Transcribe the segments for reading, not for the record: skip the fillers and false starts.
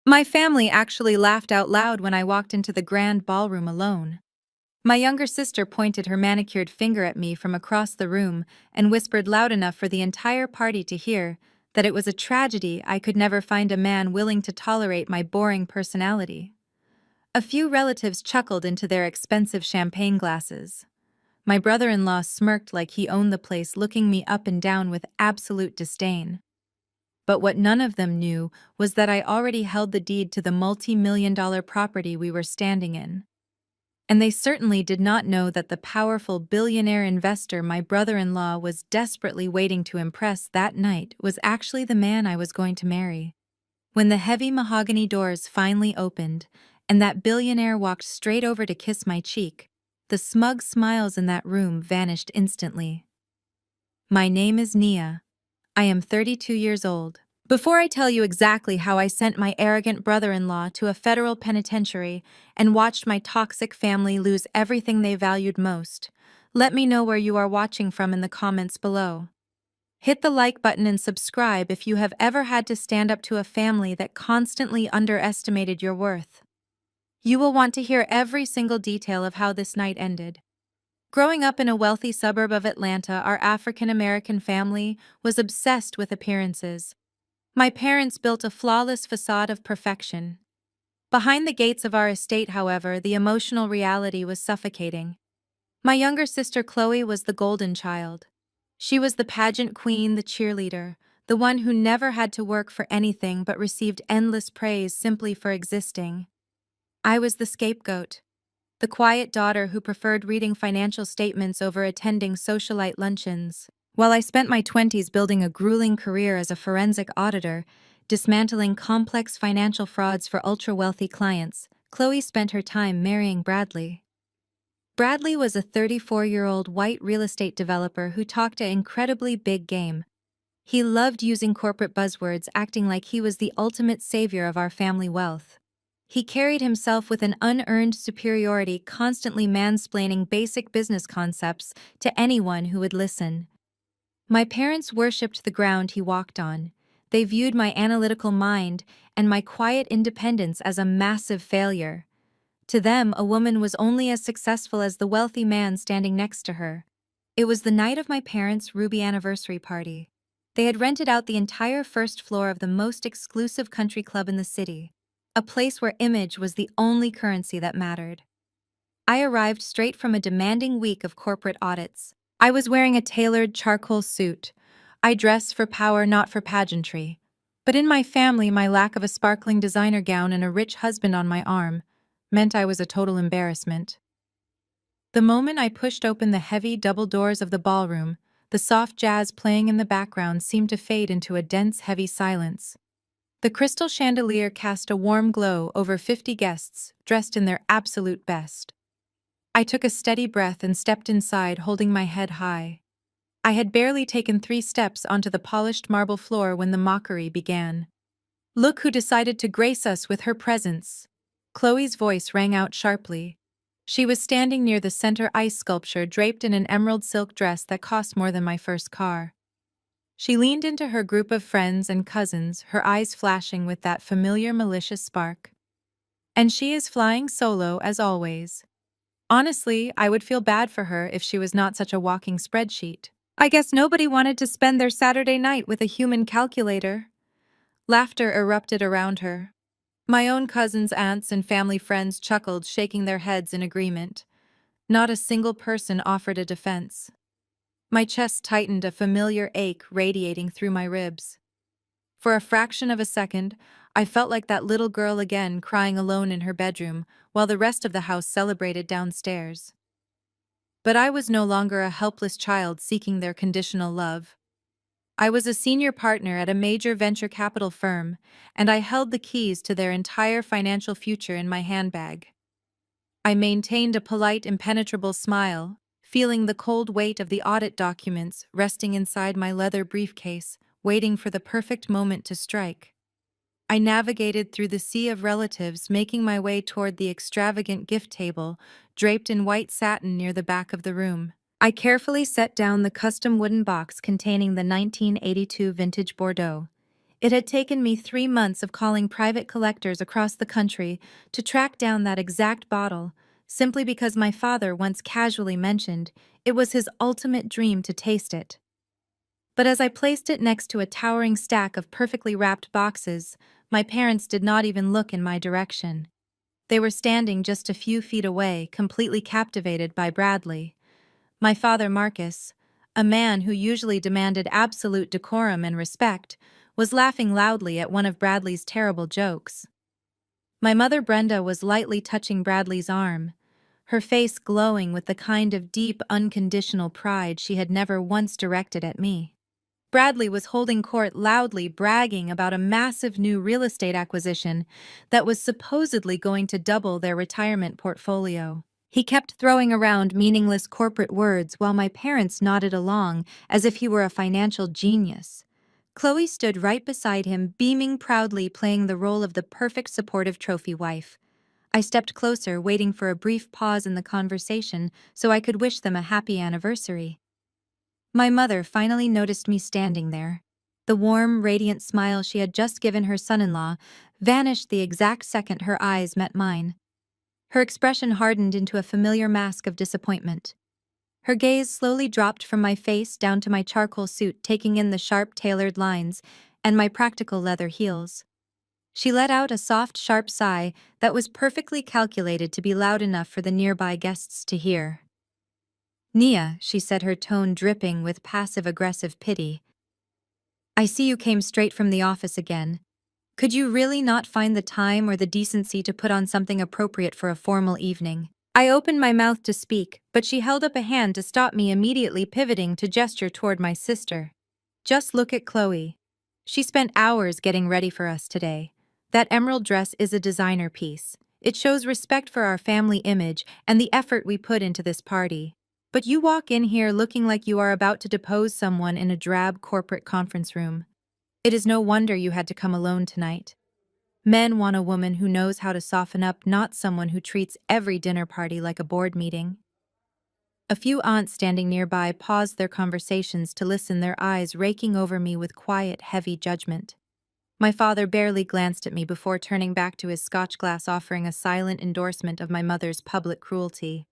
My family actually laughed out loud when I walked into the grand ballroom alone. My younger sister pointed her manicured finger at me from across the room and whispered loud enough for the entire party to hear that it was a tragedy I could never find a man willing to tolerate my boring personality. A few relatives chuckled into their expensive champagne glasses. My brother-in-law smirked like he owned the place, looking me up and down with absolute disdain. But what none of them knew was that I already held the deed to the multi-million-dollar property we were standing in. And they certainly did not know that the powerful billionaire investor my brother-in-law was desperately waiting to impress that night was actually the man I was going to marry. When the heavy mahogany doors finally opened, and that billionaire walked straight over to kiss my cheek, the smug smiles in that room vanished instantly. My name is Nia. I am 32 years old. Before I tell you exactly how I sent my arrogant brother-in-law to a federal penitentiary and watched my toxic family lose everything they valued most, let me know where you are watching from in the comments below. Hit the like button and subscribe if you have ever had to stand up to a family that constantly underestimated your worth. You will want to hear every single detail of how this night ended. Growing up in a wealthy suburb of Atlanta, our African-American family was obsessed with appearances. My parents built a flawless facade of perfection. Behind the gates of our estate, however, the emotional reality was suffocating. My younger sister Chloe was the golden child. She was the pageant queen, the cheerleader, the one who never had to work for anything but received endless praise simply for existing. I was the scapegoat, the quiet daughter who preferred reading financial statements over attending socialite luncheons. While I spent my 20s building a grueling career as a forensic auditor, dismantling complex financial frauds for ultra-wealthy clients, Chloe spent her time marrying Bradley. Bradley was a 34-year-old white real estate developer who talked an incredibly big game. He loved using corporate buzzwords, acting like he was the ultimate savior of our family wealth. He carried himself with an unearned superiority, constantly mansplaining basic business concepts to anyone who would listen. My parents worshipped the ground he walked on. They viewed my analytical mind and my quiet independence as a massive failure. To them, a woman was only as successful as the wealthy man standing next to her. It was the night of my parents' Ruby anniversary party. They had rented out the entire first floor of the most exclusive country club in the city, a place where image was the only currency that mattered. I arrived straight from a demanding week of corporate audits. I was wearing a tailored charcoal suit. I dressed for power, not for pageantry. But in my family, my lack of a sparkling designer gown and a rich husband on my arm meant I was a total embarrassment. The moment I pushed open the heavy double doors of the ballroom, the soft jazz playing in the background seemed to fade into a dense, heavy silence. The crystal chandelier cast a warm glow over 50 guests, dressed in their absolute best. I took a steady breath and stepped inside, holding my head high. I had barely taken 3 steps onto the polished marble floor when the mockery began. "Look who decided to grace us with her presence." Chloe's voice rang out sharply. She was standing near the center ice sculpture, draped in an emerald silk dress that cost more than my first car. She leaned into her group of friends and cousins, her eyes flashing with that familiar malicious spark. "And she is flying solo, as always." Honestly, I would feel bad for her if she was not such a walking spreadsheet. I guess nobody wanted to spend their Saturday night with a human calculator. Laughter erupted around her. My own cousins, aunts, and family friends chuckled, shaking their heads in agreement. Not a single person offered a defense. My chest tightened, a familiar ache radiating through my ribs. For a fraction of a second, I felt like that little girl again, crying alone in her bedroom, while the rest of the house celebrated downstairs. But I was no longer a helpless child seeking their conditional love. I was a senior partner at a major venture capital firm, and I held the keys to their entire financial future in my handbag. I maintained a polite, impenetrable smile, feeling the cold weight of the audit documents resting inside my leather briefcase, waiting for the perfect moment to strike. I navigated through the sea of relatives, making my way toward the extravagant gift table, draped in white satin near the back of the room. I carefully set down the custom wooden box containing the 1982 vintage Bordeaux. It had taken me 3 months of calling private collectors across the country to track down that exact bottle, simply because my father once casually mentioned it was his ultimate dream to taste it. But as I placed it next to a towering stack of perfectly wrapped boxes, my parents did not even look in my direction. They were standing just a few feet away, completely captivated by Bradley. My father, Marcus, a man who usually demanded absolute decorum and respect, was laughing loudly at one of Bradley's terrible jokes. My mother, Brenda, was lightly touching Bradley's arm, her face glowing with the kind of deep, unconditional pride she had never once directed at me. Bradley was holding court loudly bragging about a massive new real estate acquisition that was supposedly going to double their retirement portfolio. He kept throwing around meaningless corporate words while my parents nodded along as if he were a financial genius. Chloe stood right beside him, beaming proudly, playing the role of the perfect supportive trophy wife. I stepped closer, waiting for a brief pause in the conversation so I could wish them a happy anniversary. My mother finally noticed me standing there. The warm, radiant smile she had just given her son-in-law vanished the exact second her eyes met mine. Her expression hardened into a familiar mask of disappointment. Her gaze slowly dropped from my face down to my charcoal suit, taking in the sharp, tailored lines and my practical leather heels. She let out a soft, sharp sigh that was perfectly calculated to be loud enough for the nearby guests to hear. "Nia," she said, her tone dripping with passive-aggressive pity. "I see you came straight from the office again. Could you really not find the time or the decency to put on something appropriate for a formal evening?" I opened my mouth to speak, but she held up a hand to stop me, immediately pivoting to gesture toward my sister. "Just look at Chloe. She spent hours getting ready for us today. That emerald dress is a designer piece. It shows respect for our family image and the effort we put into this party. But you walk in here looking like you are about to depose someone in a drab corporate conference room. It is no wonder you had to come alone tonight. Men want a woman who knows how to soften up, not someone who treats every dinner party like a board meeting." A few aunts standing nearby paused their conversations to listen, their eyes raking over me with quiet, heavy judgment. My father barely glanced at me before turning back to his scotch glass, offering a silent endorsement of my mother's public cruelty.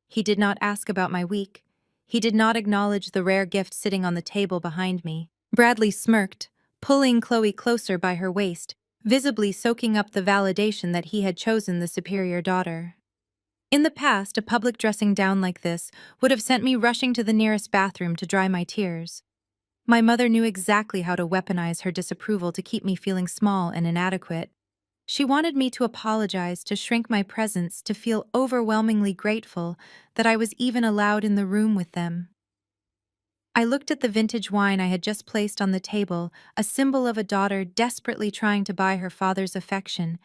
He did not ask about my week. He did not acknowledge the rare gift sitting on the table behind me. Bradley smirked, pulling Chloe closer by her waist, visibly soaking up the validation that he had chosen the superior daughter. In the past, a public dressing down like this would have sent me rushing to the nearest bathroom to dry my tears. My mother knew exactly how to weaponize her disapproval to keep me feeling small and inadequate. She wanted me to apologize, to shrink my presence, to feel overwhelmingly grateful that I was even allowed in the room with them. I looked at the vintage wine I had just placed on the table, a symbol of a daughter desperately trying to buy her father's affection,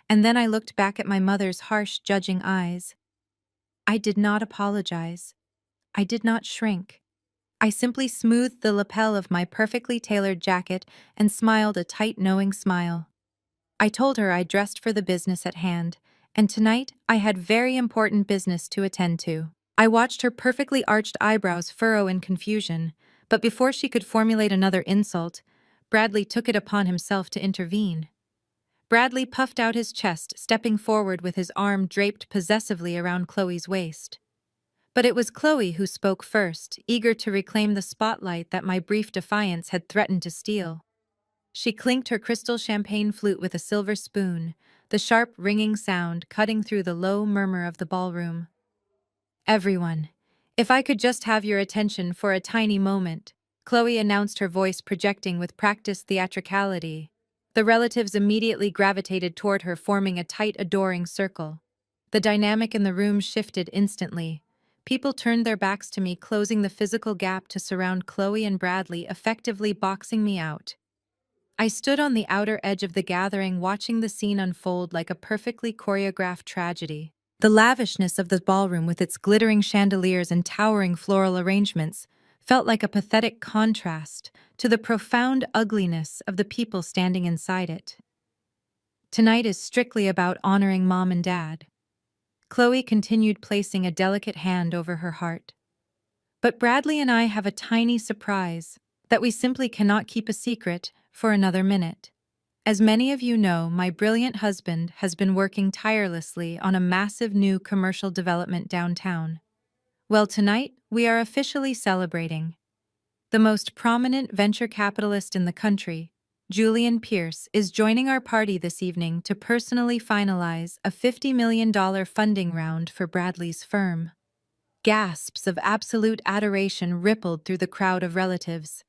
and then I looked back at my mother's harsh, judging eyes. I did not apologize. I did not shrink. I simply smoothed the lapel of my perfectly tailored jacket and smiled a tight, knowing smile. I told her I dressed for the business at hand, and tonight I had very important business to attend to. I watched her perfectly arched eyebrows furrow in confusion, but before she could formulate another insult, Bradley took it upon himself to intervene. Bradley puffed out his chest, stepping forward with his arm draped possessively around Chloe's waist. But it was Chloe who spoke first, eager to reclaim the spotlight that my brief defiance had threatened to steal. She clinked her crystal champagne flute with a silver spoon, the sharp, ringing sound cutting through the low murmur of the ballroom. "Everyone, if I could just have your attention for a tiny moment," Chloe announced, her voice projecting with practiced theatricality. The relatives immediately gravitated toward her, forming a tight, adoring circle. The dynamic in the room shifted instantly. People turned their backs to me, closing the physical gap to surround Chloe and Bradley, effectively boxing me out. I stood on the outer edge of the gathering, watching the scene unfold like a perfectly choreographed tragedy. The lavishness of the ballroom, with its glittering chandeliers and towering floral arrangements, felt like a pathetic contrast to the profound ugliness of the people standing inside it. "Tonight is strictly about honoring Mom and Dad." Chloe continued, placing a delicate hand over her heart. "But Bradley and I have a tiny surprise that we simply cannot keep a secret for another minute. As many of you know, my brilliant husband has been working tirelessly on a massive new commercial development downtown. Well, tonight, we are officially celebrating. The most prominent venture capitalist in the country, Julian Pierce, is joining our party this evening to personally finalize a $50 million funding round for Bradley's firm. Gasps of absolute adoration rippled through the crowd of relatives.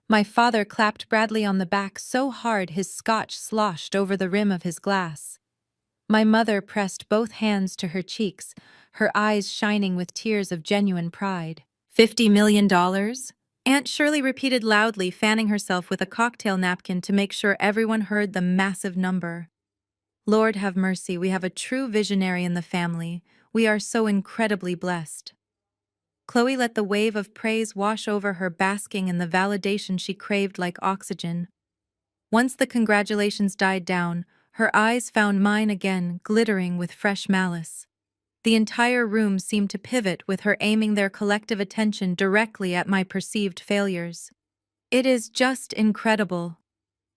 My father clapped Bradley on the back so hard his scotch sloshed over the rim of his glass. My mother pressed both hands to her cheeks, her eyes shining with tears of genuine pride. $50 million? Aunt Shirley repeated loudly, fanning herself with a cocktail napkin to make sure everyone heard the massive number. Lord have mercy, we have a true visionary in the family. We are so incredibly blessed. Chloe let the wave of praise wash over her, basking in the validation she craved like oxygen. Once the congratulations died down, her eyes found mine again, glittering with fresh malice. The entire room seemed to pivot, with her aiming their collective attention directly at my perceived failures. It is just incredible.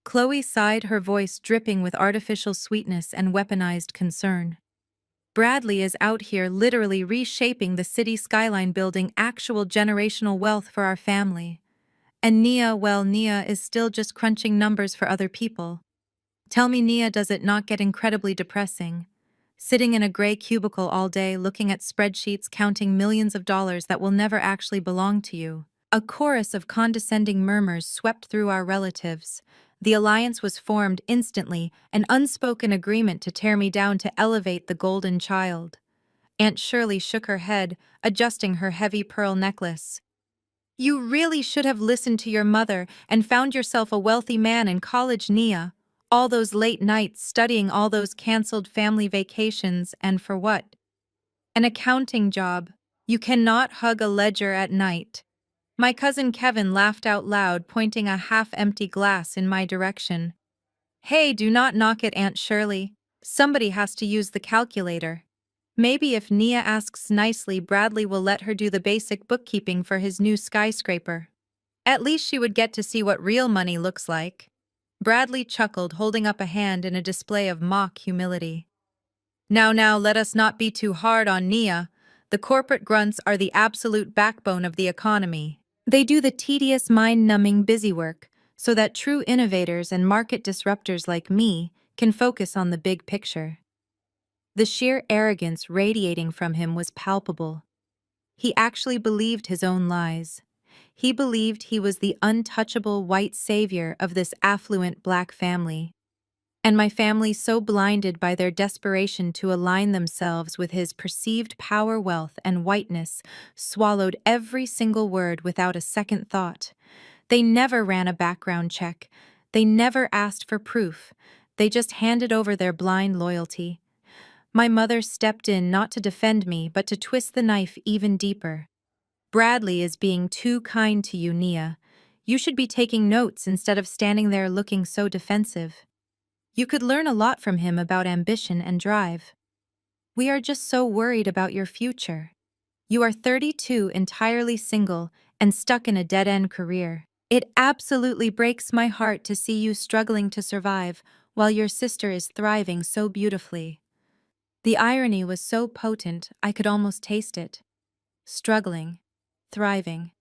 Chloe sighed, her voice dripping with artificial sweetness and weaponized concern. Bradley is out here literally reshaping the city skyline, building actual generational wealth for our family. And Nia, well, Nia is still just crunching numbers for other people. Tell me, Nia, does it not get incredibly depressing? Sitting in a gray cubicle all day, looking at spreadsheets, counting millions of dollars that will never actually belong to you. A chorus of condescending murmurs swept through our relatives. The alliance was formed instantly, an unspoken agreement to tear me down to elevate the golden child. Aunt Shirley shook her head, adjusting her heavy pearl necklace. You really should have listened to your mother and found yourself a wealthy man in college, Nia. All those late nights studying, all those canceled family vacations, and for what? An accounting job. You cannot hug a ledger at night. My cousin Kevin laughed out loud, pointing a half-empty glass in my direction. Hey, do not knock it, Aunt Shirley. Somebody has to use the calculator. Maybe if Nia asks nicely, Bradley will let her do the basic bookkeeping for his new skyscraper. At least she would get to see what real money looks like. Bradley chuckled, holding up a hand in a display of mock humility. Now, let us not be too hard on Nia. The corporate grunts are the absolute backbone of the economy. They do the tedious, mind-numbing busy work, so that true innovators and market disruptors like me can focus on the big picture. The sheer arrogance radiating from him was palpable. He actually believed his own lies. He believed he was the untouchable white savior of this affluent black family. And my family, so blinded by their desperation to align themselves with his perceived power, wealth, and whiteness, swallowed every single word without a second thought. They never ran a background check. They never asked for proof. They just handed over their blind loyalty. My mother stepped in, not to defend me, but to twist the knife even deeper. Bradley is being too kind to you, Nia. You should be taking notes instead of standing there looking so defensive. You could learn a lot from him about ambition and drive. We are just so worried about your future. You are 32, entirely single, and stuck in a dead-end career. It absolutely breaks my heart to see you struggling to survive while your sister is thriving so beautifully. The irony was so potent, I could almost taste it. Struggling, thriving.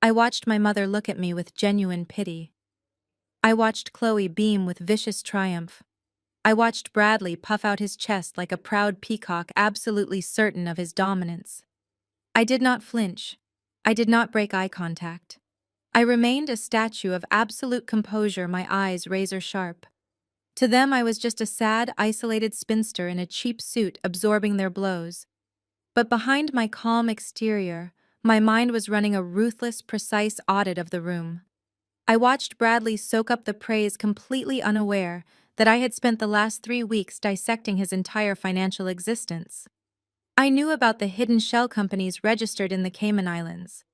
I watched my mother look at me with genuine pity. I watched Chloe beam with vicious triumph. I watched Bradley puff out his chest like a proud peacock, absolutely certain of his dominance. I did not flinch. I did not break eye contact. I remained a statue of absolute composure, my eyes razor sharp. To them, I was just a sad, isolated spinster in a cheap suit absorbing their blows. But behind my calm exterior, my mind was running a ruthless, precise audit of the room. I watched Bradley soak up the praise, completely unaware that I had spent the last 3 weeks dissecting his entire financial existence. I knew about the hidden shell companies registered in the Cayman Islands.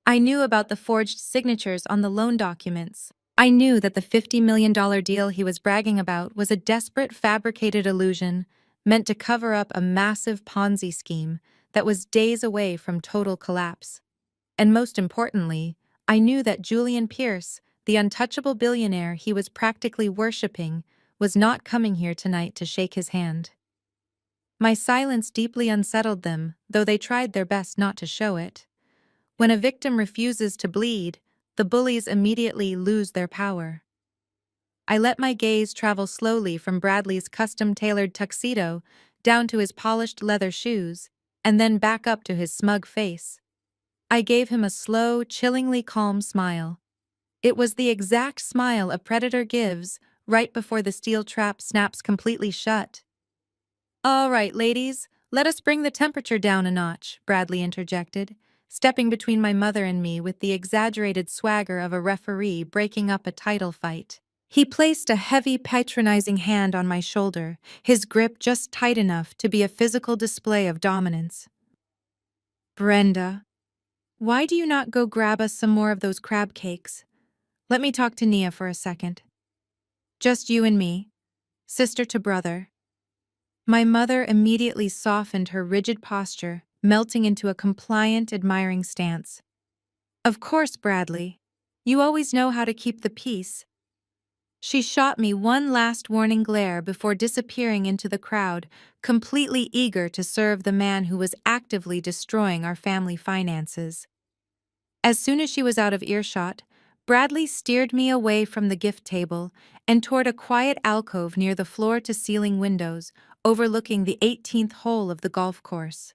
I knew about the forged signatures on the loan documents. I knew that the $50 million deal he was bragging about was a desperate, fabricated illusion meant to cover up a massive Ponzi scheme that was days away from total collapse. And most importantly, I knew that Julian Pierce, The untouchable billionaire he was practically worshipping was not coming here tonight to shake his hand. My silence deeply unsettled them, though they tried their best not to show it. When a victim refuses to bleed, the bullies immediately lose their power. I let my gaze travel slowly from Bradley's custom-tailored tuxedo down to his polished leather shoes, and then back up to his smug face. I gave him a slow, chillingly calm smile. It was the exact smile a predator gives right before the steel trap snaps completely shut. "All right, ladies, let us bring the temperature down a notch," Bradley interjected, stepping between my mother and me with the exaggerated swagger of a referee breaking up a title fight. He placed a heavy, patronizing hand on my shoulder, his grip just tight enough to be a physical display of dominance. "Brenda, why do you not go grab us some more of those crab cakes? Let me talk to Nia for a second. Just you and me, sister to brother." My mother immediately softened her rigid posture, melting into a compliant, admiring stance. "Of course, Bradley. You always know how to keep the peace." She shot me one last warning glare before disappearing into the crowd, completely eager to serve the man who was actively destroying our family finances. As soon as she was out of earshot, Bradley steered me away from the gift table and toward a quiet alcove near the floor-to-ceiling windows, overlooking the 18th hole of the golf course.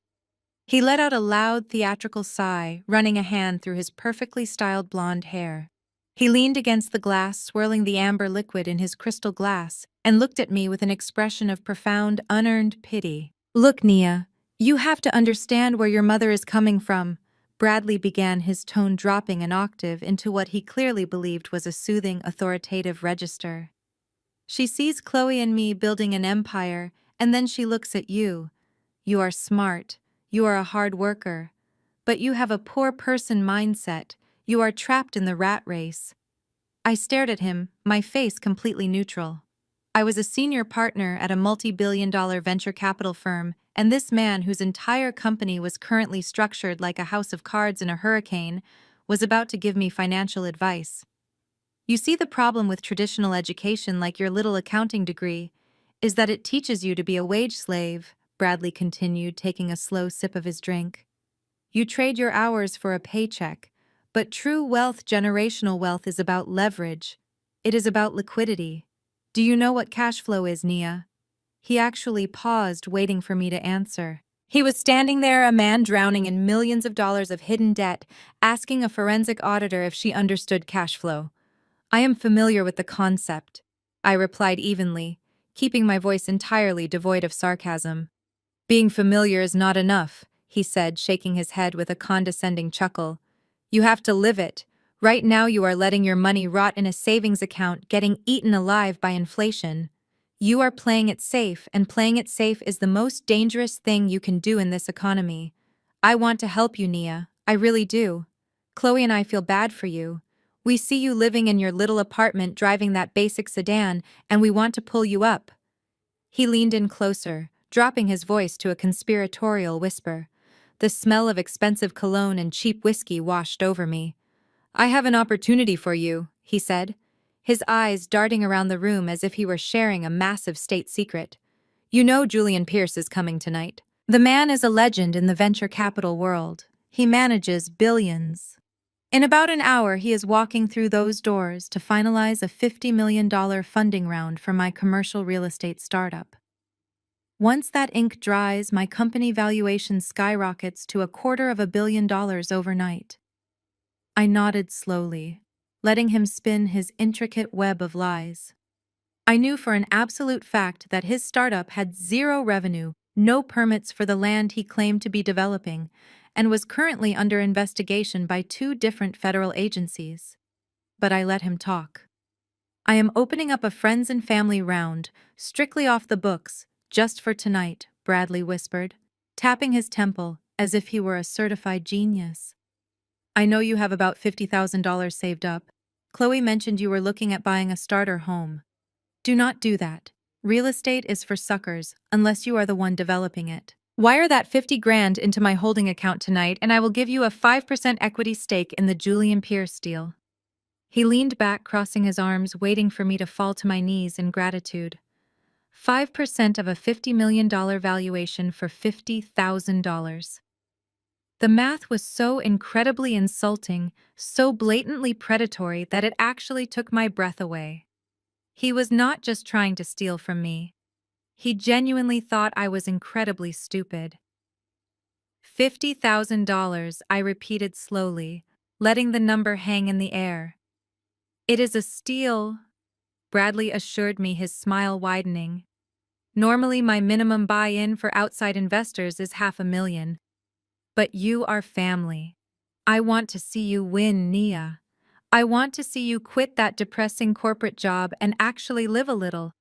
He let out a loud, theatrical sigh, running a hand through his perfectly styled blonde hair. He leaned against the glass, swirling the amber liquid in his crystal glass, and looked at me with an expression of profound, unearned pity. "Look, Nia, you have to understand where your mother is coming from." Bradley began, his tone dropping an octave into what he clearly believed was a soothing, authoritative register. "She sees Chloe and me building an empire, and then she looks at you. You are smart, you are a hard worker, but you have a poor person mindset. You are trapped in the rat race." I stared at him, my face completely neutral. I was a senior partner at a multi-billion-dollar venture capital firm, and this man, whose entire company was currently structured like a house of cards in a hurricane, was about to give me financial advice. "You see, the problem with traditional education, like your little accounting degree, is that it teaches you to be a wage slave," Bradley continued, taking a slow sip of his drink. "You trade your hours for a paycheck, but true wealth, generational wealth, is about leverage. It is about liquidity. Do you know what cash flow is, Nia?" He actually paused, waiting for me to answer. He was standing there, a man drowning in millions of dollars of hidden debt, asking a forensic auditor if she understood cash flow. "I am familiar with the concept," I replied evenly, keeping my voice entirely devoid of sarcasm. "Being familiar is not enough," he said, shaking his head with a condescending chuckle. "You have to live it. Right now you are letting your money rot in a savings account, getting eaten alive by inflation. You are playing it safe, and playing it safe is the most dangerous thing you can do in this economy. I want to help you, Nia. I really do. Chloe and I feel bad for you. We see you living in your little apartment driving that basic sedan, and we want to pull you up." He leaned in closer, dropping his voice to a conspiratorial whisper. The smell of expensive cologne and cheap whiskey washed over me. "I have an opportunity for you," he said, his eyes darting around the room as if he were sharing a massive state secret. "You know Julian Pierce is coming tonight. The man is a legend in the venture capital world. He manages billions. In about an hour, he is walking through those doors to finalize a $50 million funding round for my commercial real estate startup. Once that ink dries, my company valuation skyrockets to $250 million overnight." I nodded slowly, letting him spin his intricate web of lies. I knew for an absolute fact that his startup had zero revenue, no permits for the land he claimed to be developing, and was currently under investigation by 2 different federal agencies. But I let him talk. "I am opening up a friends and family round, strictly off the books, just for tonight," Bradley whispered, tapping his temple as if he were a certified genius. "I know you have about $50,000 saved up. Chloe mentioned you were looking at buying a starter home. Do not do that. Real estate is for suckers, unless you are the one developing it. Wire that 50 grand into my holding account tonight, and I will give you a 5% equity stake in the Julian Pierce deal." He leaned back, crossing his arms, waiting for me to fall to my knees in gratitude. 5% of a $50 million valuation for $50,000. The math was so incredibly insulting, so blatantly predatory that it actually took my breath away. He was not just trying to steal from me. He genuinely thought I was incredibly stupid. $50,000, I repeated slowly, letting the number hang in the air. It is a steal, Bradley assured me, his smile widening. Normally my minimum buy-in for outside investors is $500,000. But you are family. I want to see you win, Nia. I want to see you quit that depressing corporate job and actually live a little.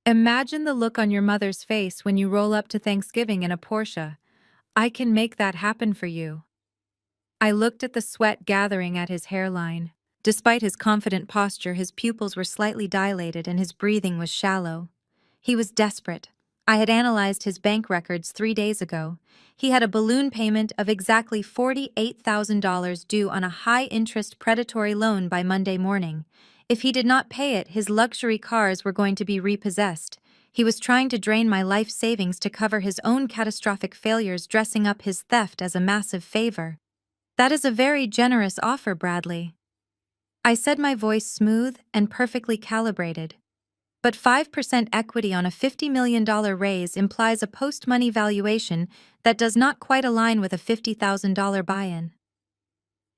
Imagine the look on your mother's face when you roll up to Thanksgiving in a Porsche. I can make that happen for you. I looked at the sweat gathering at his hairline. Despite his confident posture, his pupils were slightly dilated and his breathing was shallow. He was desperate. I had analyzed his bank records 3 days ago. He had a balloon payment of exactly $48,000 due on a high-interest predatory loan by Monday morning. If he did not pay it, his luxury cars were going to be repossessed. He was trying to drain my life savings to cover his own catastrophic failures, dressing up his theft as a massive favor. That is a very generous offer, Bradley. I said, my voice smooth and perfectly calibrated. But 5% equity on a $50 million raise implies a post-money valuation that does not quite align with a $50,000 buy-in.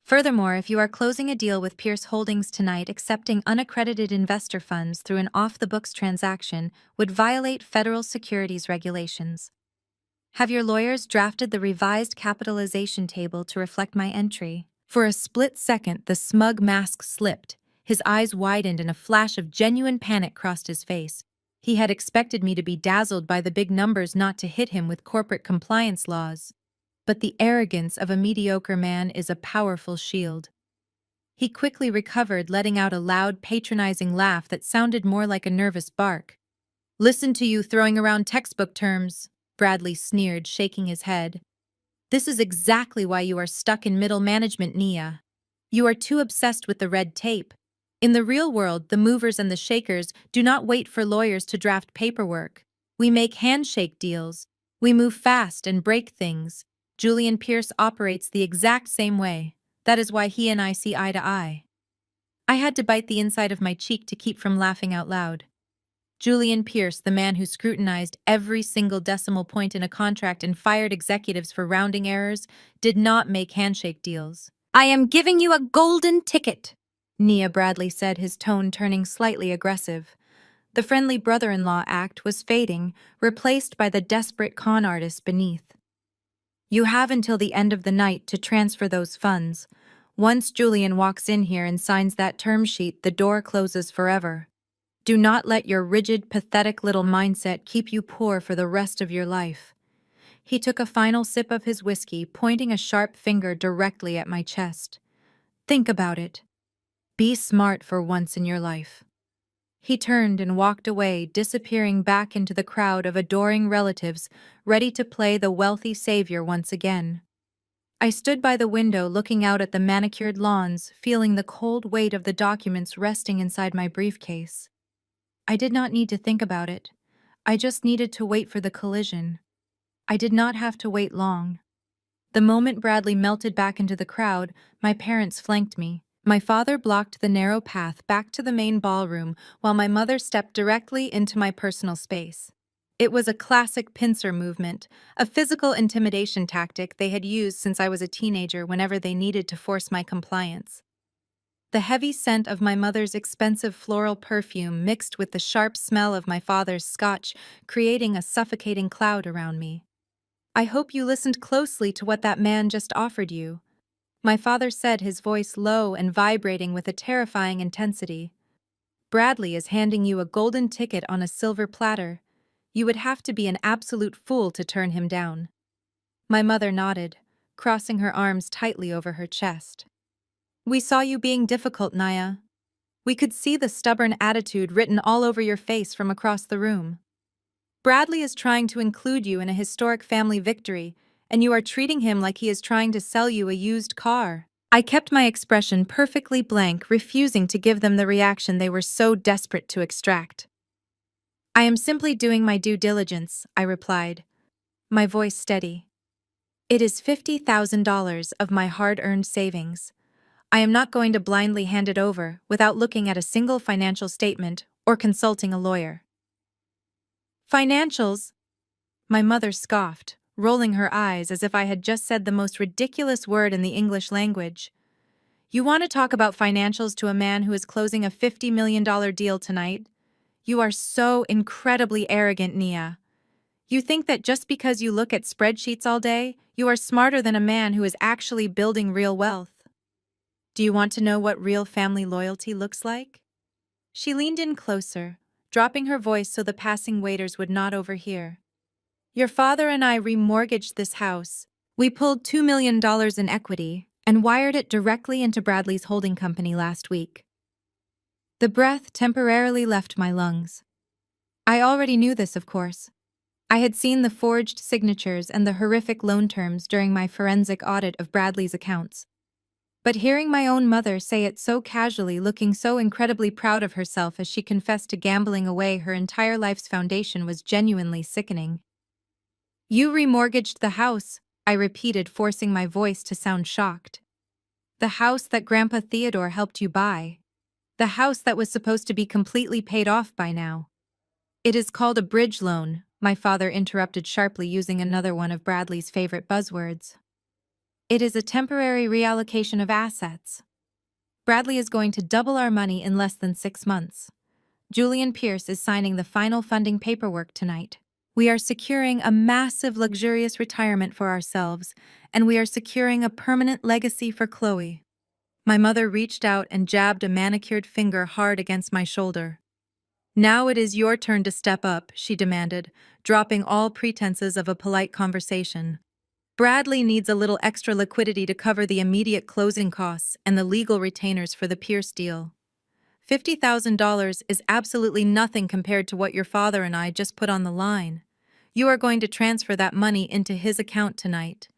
Furthermore, if you are closing a deal with Pierce Holdings tonight, accepting unaccredited investor funds through an off-the-books transaction would violate federal securities regulations. Have your lawyers drafted the revised capitalization table to reflect my entry? For a split second, the smug mask slipped. His eyes widened and a flash of genuine panic crossed his face. He had expected me to be dazzled by the big numbers, not to hit him with corporate compliance laws. But the arrogance of a mediocre man is a powerful shield. He quickly recovered, letting out a loud, patronizing laugh that sounded more like a nervous bark. "Listen to you throwing around textbook terms," Bradley sneered, shaking his head. "This is exactly why you are stuck in middle management, Nia. You are too obsessed with the red tape. In the real world, the movers and the shakers do not wait for lawyers to draft paperwork. We make handshake deals. We move fast and break things. Julian Pierce operates the exact same way. That is why he and I see eye to eye." I had to bite the inside of my cheek to keep from laughing out loud. Julian Pierce, the man who scrutinized every single decimal point in a contract and fired executives for rounding errors, did not make handshake deals. "I am giving you a golden ticket," Nia Bradley said, his tone turning slightly aggressive. The friendly brother-in-law act was fading, replaced by the desperate con artist beneath. "You have until the end of the night to transfer those funds. Once Julian walks in here and signs that term sheet, the door closes forever. Do not let your rigid, pathetic little mindset keep you poor for the rest of your life." He took a final sip of his whiskey, pointing a sharp finger directly at my chest. "Think about it. Be smart for once in your life." He turned and walked away, disappearing back into the crowd of adoring relatives, ready to play the wealthy savior once again. I stood by the window looking out at the manicured lawns, feeling the cold weight of the documents resting inside my briefcase. I did not need to think about it. I just needed to wait for the collision. I did not have to wait long. The moment Bradley melted back into the crowd, my parents flanked me. My father blocked the narrow path back to the main ballroom, while my mother stepped directly into my personal space. It was a classic pincer movement, a physical intimidation tactic they had used since I was a teenager whenever they needed to force my compliance. The heavy scent of my mother's expensive floral perfume mixed with the sharp smell of my father's scotch, creating a suffocating cloud around me. "I hope you listened closely to what that man just offered you," my father said, his voice low and vibrating with a terrifying intensity. "Bradley is handing you a golden ticket on a silver platter. You would have to be an absolute fool to turn him down." My mother nodded, crossing her arms tightly over her chest. "We saw you being difficult, Nia. We could see the stubborn attitude written all over your face from across the room. Bradley is trying to include you in a historic family victory, and you are treating him like he is trying to sell you a used car." I kept my expression perfectly blank, refusing to give them the reaction they were so desperate to extract. I am simply doing my due diligence, I replied, my voice steady. It is $50,000 of my hard-earned savings. I am not going to blindly hand it over without looking at a single financial statement or consulting a lawyer. Financials? My mother scoffed, rolling her eyes as if I had just said the most ridiculous word in the English language. You want to talk about financials to a man who is closing a $50 million deal tonight? You are so incredibly arrogant, Nia. You think that just because you look at spreadsheets all day, you are smarter than a man who is actually building real wealth. Do you want to know what real family loyalty looks like? She leaned in closer, dropping her voice so the passing waiters would not overhear. Your father and I remortgaged this house. We pulled $2 million in equity and wired it directly into Bradley's holding company last week. The breath temporarily left my lungs. I already knew this, of course. I had seen the forged signatures and the horrific loan terms during my forensic audit of Bradley's accounts. But hearing my own mother say it so casually, looking so incredibly proud of herself as she confessed to gambling away her entire life's foundation, was genuinely sickening. You remortgaged the house, I repeated, forcing my voice to sound shocked. The house that Grandpa Theodore helped you buy. The house that was supposed to be completely paid off by now. It is called a bridge loan, my father interrupted sharply, using another one of Bradley's favorite buzzwords. It is a temporary reallocation of assets. Bradley is going to double our money in less than 6 months. Julian Pierce is signing the final funding paperwork tonight. We are securing a massive, luxurious retirement for ourselves, and we are securing a permanent legacy for Chloe. My mother reached out and jabbed a manicured finger hard against my shoulder. Now it is your turn to step up, she demanded, dropping all pretenses of a polite conversation. Bradley needs a little extra liquidity to cover the immediate closing costs and the legal retainers for the Pierce deal. $50,000 is absolutely nothing compared to what your father and I just put on the line. You are going to transfer that money into his account tonight.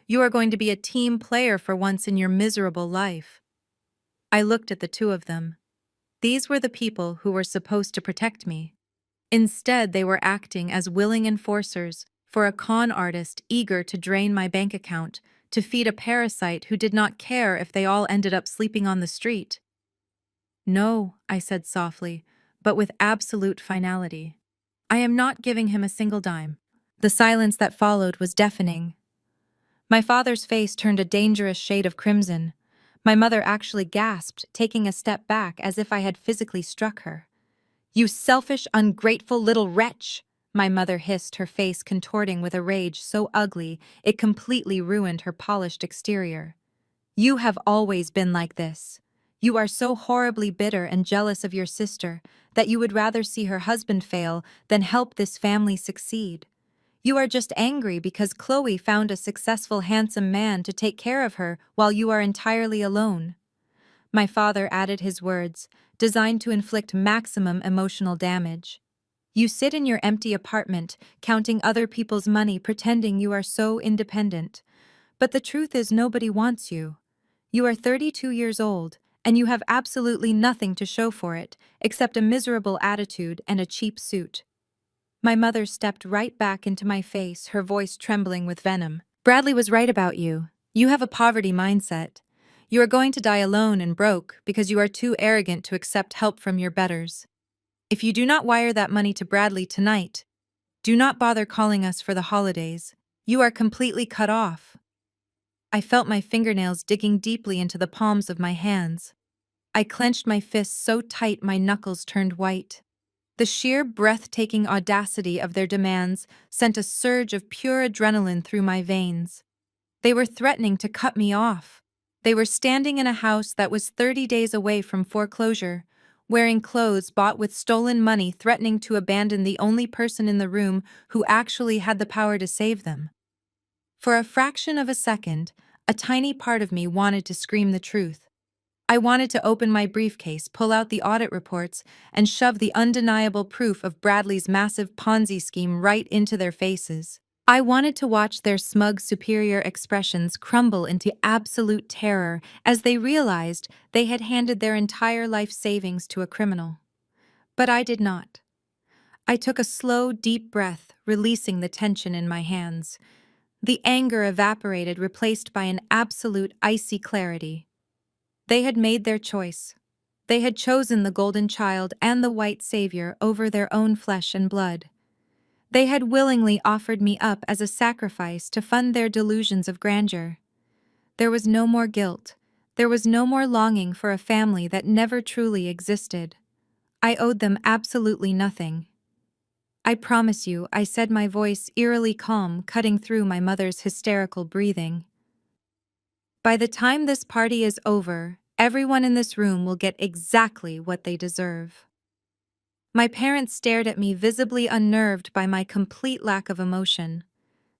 You are going to be a team player for once in your miserable life. I looked at the two of them. These were the people who were supposed to protect me. Instead, they were acting as willing enforcers for a con artist eager to drain my bank account, to feed a parasite who did not care if they all ended up sleeping on the street. No, I said softly, but with absolute finality. I am not giving him a single dime. The silence that followed was deafening. My father's face turned a dangerous shade of crimson. My mother actually gasped, taking a step back as if I had physically struck her. You selfish, ungrateful little wretch! My mother hissed, her face contorting with a rage so ugly it completely ruined her polished exterior. You have always been like this. You are so horribly bitter and jealous of your sister that you would rather see her husband fail than help this family succeed. You are just angry because Chloe found a successful, handsome man to take care of her while you are entirely alone. My father added his words, designed to inflict maximum emotional damage. You sit in your empty apartment, counting other people's money, pretending you are so independent. But the truth is, nobody wants you. You are 32 years old, and you have absolutely nothing to show for it, except a miserable attitude and a cheap suit. My mother stepped right back into my face, her voice trembling with venom. Bradley was right about you. You have a poverty mindset. You are going to die alone and broke because you are too arrogant to accept help from your betters. If you do not wire that money to Bradley tonight, do not bother calling us for the holidays. You are completely cut off. I felt my fingernails digging deeply into the palms of my hands. I clenched my fists so tight my knuckles turned white. The sheer, breathtaking audacity of their demands sent a surge of pure adrenaline through my veins. They were threatening to cut me off. They were standing in a house that was 30 days away from foreclosure, wearing clothes bought with stolen money, threatening to abandon the only person in the room who actually had the power to save them. For a fraction of a second, a tiny part of me wanted to scream the truth. I wanted to open my briefcase, pull out the audit reports, and shove the undeniable proof of Bradley's massive Ponzi scheme right into their faces. I wanted to watch their smug superior expressions crumble into absolute terror as they realized they had handed their entire life savings to a criminal. But I did not. I took a slow, deep breath, releasing the tension in my hands. The anger evaporated, replaced by an absolute icy clarity. They had made their choice. They had chosen the golden child and the white savior over their own flesh and blood. They had willingly offered me up as a sacrifice to fund their delusions of grandeur. There was no more guilt. There was no more longing for a family that never truly existed. I owed them absolutely nothing. I promise you, I said, my voice eerily calm, cutting through my mother's hysterical breathing. By the time this party is over, everyone in this room will get exactly what they deserve. My parents stared at me, visibly unnerved by my complete lack of emotion.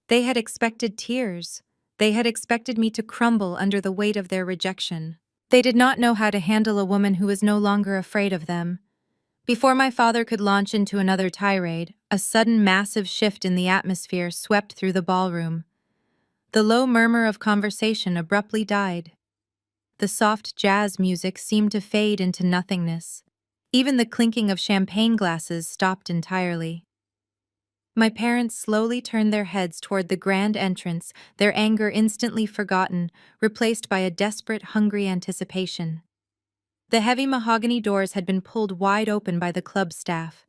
They had expected tears. They had expected me to crumble under the weight of their rejection. They did not know how to handle a woman who was no longer afraid of them. Before my father could launch into another tirade, a sudden massive shift in the atmosphere swept through the ballroom. The low murmur of conversation abruptly died. The soft jazz music seemed to fade into nothingness. Even the clinking of champagne glasses stopped entirely. My parents slowly turned their heads toward the grand entrance, their anger instantly forgotten, replaced by a desperate, hungry anticipation. The heavy mahogany doors had been pulled wide open by the club staff.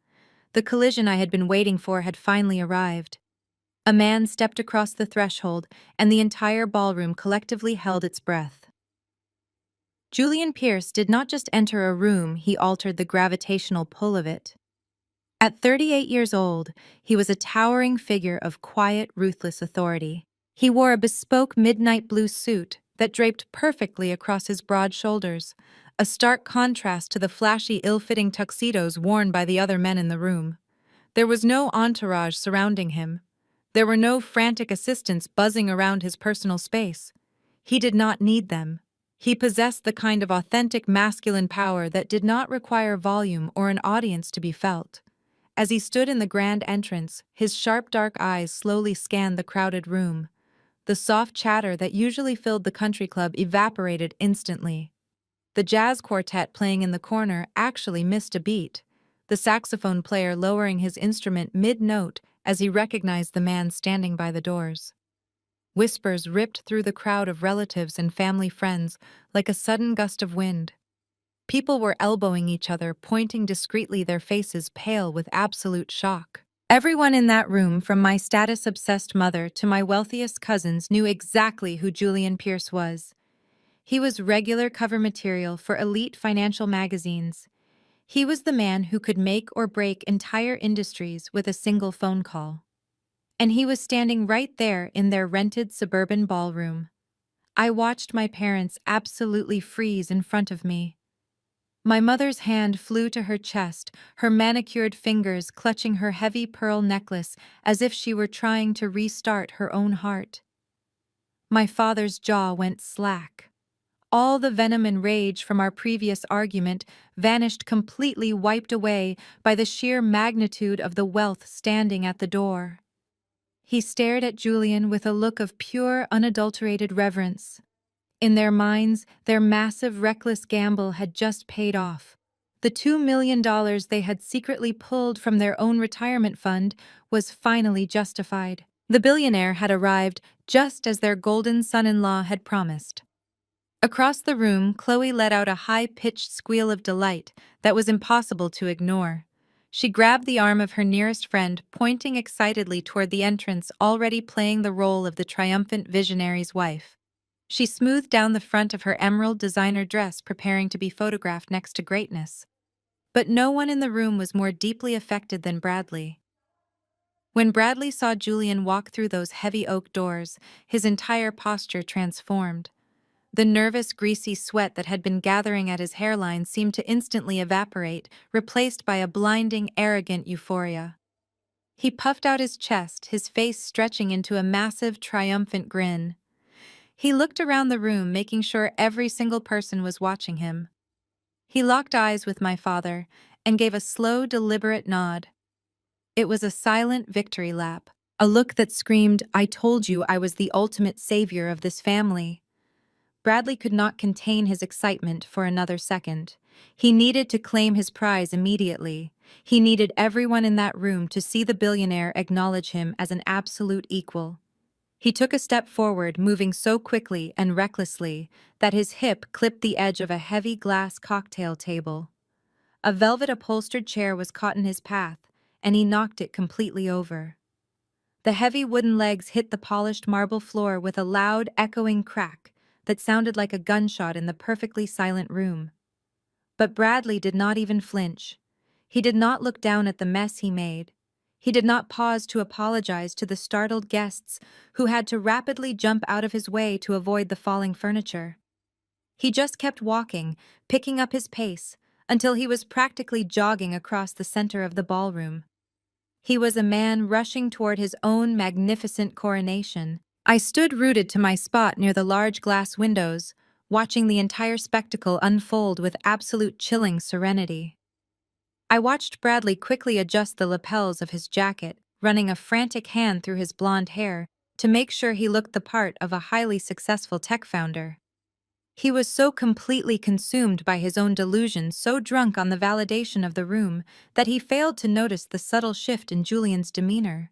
The collision I had been waiting for had finally arrived. A man stepped across the threshold, and the entire ballroom collectively held its breath. Julian Pierce did not just enter a room, he altered the gravitational pull of it. At 38 years old, he was a towering figure of quiet, ruthless authority. He wore a bespoke midnight blue suit that draped perfectly across his broad shoulders, a stark contrast to the flashy, ill-fitting tuxedos worn by the other men in the room. There was no entourage surrounding him. There were no frantic assistants buzzing around his personal space. He did not need them. He possessed the kind of authentic masculine power that did not require volume or an audience to be felt. As he stood in the grand entrance, his sharp dark eyes slowly scanned the crowded room. The soft chatter that usually filled the country club evaporated instantly. The jazz quartet playing in the corner actually missed a beat, the saxophone player lowering his instrument mid-note as he recognized the man standing by the doors. Whispers ripped through the crowd of relatives and family friends like a sudden gust of wind. People were elbowing each other, pointing discreetly, their faces pale with absolute shock. Everyone in that room, from my status-obsessed mother to my wealthiest cousins, knew exactly who Julian Pierce was. He was regular cover material for elite financial magazines. He was the man who could make or break entire industries with a single phone call. And he was standing right there in their rented suburban ballroom. I watched my parents absolutely freeze in front of me. My mother's hand flew to her chest, her manicured fingers clutching her heavy pearl necklace as if she were trying to restart her own heart. My father's jaw went slack. All the venom and rage from our previous argument vanished completely, wiped away by the sheer magnitude of the wealth standing at the door. He stared at Julian with a look of pure, unadulterated reverence. In their minds, their massive, reckless gamble had just paid off. The $2 million they had secretly pulled from their own retirement fund was finally justified. The billionaire had arrived just as their golden son-in-law had promised. Across the room, Chloe let out a high-pitched squeal of delight that was impossible to ignore. She grabbed the arm of her nearest friend, pointing excitedly toward the entrance, already playing the role of the triumphant visionary's wife. She smoothed down the front of her emerald designer dress, preparing to be photographed next to greatness. But no one in the room was more deeply affected than Bradley. When Bradley saw Julian walk through those heavy oak doors, his entire posture transformed. The nervous, greasy sweat that had been gathering at his hairline seemed to instantly evaporate, replaced by a blinding, arrogant euphoria. He puffed out his chest, his face stretching into a massive, triumphant grin. He looked around the room, making sure every single person was watching him. He locked eyes with my father and gave a slow, deliberate nod. It was a silent victory lap. A look that screamed, "I told you I was the ultimate savior of this family." Bradley could not contain his excitement for another second. He needed to claim his prize immediately. He needed everyone in that room to see the billionaire acknowledge him as an absolute equal. He took a step forward, moving so quickly and recklessly that his hip clipped the edge of a heavy glass cocktail table. A velvet-upholstered chair was caught in his path, and he knocked it completely over. The heavy wooden legs hit the polished marble floor with a loud, echoing crack that sounded like a gunshot in the perfectly silent room. But Bradley did not even flinch. He did not look down at the mess he made. He did not pause to apologize to the startled guests who had to rapidly jump out of his way to avoid the falling furniture. He just kept walking, picking up his pace, until he was practically jogging across the center of the ballroom. He was a man rushing toward his own magnificent coronation. I stood rooted to my spot near the large glass windows, watching the entire spectacle unfold with absolute chilling serenity. I watched Bradley quickly adjust the lapels of his jacket, running a frantic hand through his blonde hair to make sure he looked the part of a highly successful tech founder. He was so completely consumed by his own delusion, so drunk on the validation of the room, that he failed to notice the subtle shift in Julian's demeanor.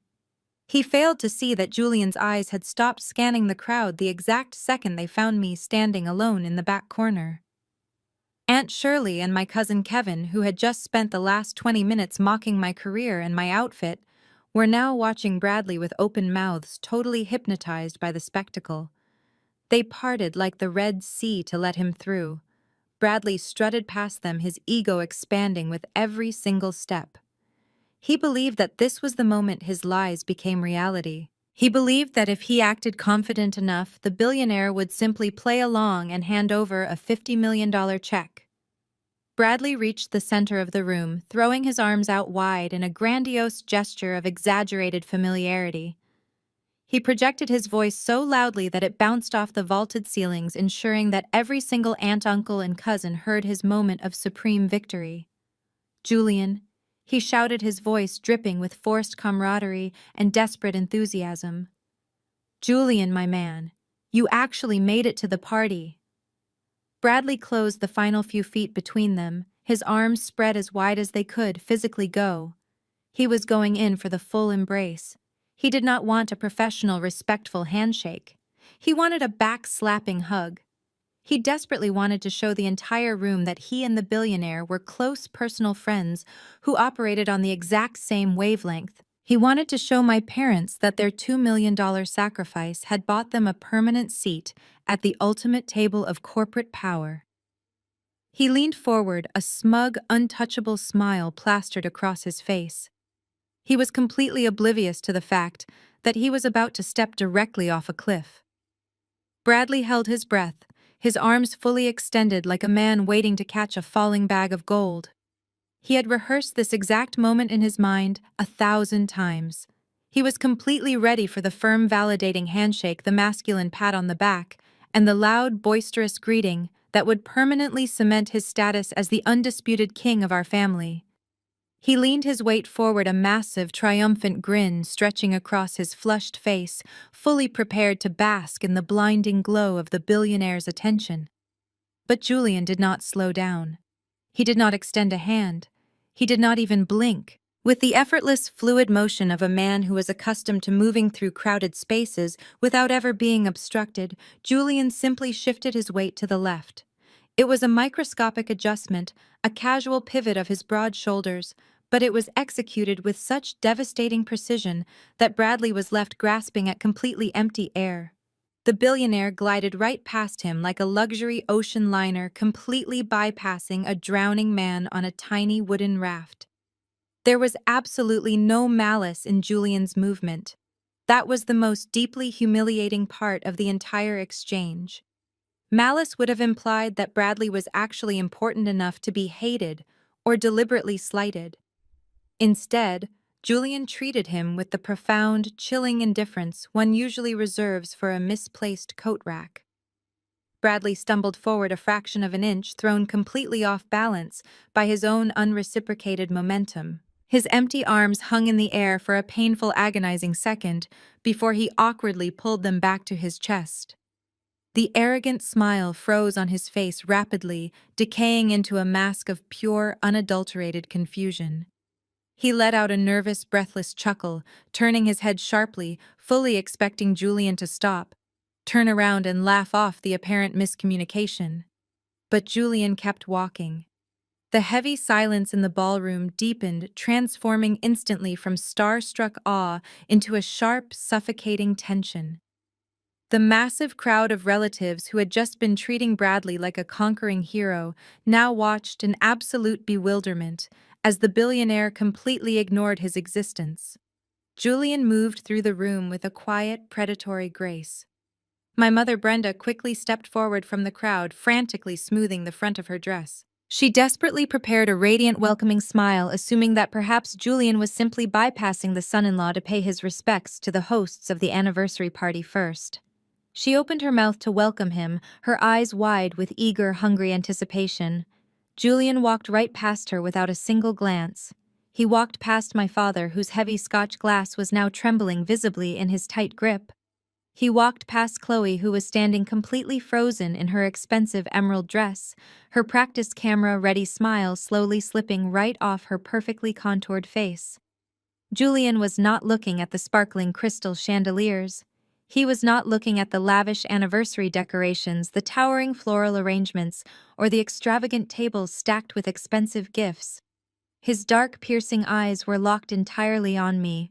He failed to see that Julian's eyes had stopped scanning the crowd the exact second they found me standing alone in the back corner. Aunt Shirley and my cousin Kevin, who had just spent the last 20 minutes mocking my career and my outfit, were now watching Bradley with open mouths, totally hypnotized by the spectacle. They parted like the Red Sea to let him through. Bradley strutted past them, his ego expanding with every single step. He believed that this was the moment his lies became reality. He believed that if he acted confident enough, the billionaire would simply play along and hand over a $50 million check. Bradley reached the center of the room, throwing his arms out wide in a grandiose gesture of exaggerated familiarity. He projected his voice so loudly that it bounced off the vaulted ceilings, ensuring that every single aunt, uncle, and cousin heard his moment of supreme victory. "Julian," he shouted, his voice dripping with forced camaraderie and desperate enthusiasm. "Julian, my man, you actually made it to the party." Bradley closed the final few feet between them, his arms spread as wide as they could physically go. He was going in for the full embrace. He did not want a professional, respectful handshake. He wanted a back-slapping hug. He desperately wanted to show the entire room that he and the billionaire were close personal friends who operated on the exact same wavelength. He wanted to show my parents that their $2 million sacrifice had bought them a permanent seat at the ultimate table of corporate power. He leaned forward, a smug, untouchable smile plastered across his face. He was completely oblivious to the fact that he was about to step directly off a cliff. Bradley held his breath, his arms fully extended like a man waiting to catch a falling bag of gold. He had rehearsed this exact moment in his mind 1,000 times. He was completely ready for the firm, validating handshake, the masculine pat on the back, and the loud, boisterous greeting that would permanently cement his status as the undisputed king of our family. He leaned his weight forward, a massive, triumphant grin stretching across his flushed face, fully prepared to bask in the blinding glow of the billionaire's attention. But Julian did not slow down. He did not extend a hand. He did not even blink. With the effortless, fluid motion of a man who is accustomed to moving through crowded spaces without ever being obstructed, Julian simply shifted his weight to the left. It was a microscopic adjustment, a casual pivot of his broad shoulders, but it was executed with such devastating precision that Bradley was left grasping at completely empty air. The billionaire glided right past him like a luxury ocean liner, completely bypassing a drowning man on a tiny wooden raft. There was absolutely no malice in Julian's movement. That was the most deeply humiliating part of the entire exchange. Malice would have implied that Bradley was actually important enough to be hated or deliberately slighted. Instead, Julian treated him with the profound, chilling indifference one usually reserves for a misplaced coat rack. Bradley stumbled forward a fraction of an inch, thrown completely off balance by his own unreciprocated momentum. His empty arms hung in the air for a painful, agonizing second before he awkwardly pulled them back to his chest. The arrogant smile froze on his face rapidly, decaying into a mask of pure, unadulterated confusion. He let out a nervous, breathless chuckle, turning his head sharply, fully expecting Julian to stop, turn around and laugh off the apparent miscommunication. But Julian kept walking. The heavy silence in the ballroom deepened, transforming instantly from star-struck awe into a sharp, suffocating tension. The massive crowd of relatives who had just been treating Bradley like a conquering hero now watched in absolute bewilderment as the billionaire completely ignored his existence. Julian moved through the room with a quiet, predatory grace. My mother Brenda quickly stepped forward from the crowd, frantically smoothing the front of her dress. She desperately prepared a radiant, welcoming smile, assuming that perhaps Julian was simply bypassing the son-in-law to pay his respects to the hosts of the anniversary party first. She opened her mouth to welcome him, her eyes wide with eager, hungry anticipation. Julian walked right past her without a single glance. He walked past my father, whose heavy Scotch glass was now trembling visibly in his tight grip. He walked past Chloe, who was standing completely frozen in her expensive emerald dress, her practice camera-ready smile slowly slipping right off her perfectly contoured face. Julian was not looking at the sparkling crystal chandeliers. He was not looking at the lavish anniversary decorations, the towering floral arrangements, or the extravagant tables stacked with expensive gifts. His dark, piercing eyes were locked entirely on me.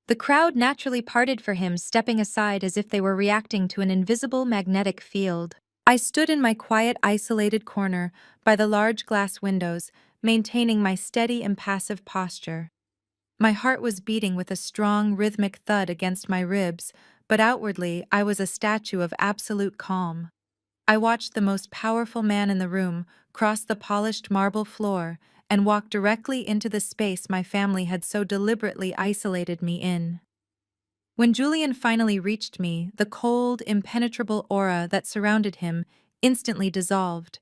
The crowd naturally parted for him, stepping aside as if they were reacting to an invisible magnetic field. I stood in my quiet, isolated corner by the large glass windows, maintaining my steady, impassive posture. My heart was beating with a strong, rhythmic thud against my ribs, but outwardly I was a statue of absolute calm. I watched the most powerful man in the room cross the polished marble floor and walk directly into the space my family had so deliberately isolated me in. When Julian finally reached me, the cold, impenetrable aura that surrounded him instantly dissolved.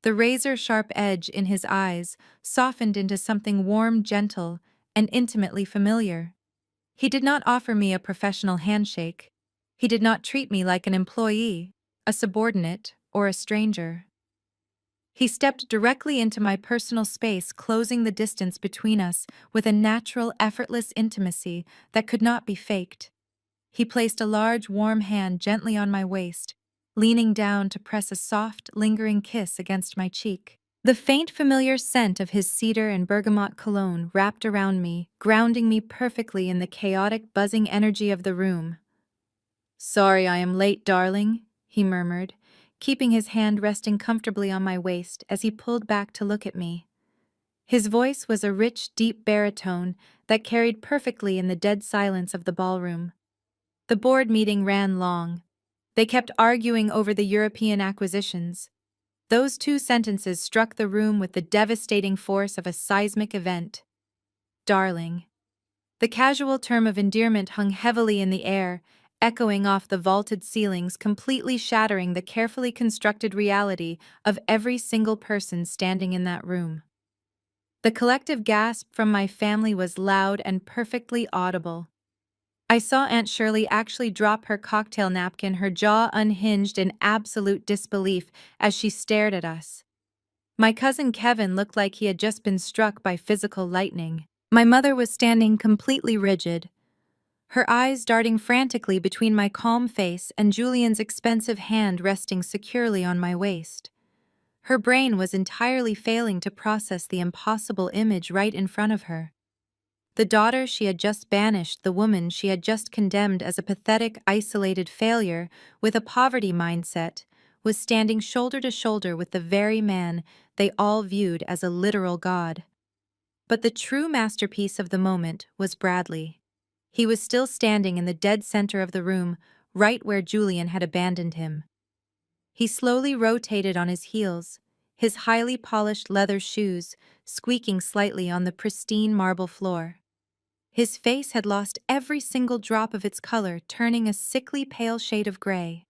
The razor-sharp edge in his eyes softened into something warm, gentle, and intimately familiar. He did not offer me a professional handshake. He did not treat me like an employee, a subordinate, or a stranger. He stepped directly into my personal space, closing the distance between us with a natural, effortless intimacy that could not be faked. He placed a large, warm hand gently on my waist, leaning down to press a soft, lingering kiss against my cheek. The faint, familiar scent of his cedar and bergamot cologne wrapped around me, grounding me perfectly in the chaotic, buzzing energy of the room. "Sorry I am late, darling," he murmured, keeping his hand resting comfortably on my waist as he pulled back to look at me. His voice was a rich, deep baritone that carried perfectly in the dead silence of the ballroom. The board meeting ran long. They kept arguing over the European acquisitions. Those two sentences struck the room with the devastating force of a seismic event. Darling. The casual term of endearment hung heavily in the air, echoing off the vaulted ceilings, completely shattering the carefully constructed reality of every single person standing in that room. The collective gasp from my family was loud and perfectly audible. I saw Aunt Shirley actually drop her cocktail napkin, her jaw unhinged in absolute disbelief as she stared at us. My cousin Kevin looked like he had just been struck by physical lightning. My mother was standing completely rigid, her eyes darting frantically between my calm face and Julian's expensive hand resting securely on my waist. Her brain was entirely failing to process the impossible image right in front of her. The daughter she had just banished, the woman she had just condemned as a pathetic, isolated failure with a poverty mindset, was standing shoulder to shoulder with the very man they all viewed as a literal god. But the true masterpiece of the moment was Bradley. He was still standing in the dead center of the room, right where Julian had abandoned him. He slowly rotated on his heels, his highly polished leather shoes squeaking slightly on the pristine marble floor. His face had lost every single drop of its color, turning a sickly pale shade of gray.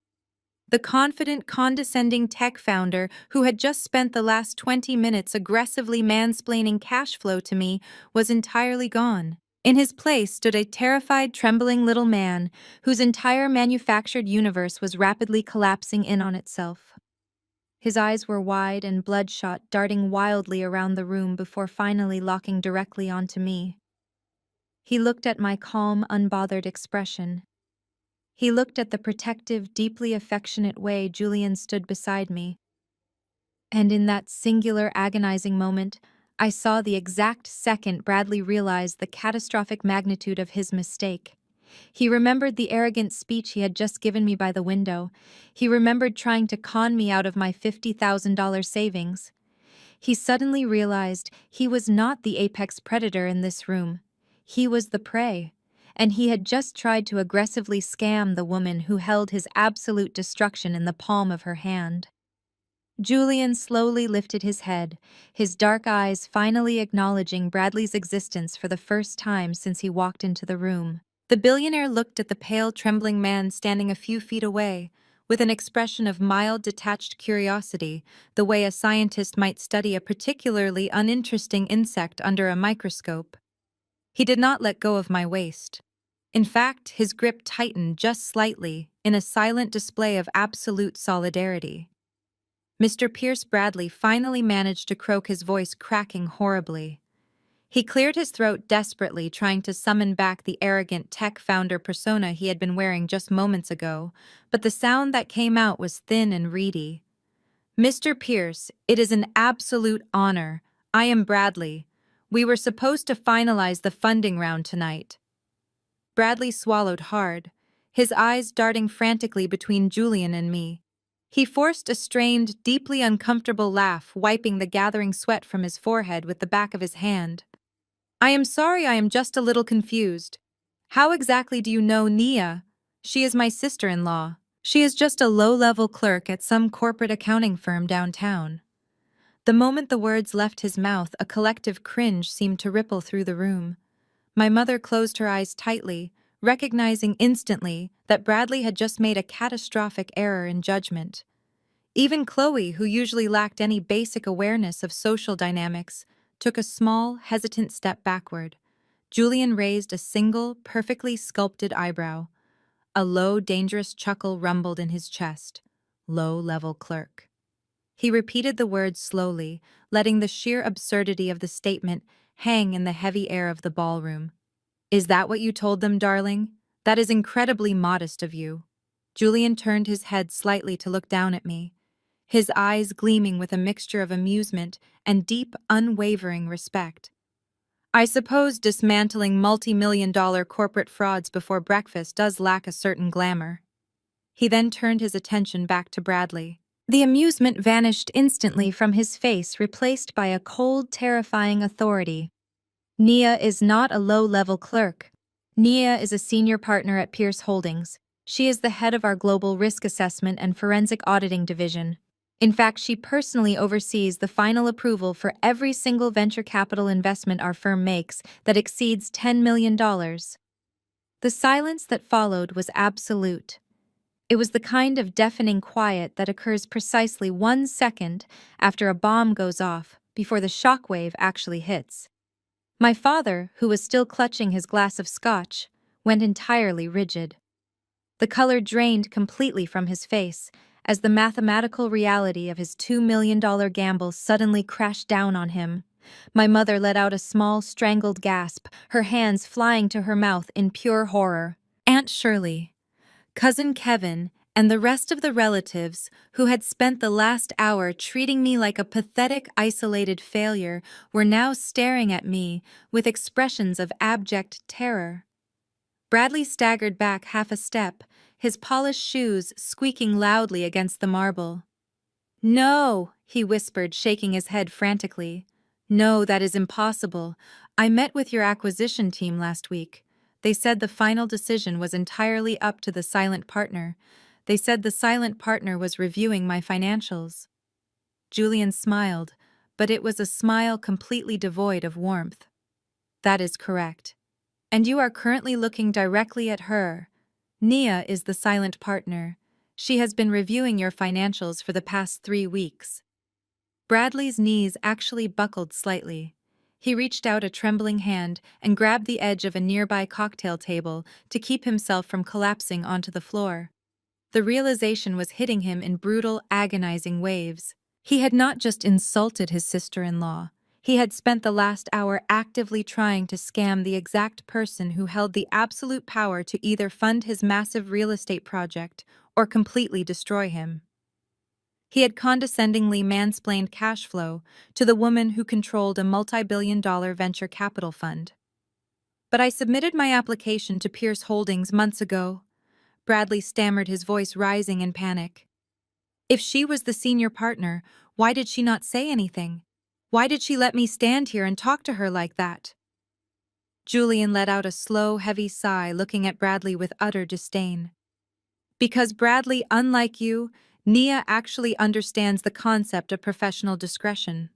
The confident, condescending tech founder who had just spent the last 20 minutes aggressively mansplaining cash flow to me was entirely gone. In his place stood a terrified, trembling little man whose entire manufactured universe was rapidly collapsing in on itself. His eyes were wide and bloodshot, darting wildly around the room before finally locking directly onto me. He looked at my calm, unbothered expression. He looked at the protective, deeply affectionate way Julian stood beside me. And in that singular, agonizing moment, I saw the exact second Bradley realized the catastrophic magnitude of his mistake. He remembered the arrogant speech he had just given me by the window. He remembered trying to con me out of my $50,000 savings. He suddenly realized he was not the apex predator in this room. He was the prey, and he had just tried to aggressively scam the woman who held his absolute destruction in the palm of her hand. Julian slowly lifted his head, his dark eyes finally acknowledging Bradley's existence for the first time since he walked into the room. The billionaire looked at the pale, trembling man standing a few feet away, with an expression of mild, detached curiosity, the way a scientist might study a particularly uninteresting insect under a microscope. He did not let go of my waist. In fact, his grip tightened just slightly, in a silent display of absolute solidarity. Mr. Pierce Bradley finally managed to croak, his voice cracking horribly. He cleared his throat desperately, trying to summon back the arrogant tech founder persona he had been wearing just moments ago, but the sound that came out was thin and reedy. "Mr. Pierce, it is an absolute honor. I am Bradley. We were supposed to finalize the funding round tonight." Bradley swallowed hard, his eyes darting frantically between Julian and me. He forced a strained, deeply uncomfortable laugh, wiping the gathering sweat from his forehead with the back of his hand. "I am sorry, I am just a little confused. How exactly do you know Nia? She is my sister-in-law. She is just a low-level clerk at some corporate accounting firm downtown." The moment the words left his mouth, a collective cringe seemed to ripple through the room. My mother closed her eyes tightly, recognizing instantly that Bradley had just made a catastrophic error in judgment. Even Chloe, who usually lacked any basic awareness of social dynamics, took a small, hesitant step backward. Julian raised a single, perfectly sculpted eyebrow. A low, dangerous chuckle rumbled in his chest. "Low-level clerk." He repeated the words slowly, letting the sheer absurdity of the statement hang in the heavy air of the ballroom. "Is that what you told them, darling? That is incredibly modest of you." Julian turned his head slightly to look down at me, his eyes gleaming with a mixture of amusement and deep, unwavering respect. "I suppose dismantling multi-million-dollar corporate frauds before breakfast does lack a certain glamour." He then turned his attention back to Bradley. The amusement vanished instantly from his face, replaced by a cold, terrifying authority. "Nia is not a low-level clerk. Nia is a senior partner at Pierce Holdings. She is the head of our global risk assessment and forensic auditing division. In fact, she personally oversees the final approval for every single venture capital investment our firm makes that exceeds $10 million. The silence that followed was absolute. It was the kind of deafening quiet that occurs precisely 1 second after a bomb goes off, before the shockwave actually hits. My father, who was still clutching his glass of scotch, went entirely rigid. The color drained completely from his face as the mathematical reality of his $2 million gamble suddenly crashed down on him. My mother let out a small, strangled gasp, her hands flying to her mouth in pure horror. Aunt Shirley, Cousin Kevin, and the rest of the relatives who had spent the last hour treating me like a pathetic, isolated failure were now staring at me with expressions of abject terror. Bradley staggered back half a step, his polished shoes squeaking loudly against the marble. "No," he whispered, shaking his head frantically. "No, that is impossible. I met with your acquisition team last week. They said the final decision was entirely up to the silent partner. They said the silent partner was reviewing my financials." Julian smiled, but it was a smile completely devoid of warmth. "That is correct. And you are currently looking directly at her. Nia is the silent partner. She has been reviewing your financials for the past 3 weeks. Bradley's knees actually buckled slightly. He reached out a trembling hand and grabbed the edge of a nearby cocktail table to keep himself from collapsing onto the floor. The realization was hitting him in brutal, agonizing waves. He had not just insulted his sister-in-law. He had spent the last hour actively trying to scam the exact person who held the absolute power to either fund his massive real estate project or completely destroy him. He had condescendingly mansplained cash flow to the woman who controlled a multi-billion-dollar venture capital fund. "But I submitted my application to Pierce Holdings months ago," Bradley stammered, his voice rising in panic. "If she was the senior partner, why did she not say anything? Why did she let me stand here and talk to her like that?" Julian let out a slow, heavy sigh, looking at Bradley with utter disdain. "Because Bradley, unlike you, Nia actually understands the concept of professional discretion.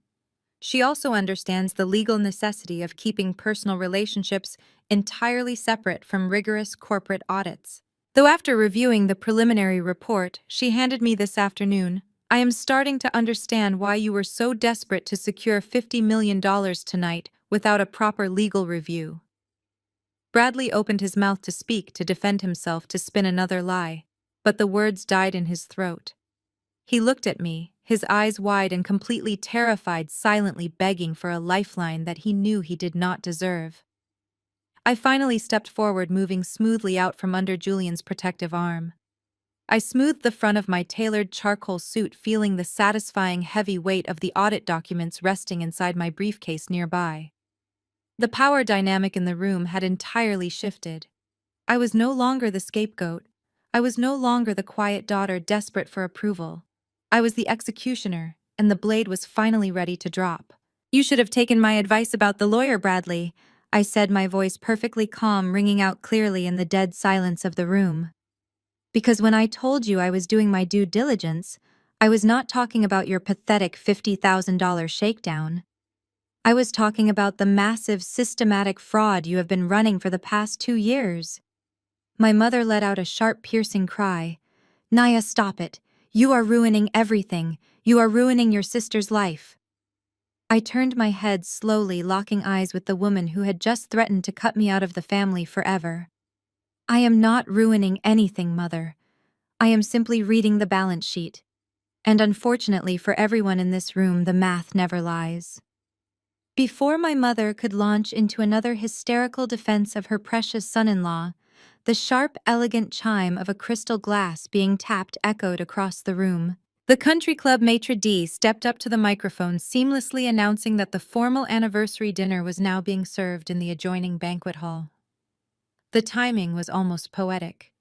She also understands the legal necessity of keeping personal relationships entirely separate from rigorous corporate audits. Though after reviewing the preliminary report she handed me this afternoon, I am starting to understand why you were so desperate to secure $50 million tonight without a proper legal review." Bradley opened his mouth to speak, to defend himself, to spin another lie, but the words died in his throat. He looked at me, his eyes wide and completely terrified, silently begging for a lifeline that he knew he did not deserve. I finally stepped forward, moving smoothly out from under Julian's protective arm. I smoothed the front of my tailored charcoal suit, feeling the satisfying heavy weight of the audit documents resting inside my briefcase nearby. The power dynamic in the room had entirely shifted. I was no longer the scapegoat. I was no longer the quiet daughter desperate for approval. I was the executioner, and the blade was finally ready to drop. "You should have taken my advice about the lawyer, Bradley," I said, my voice perfectly calm, ringing out clearly in the dead silence of the room. "Because when I told you I was doing my due diligence, I was not talking about your pathetic $50,000 shakedown. I was talking about the massive systematic fraud you have been running for the past 2 years." My mother let out a sharp, piercing cry. "Naya, stop it. You are ruining everything. You are ruining your sister's life." I turned my head slowly, locking eyes with the woman who had just threatened to cut me out of the family forever. "I am not ruining anything, Mother. I am simply reading the balance sheet. And unfortunately for everyone in this room, the math never lies." Before my mother could launch into another hysterical defense of her precious son-in-law, the sharp, elegant chime of a crystal glass being tapped echoed across the room. The country club maitre d' stepped up to the microphone, seamlessly announcing that the formal anniversary dinner was now being served in the adjoining banquet hall. The timing was almost poetic.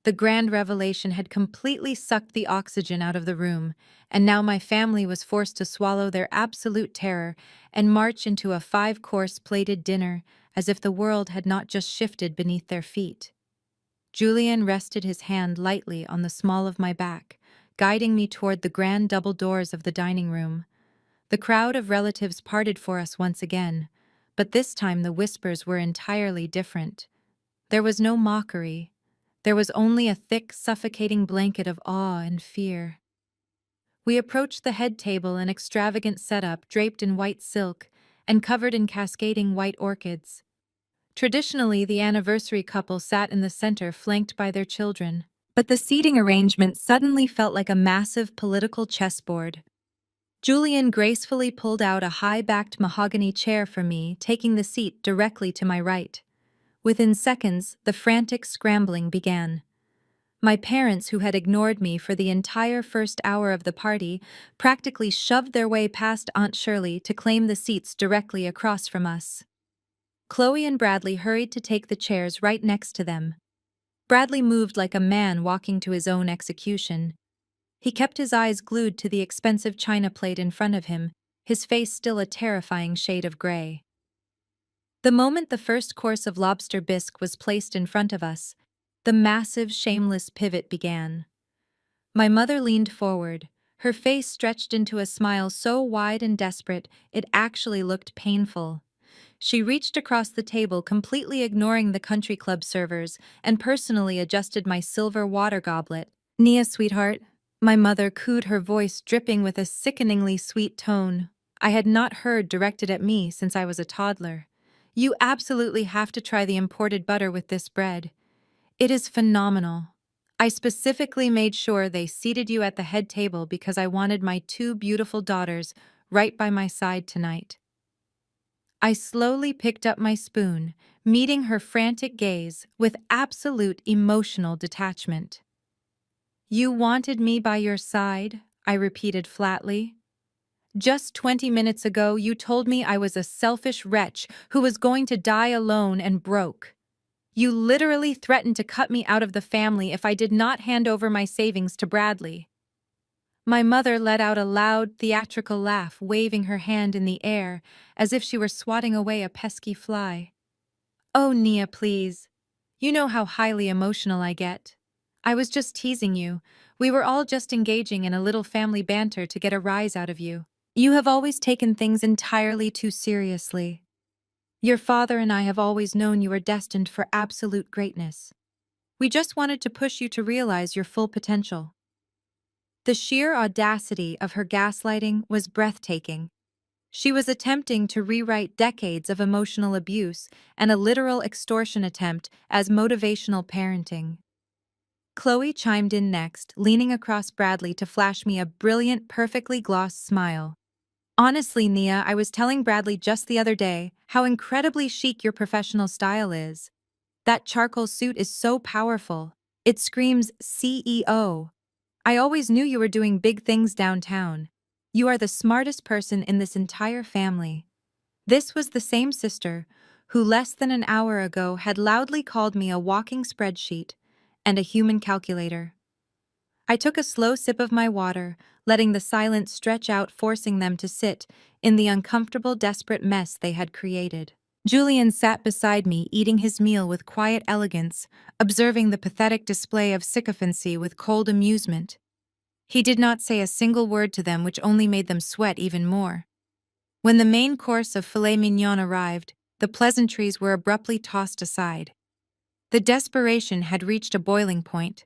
The grand revelation had completely sucked the oxygen out of the room, and now my family was forced to swallow their absolute terror and march into a 5-course plated dinner as if the world had not just shifted beneath their feet. Julian rested his hand lightly on the small of my back, guiding me toward the grand double doors of the dining room. The crowd of relatives parted for us once again, but this time the whispers were entirely different. There was no mockery. There was only a thick, suffocating blanket of awe and fear. We approached the head table, an extravagant setup draped in white silk and covered in cascading white orchids. Traditionally, the anniversary couple sat in the center, flanked by their children. But the seating arrangement suddenly felt like a massive political chessboard. Julian gracefully pulled out a high-backed mahogany chair for me, taking the seat directly to my right. Within seconds, the frantic scrambling began. My parents, who had ignored me for the entire first hour of the party, practically shoved their way past Aunt Shirley to claim the seats directly across from us. Chloe and Bradley hurried to take the chairs right next to them. Bradley moved like a man walking to his own execution. He kept his eyes glued to the expensive china plate in front of him, his face still a terrifying shade of gray. The moment the first course of lobster bisque was placed in front of us, the massive, shameless pivot began. My mother leaned forward, her face stretched into a smile so wide and desperate it actually looked painful. She reached across the table, completely ignoring the country club servers, and personally adjusted my silver water goblet. Nia, sweetheart, my mother cooed, her voice dripping with a sickeningly sweet tone I had not heard directed at me since I was a toddler. You absolutely have to try the imported butter with this bread. It is phenomenal. I specifically made sure they seated you at the head table because I wanted my two beautiful daughters right by my side tonight. I slowly picked up my spoon, meeting her frantic gaze with absolute emotional detachment. You wanted me by your side, I repeated flatly. Just 20 minutes ago, you told me I was a selfish wretch who was going to die alone and broke. You literally threatened to cut me out of the family if I did not hand over my savings to Bradley. My mother let out a loud, theatrical laugh, waving her hand in the air as if she were swatting away a pesky fly. Oh, Nia, please. You know how highly emotional I get. I was just teasing you. We were all just engaging in a little family banter to get a rise out of you. You have always taken things entirely too seriously. Your father and I have always known you are destined for absolute greatness. We just wanted to push you to realize your full potential. The sheer audacity of her gaslighting was breathtaking. She was attempting to rewrite decades of emotional abuse and a literal extortion attempt as motivational parenting. Chloe chimed in next, leaning across Bradley to flash me a brilliant, perfectly glossed smile. Honestly, Nia, I was telling Bradley just the other day how incredibly chic your professional style is. That charcoal suit is so powerful. It screams CEO. I always knew you were doing big things downtown. You are the smartest person in this entire family. This was the same sister who less than an hour ago had loudly called me a walking spreadsheet and a human calculator. I took a slow sip of my water, letting the silence stretch out, forcing them to sit in the uncomfortable, desperate mess they had created. Julian sat beside me, eating his meal with quiet elegance, observing the pathetic display of sycophancy with cold amusement. He did not say a single word to them, which only made them sweat even more. When the main course of filet mignon arrived, the pleasantries were abruptly tossed aside. The desperation had reached a boiling point.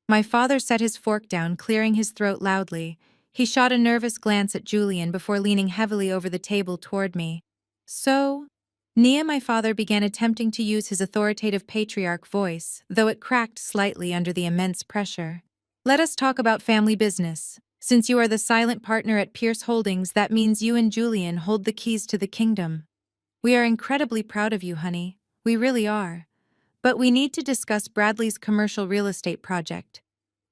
My father set his fork down, clearing his throat loudly. He shot a nervous glance at Julian before leaning heavily over the table toward me. So, Nia, my father began attempting to use his authoritative patriarch voice, though it cracked slightly under the immense pressure. Let us talk about family business. Since you are the silent partner at Pierce Holdings, that means you and Julian hold the keys to the kingdom. We are incredibly proud of you, honey. We really are. But we need to discuss Bradley's commercial real estate project.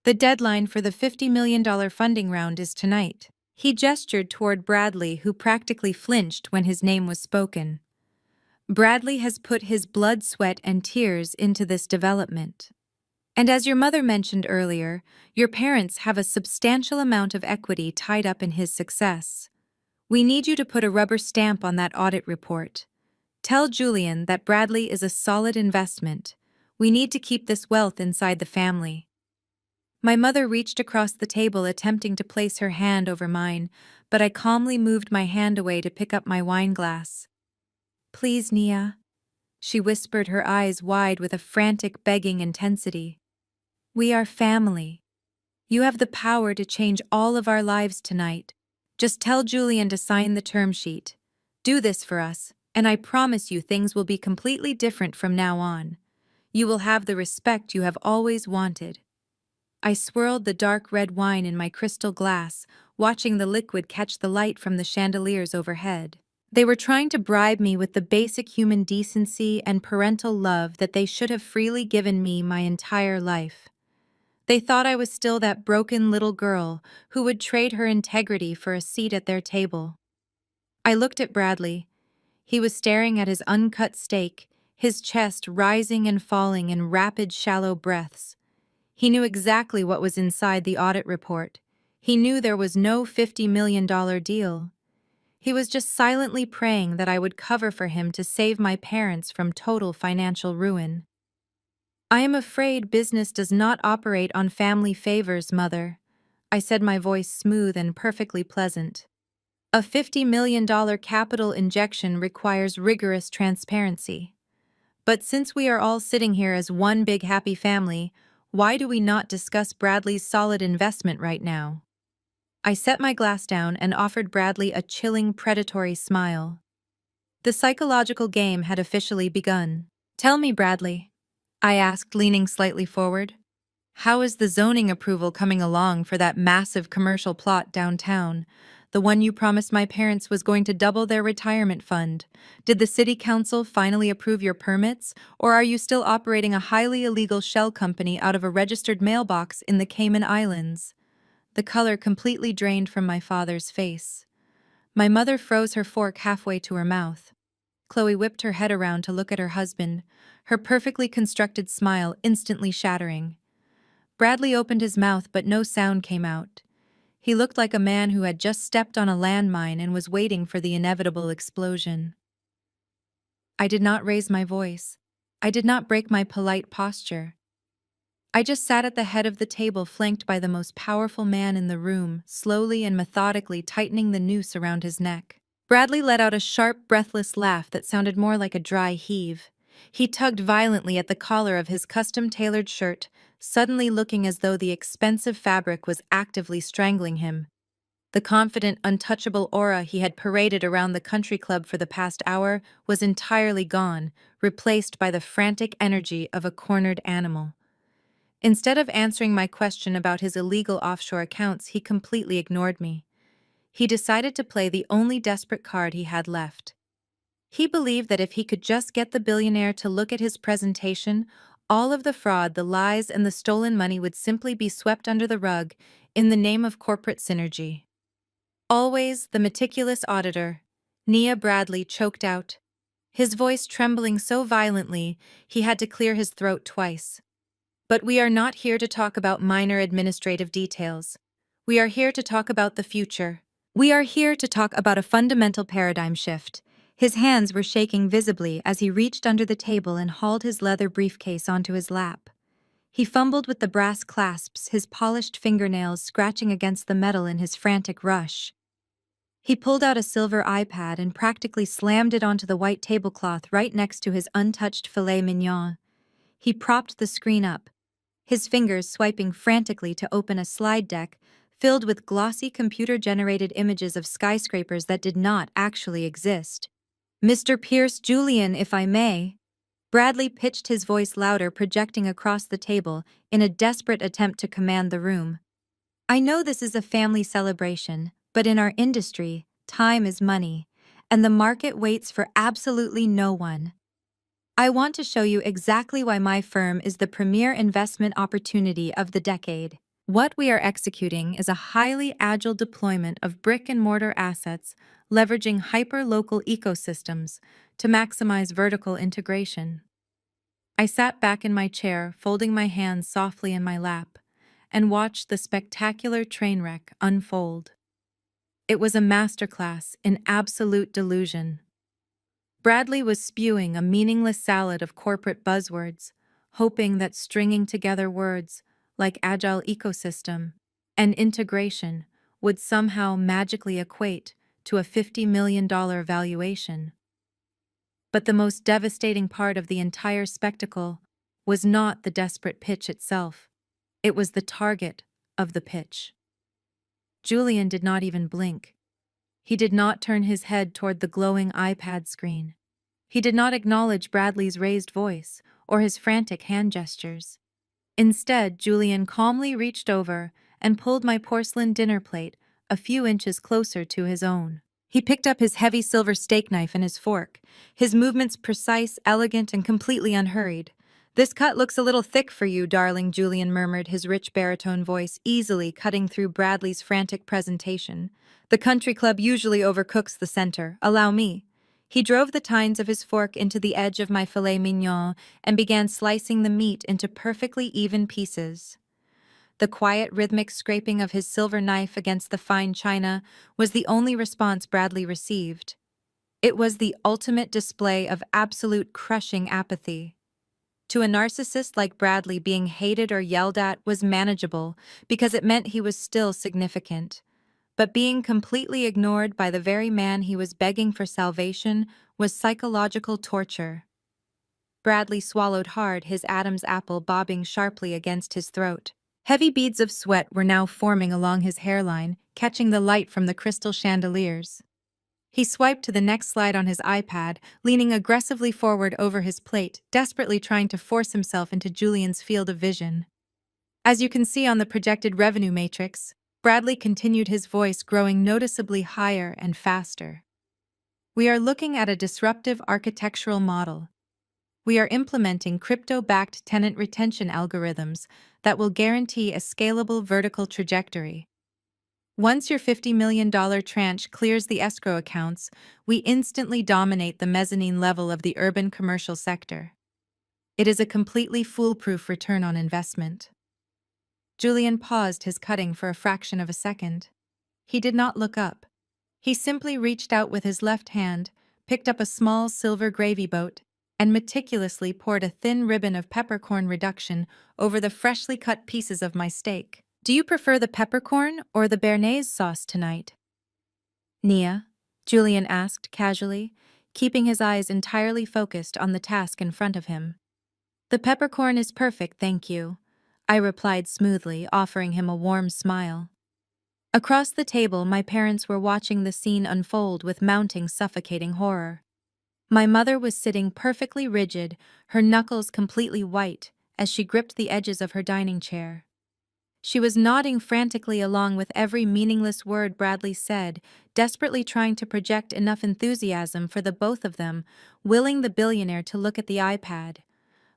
The deadline for the $50 million funding round is tonight. He gestured toward Bradley, who practically flinched when his name was spoken. Bradley has put his blood, sweat, and tears into this development. And as your mother mentioned earlier, your parents have a substantial amount of equity tied up in his success. We need you to put a rubber stamp on that audit report. Tell Julian that Bradley is a solid investment. We need to keep this wealth inside the family. My mother reached across the table, attempting to place her hand over mine, but I calmly moved my hand away to pick up my wine glass. Please, Nia, she whispered, her eyes wide with a frantic, begging intensity. We are family. You have the power to change all of our lives tonight. Just tell Julian to sign the term sheet. Do this for us, and I promise you things will be completely different from now on. You will have the respect you have always wanted. I swirled the dark red wine in my crystal glass, watching the liquid catch the light from the chandeliers overhead. They were trying to bribe me with the basic human decency and parental love that they should have freely given me my entire life. They thought I was still that broken little girl who would trade her integrity for a seat at their table. I looked at Bradley. He was staring at his uncut steak, his chest rising and falling in rapid, shallow breaths. He knew exactly what was inside the audit report. He knew there was no $50 million deal. He was just silently praying that I would cover for him to save my parents from total financial ruin. I am afraid business does not operate on family favors, Mother, I said, my voice smooth and perfectly pleasant. A $50 million capital injection requires rigorous transparency. But since we are all sitting here as one big happy family, Why do we not discuss Bradley's solid investment right now? I set my glass down and offered Bradley a chilling, predatory smile. The psychological game had officially begun. Tell me, Bradley, I asked, leaning slightly forward. How is the zoning approval coming along for that massive commercial plot downtown? The one you promised my parents was going to double their retirement fund. Did the city council finally approve your permits, or are you still operating a highly illegal shell company out of a registered mailbox in the Cayman Islands? The color completely drained from my father's face. My mother froze her fork halfway to her mouth. Chloe whipped her head around to look at her husband, her perfectly constructed smile instantly shattering. Bradley opened his mouth, but no sound came out. He looked like a man who had just stepped on a landmine and was waiting for the inevitable explosion. I did not raise my voice. I did not break my polite posture. I just sat at the head of the table, flanked by the most powerful man in the room, slowly and methodically tightening the noose around his neck. Bradley let out a sharp, breathless laugh that sounded more like a dry heave. He tugged violently at the collar of his custom-tailored shirt, suddenly looking as though the expensive fabric was actively strangling him. The confident, untouchable aura he had paraded around the country club for the past hour was entirely gone, replaced by the frantic energy of a cornered animal. Instead of answering my question about his illegal offshore accounts, he completely ignored me. He decided to play the only desperate card he had left. He believed that if he could just get the billionaire to look at his presentation, all of the fraud, the lies, and the stolen money would simply be swept under the rug in the name of corporate synergy. Always the meticulous auditor, Nia Bradley choked out, his voice trembling so violently he had to clear his throat twice. But we are not here to talk about minor administrative details. We are here to talk about the future. We are here to talk about a fundamental paradigm shift. His hands were shaking visibly as he reached under the table and hauled his leather briefcase onto his lap. He fumbled with the brass clasps, his polished fingernails scratching against the metal in his frantic rush. He pulled out a silver iPad and practically slammed it onto the white tablecloth right next to his untouched filet mignon. He propped the screen up, his fingers swiping frantically to open a slide deck filled with glossy computer-generated images of skyscrapers that did not actually exist. Mr. Pierce Julian, if I may. Bradley pitched his voice louder, projecting across the table in a desperate attempt to command the room. I know this is a family celebration, but in our industry, time is money, and the market waits for absolutely no one. I want to show you exactly why my firm is the premier investment opportunity of the decade. What we are executing is a highly agile deployment of brick-and-mortar assets, leveraging hyper-local ecosystems to maximize vertical integration. I sat back in my chair, folding my hands softly in my lap, and watched the spectacular train wreck unfold. It was a masterclass in absolute delusion. Bradley was spewing a meaningless salad of corporate buzzwords, hoping that stringing together words like agile ecosystem and integration would somehow magically equate to a $50 million valuation. But the most devastating part of the entire spectacle was not the desperate pitch itself. It was the target of the pitch. Julian did not even blink. He did not turn his head toward the glowing iPad screen. He did not acknowledge Bradley's raised voice or his frantic hand gestures. Instead, Julian calmly reached over and pulled my porcelain dinner plate a few inches closer to his own. He picked up his heavy silver steak knife and his fork, his movements precise, elegant, and completely unhurried. "This cut looks a little thick for you, darling," Julian murmured, his rich baritone voice easily cutting through Bradley's frantic presentation. "The country club usually overcooks the center. Allow me." He drove the tines of his fork into the edge of my filet mignon and began slicing the meat into perfectly even pieces. The quiet, rhythmic scraping of his silver knife against the fine china was the only response Bradley received. It was the ultimate display of absolute crushing apathy. To a narcissist like Bradley, being hated or yelled at was manageable because it meant he was still significant. But being completely ignored by the very man he was begging for salvation was psychological torture. Bradley swallowed hard, his Adam's apple bobbing sharply against his throat. Heavy beads of sweat were now forming along his hairline, catching the light from the crystal chandeliers. He swiped to the next slide on his iPad, leaning aggressively forward over his plate, desperately trying to force himself into Julian's field of vision. As you can see on the projected revenue matrix, Bradley continued, his voice growing noticeably higher and faster. We are looking at a disruptive architectural model. We are implementing crypto-backed tenant retention algorithms that will guarantee a scalable vertical trajectory. Once your $50 million tranche clears the escrow accounts, we instantly dominate the mezzanine level of the urban commercial sector. It is a completely foolproof return on investment. Julian paused his cutting for a fraction of a second. He did not look up. He simply reached out with his left hand, picked up a small silver gravy boat, and meticulously poured a thin ribbon of peppercorn reduction over the freshly cut pieces of my steak. Do you prefer the peppercorn or the béarnaise sauce tonight? Nia, Julian asked casually, keeping his eyes entirely focused on the task in front of him. The peppercorn is perfect, thank you, I replied smoothly, offering him a warm smile. Across the table, my parents were watching the scene unfold with mounting suffocating horror. My mother was sitting perfectly rigid, her knuckles completely white, as she gripped the edges of her dining chair. She was nodding frantically along with every meaningless word Bradley said, desperately trying to project enough enthusiasm for the both of them, willing the billionaire to look at the iPad.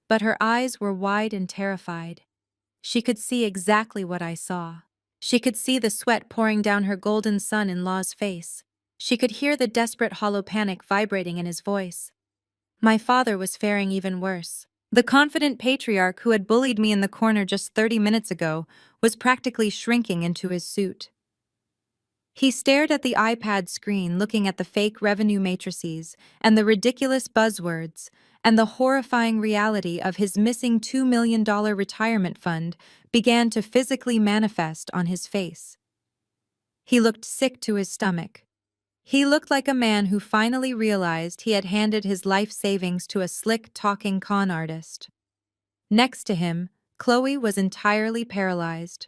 But her eyes were wide and terrified. She could see exactly what I saw. She could see the sweat pouring down her golden son-in-law's face. She could hear the desperate hollow panic vibrating in his voice. My father was faring even worse. The confident patriarch who had bullied me in the corner just 30 minutes ago was practically shrinking into his suit. He stared at the iPad screen, looking at the fake revenue matrices and the ridiculous buzzwords, and the horrifying reality of his missing $2 million retirement fund began to physically manifest on his face. He looked sick to his stomach. He looked like a man who finally realized he had handed his life savings to a slick-talking con artist. Next to him, Chloe was entirely paralyzed.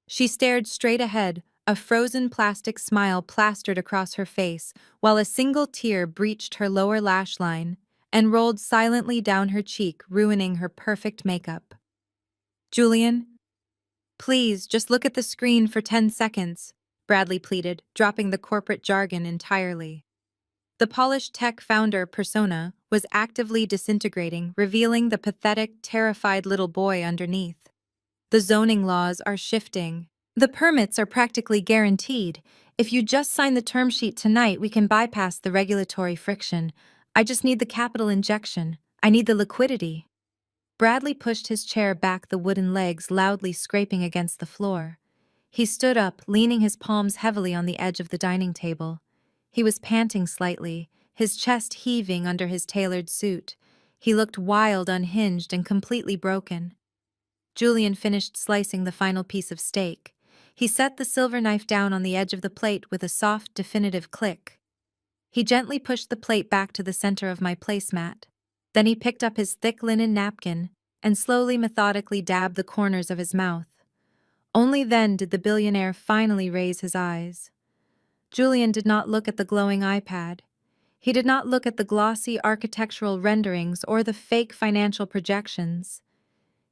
She stared straight ahead, a frozen plastic smile plastered across her face, while a single tear breached her lower lash line and rolled silently down her cheek, ruining her perfect makeup. Julian, please, just look at the screen for 10 seconds, Bradley pleaded, dropping the corporate jargon entirely. The polished tech founder persona was actively disintegrating, revealing the pathetic, terrified little boy underneath. The zoning laws are shifting. The permits are practically guaranteed. If you just sign the term sheet tonight, we can bypass the regulatory friction. I just need the capital injection. I need the liquidity. Bradley pushed his chair back, the wooden legs loudly scraping against the floor. He stood up, leaning his palms heavily on the edge of the dining table. He was panting slightly, his chest heaving under his tailored suit. He looked wild, unhinged, and completely broken. Julian finished slicing the final piece of steak. He set the silver knife down on the edge of the plate with a soft, definitive click. He gently pushed the plate back to the center of my placemat. Then he picked up his thick linen napkin and slowly, methodically dabbed the corners of his mouth. Only then did the billionaire finally raise his eyes. Julian did not look at the glowing iPad. He did not look at the glossy architectural renderings or the fake financial projections.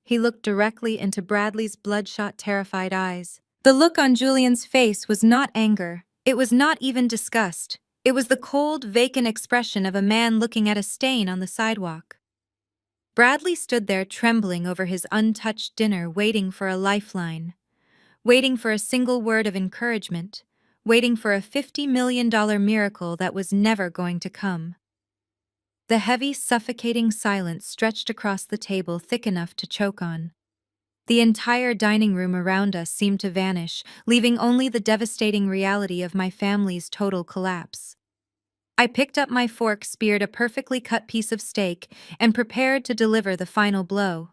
He looked directly into Bradley's bloodshot, terrified eyes. The look on Julian's face was not anger. It was not even disgust. It was the cold, vacant expression of a man looking at a stain on the sidewalk. Bradley stood there trembling over his untouched dinner, waiting for a lifeline, waiting for a single word of encouragement, waiting for a $50 million miracle that was never going to come. The heavy, suffocating silence stretched across the table, thick enough to choke on. The entire dining room around us seemed to vanish, leaving only the devastating reality of my family's total collapse. I picked up my fork, speared a perfectly cut piece of steak, and prepared to deliver the final blow.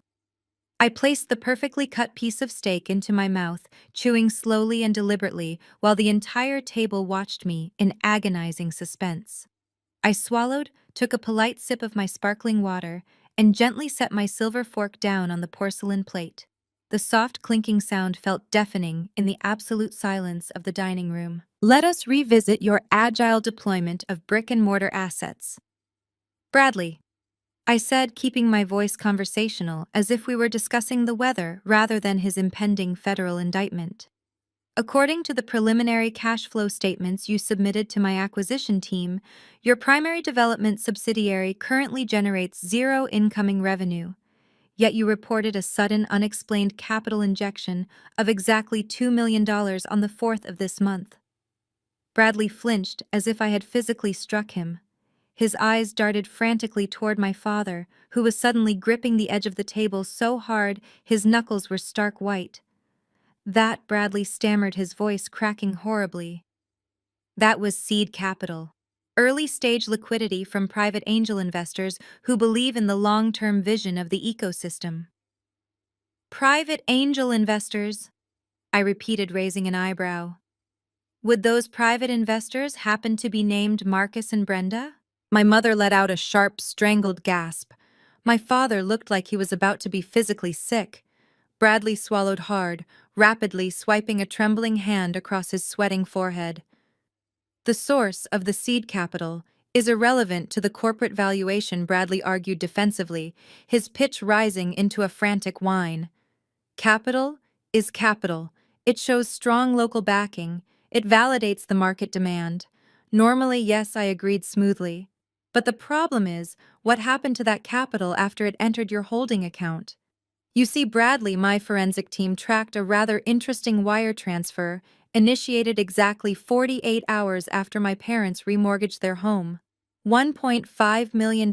I placed the perfectly cut piece of steak into my mouth, chewing slowly and deliberately, while the entire table watched me in agonizing suspense. I swallowed, took a polite sip of my sparkling water, and gently set my silver fork down on the porcelain plate. The soft clinking sound felt deafening in the absolute silence of the dining room. Let us revisit your agile deployment of brick-and-mortar assets. Bradley, I said, keeping my voice conversational as if we were discussing the weather rather than his impending federal indictment. According to the preliminary cash flow statements you submitted to my acquisition team, your primary development subsidiary currently generates zero incoming revenue, yet you reported a sudden unexplained capital injection of exactly $2 million on the 4th of this month. Bradley flinched as if I had physically struck him. His eyes darted frantically toward my father, who was suddenly gripping the edge of the table so hard his knuckles were stark white. That, Bradley stammered, his voice cracking horribly. That was seed capital. Early-stage liquidity from private angel investors who believe in the long-term vision of the ecosystem. Private angel investors? I repeated, raising an eyebrow. Would those private investors happen to be named Marcus and Brenda? My mother let out a sharp, strangled gasp. My father looked like he was about to be physically sick. Bradley swallowed hard, rapidly swiping a trembling hand across his sweating forehead. The source of the seed capital is irrelevant to the corporate valuation, Bradley argued defensively, his pitch rising into a frantic whine. Capital is capital. It shows strong local backing. It validates the market demand. Normally, yes, I agreed smoothly. But the problem is, what happened to that capital after it entered your holding account? You see, Bradley, my forensic team tracked a rather interesting wire transfer initiated exactly 48 hours after my parents remortgaged their home. $1.5 million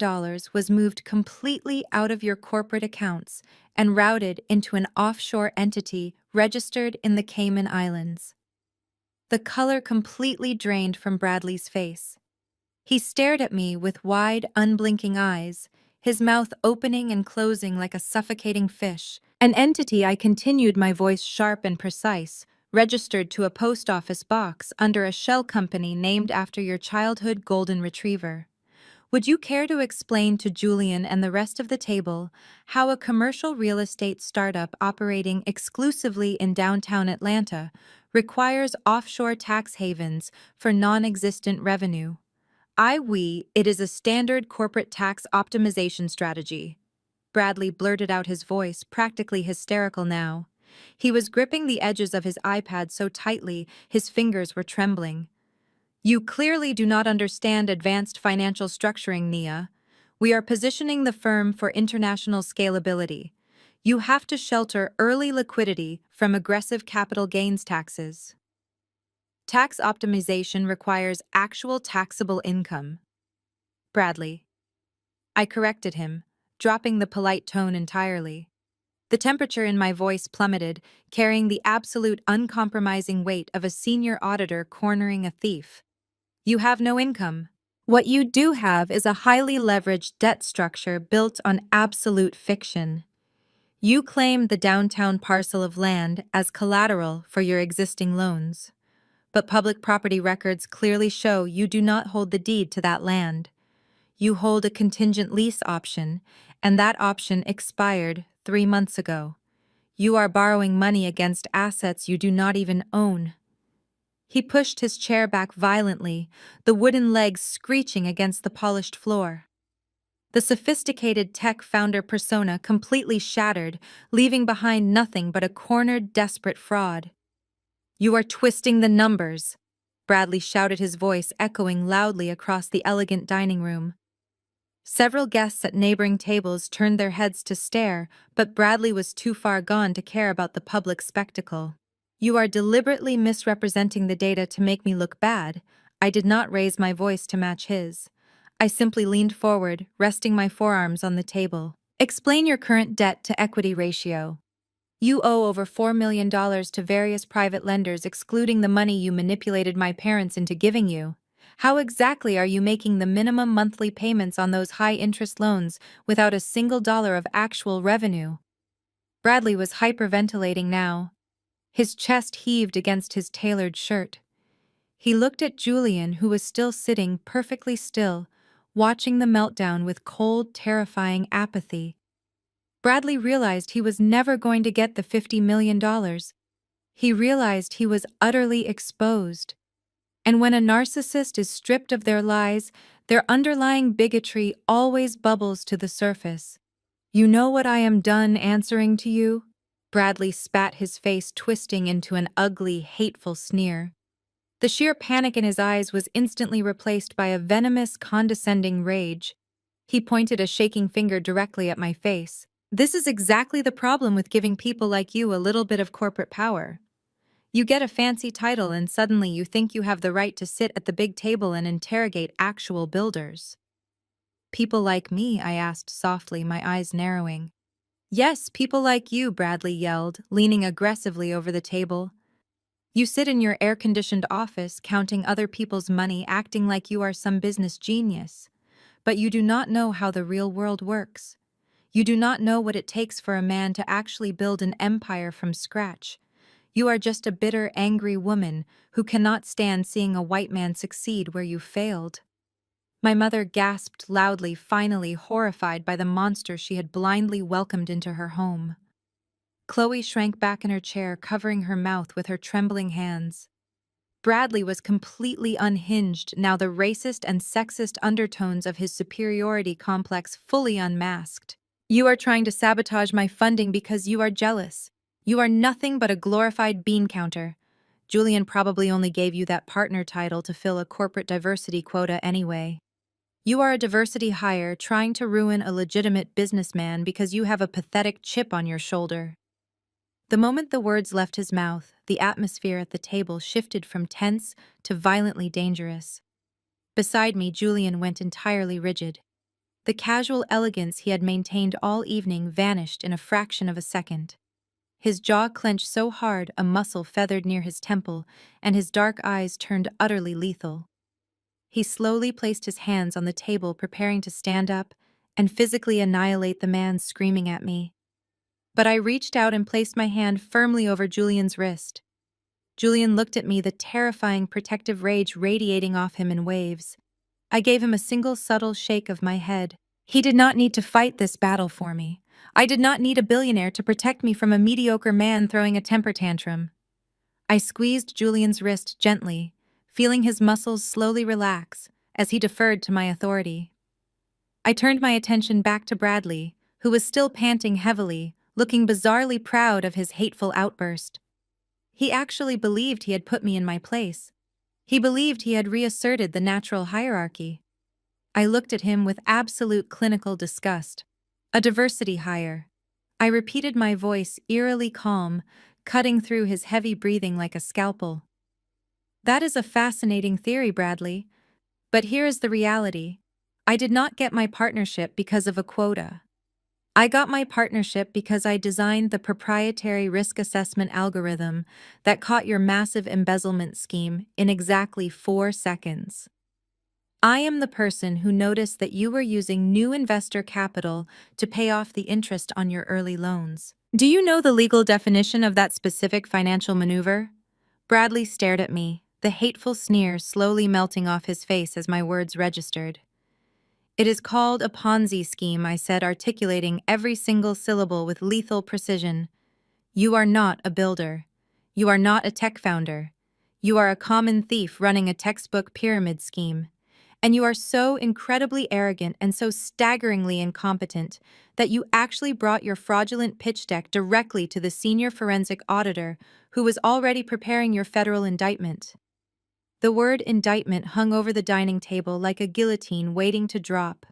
was moved completely out of your corporate accounts and routed into an offshore entity registered in the Cayman Islands. The color completely drained from Bradley's face. He stared at me with wide, unblinking eyes, his mouth opening and closing like a suffocating fish. An entity, I continued, my voice sharp and precise, registered to a post office box under a shell company named after your childhood golden retriever. Would you care to explain to Julian and the rest of the table how a commercial real estate startup operating exclusively in downtown Atlanta requires offshore tax havens for non-existent revenue? It is a standard corporate tax optimization strategy. Bradley blurted out, his voice practically hysterical now. He was gripping the edges of his iPad so tightly his fingers were trembling. You clearly do not understand advanced financial structuring, Nia. We are positioning the firm for international scalability. You have to shelter early liquidity from aggressive capital gains taxes. Tax optimization requires actual taxable income. Bradley. I corrected him, dropping the polite tone entirely. The temperature in my voice plummeted, carrying the absolute uncompromising weight of a senior auditor cornering a thief. You have no income. What you do have is a highly leveraged debt structure built on absolute fiction. You claim the downtown parcel of land as collateral for your existing loans. But public property records clearly show you do not hold the deed to that land. You hold a contingent lease option, and that option expired 3 months ago. You are borrowing money against assets you do not even own. He pushed his chair back violently, the wooden legs screeching against the polished floor. The sophisticated tech founder persona completely shattered, leaving behind nothing but a cornered, desperate fraud. You are twisting the numbers, Bradley shouted, his voice echoing loudly across the elegant dining room. Several guests at neighboring tables turned their heads to stare, but Bradley was too far gone to care about the public spectacle. You are deliberately misrepresenting the data to make me look bad. I did not raise my voice to match his. I simply leaned forward, resting my forearms on the table. Explain your current debt-to-equity ratio. You owe over $4 million to various private lenders, excluding the money you manipulated my parents into giving you. How exactly are you making the minimum monthly payments on those high-interest loans without a single dollar of actual revenue? Bradley was hyperventilating now. His chest heaved against his tailored shirt. He looked at Julian, who was still sitting perfectly still, watching the meltdown with cold, terrifying apathy. Bradley realized he was never going to get the $50 million. He realized he was utterly exposed. And when a narcissist is stripped of their lies, their underlying bigotry always bubbles to the surface. "You know what I am done answering to you?" Bradley spat, his face twisting into an ugly, hateful sneer. The sheer panic in his eyes was instantly replaced by a venomous, condescending rage. He pointed a shaking finger directly at my face. "This is exactly the problem with giving people like you a little bit of corporate power. You get a fancy title and suddenly you think you have the right to sit at the big table and interrogate actual builders." "People like me?" I asked softly, my eyes narrowing. "Yes, people like you," Bradley yelled, leaning aggressively over the table. "You sit in your air-conditioned office, counting other people's money, acting like you are some business genius. But you do not know how the real world works. You do not know what it takes for a man to actually build an empire from scratch. You are just a bitter, angry woman who cannot stand seeing a white man succeed where you failed." My mother gasped loudly, finally horrified by the monster she had blindly welcomed into her home. Chloe shrank back in her chair, covering her mouth with her trembling hands. Bradley was completely unhinged now, the racist and sexist undertones of his superiority complex fully unmasked. "You are trying to sabotage my funding because you are jealous. You are nothing but a glorified bean counter. Julian probably only gave you that partner title to fill a corporate diversity quota anyway. You are a diversity hire trying to ruin a legitimate businessman because you have a pathetic chip on your shoulder." The moment the words left his mouth, the atmosphere at the table shifted from tense to violently dangerous. Beside me, Julian went entirely rigid. The casual elegance he had maintained all evening vanished in a fraction of a second. His jaw clenched so hard a muscle feathered near his temple, and his dark eyes turned utterly lethal. He slowly placed his hands on the table, preparing to stand up and physically annihilate the man screaming at me. But I reached out and placed my hand firmly over Julian's wrist. Julian looked at me, the terrifying protective rage radiating off him in waves. I gave him a single subtle shake of my head. He did not need to fight this battle for me. I did not need a billionaire to protect me from a mediocre man throwing a temper tantrum. I squeezed Julian's wrist gently, feeling his muscles slowly relax as he deferred to my authority. I turned my attention back to Bradley, who was still panting heavily, looking bizarrely proud of his hateful outburst. He actually believed he had put me in my place. He believed he had reasserted the natural hierarchy. I looked at him with absolute clinical disgust. "A diversity hire." I repeated, my voice eerily calm, cutting through his heavy breathing like a scalpel. "That is a fascinating theory, Bradley. But here is the reality. I did not get my partnership because of a quota. I got my partnership because I designed the proprietary risk assessment algorithm that caught your massive embezzlement scheme in exactly 4 seconds. I am the person who noticed that you were using new investor capital to pay off the interest on your early loans. Do you know the legal definition of that specific financial maneuver?" Bradley stared at me, the hateful sneer slowly melting off his face as my words registered. "It is called a Ponzi scheme," I said, articulating every single syllable with lethal precision. "You are not a builder. You are not a tech founder. You are a common thief running a textbook pyramid scheme. And you are so incredibly arrogant and so staggeringly incompetent that you actually brought your fraudulent pitch deck directly to the senior forensic auditor who was already preparing your federal indictment." The word indictment hung over the dining table like a guillotine waiting to drop.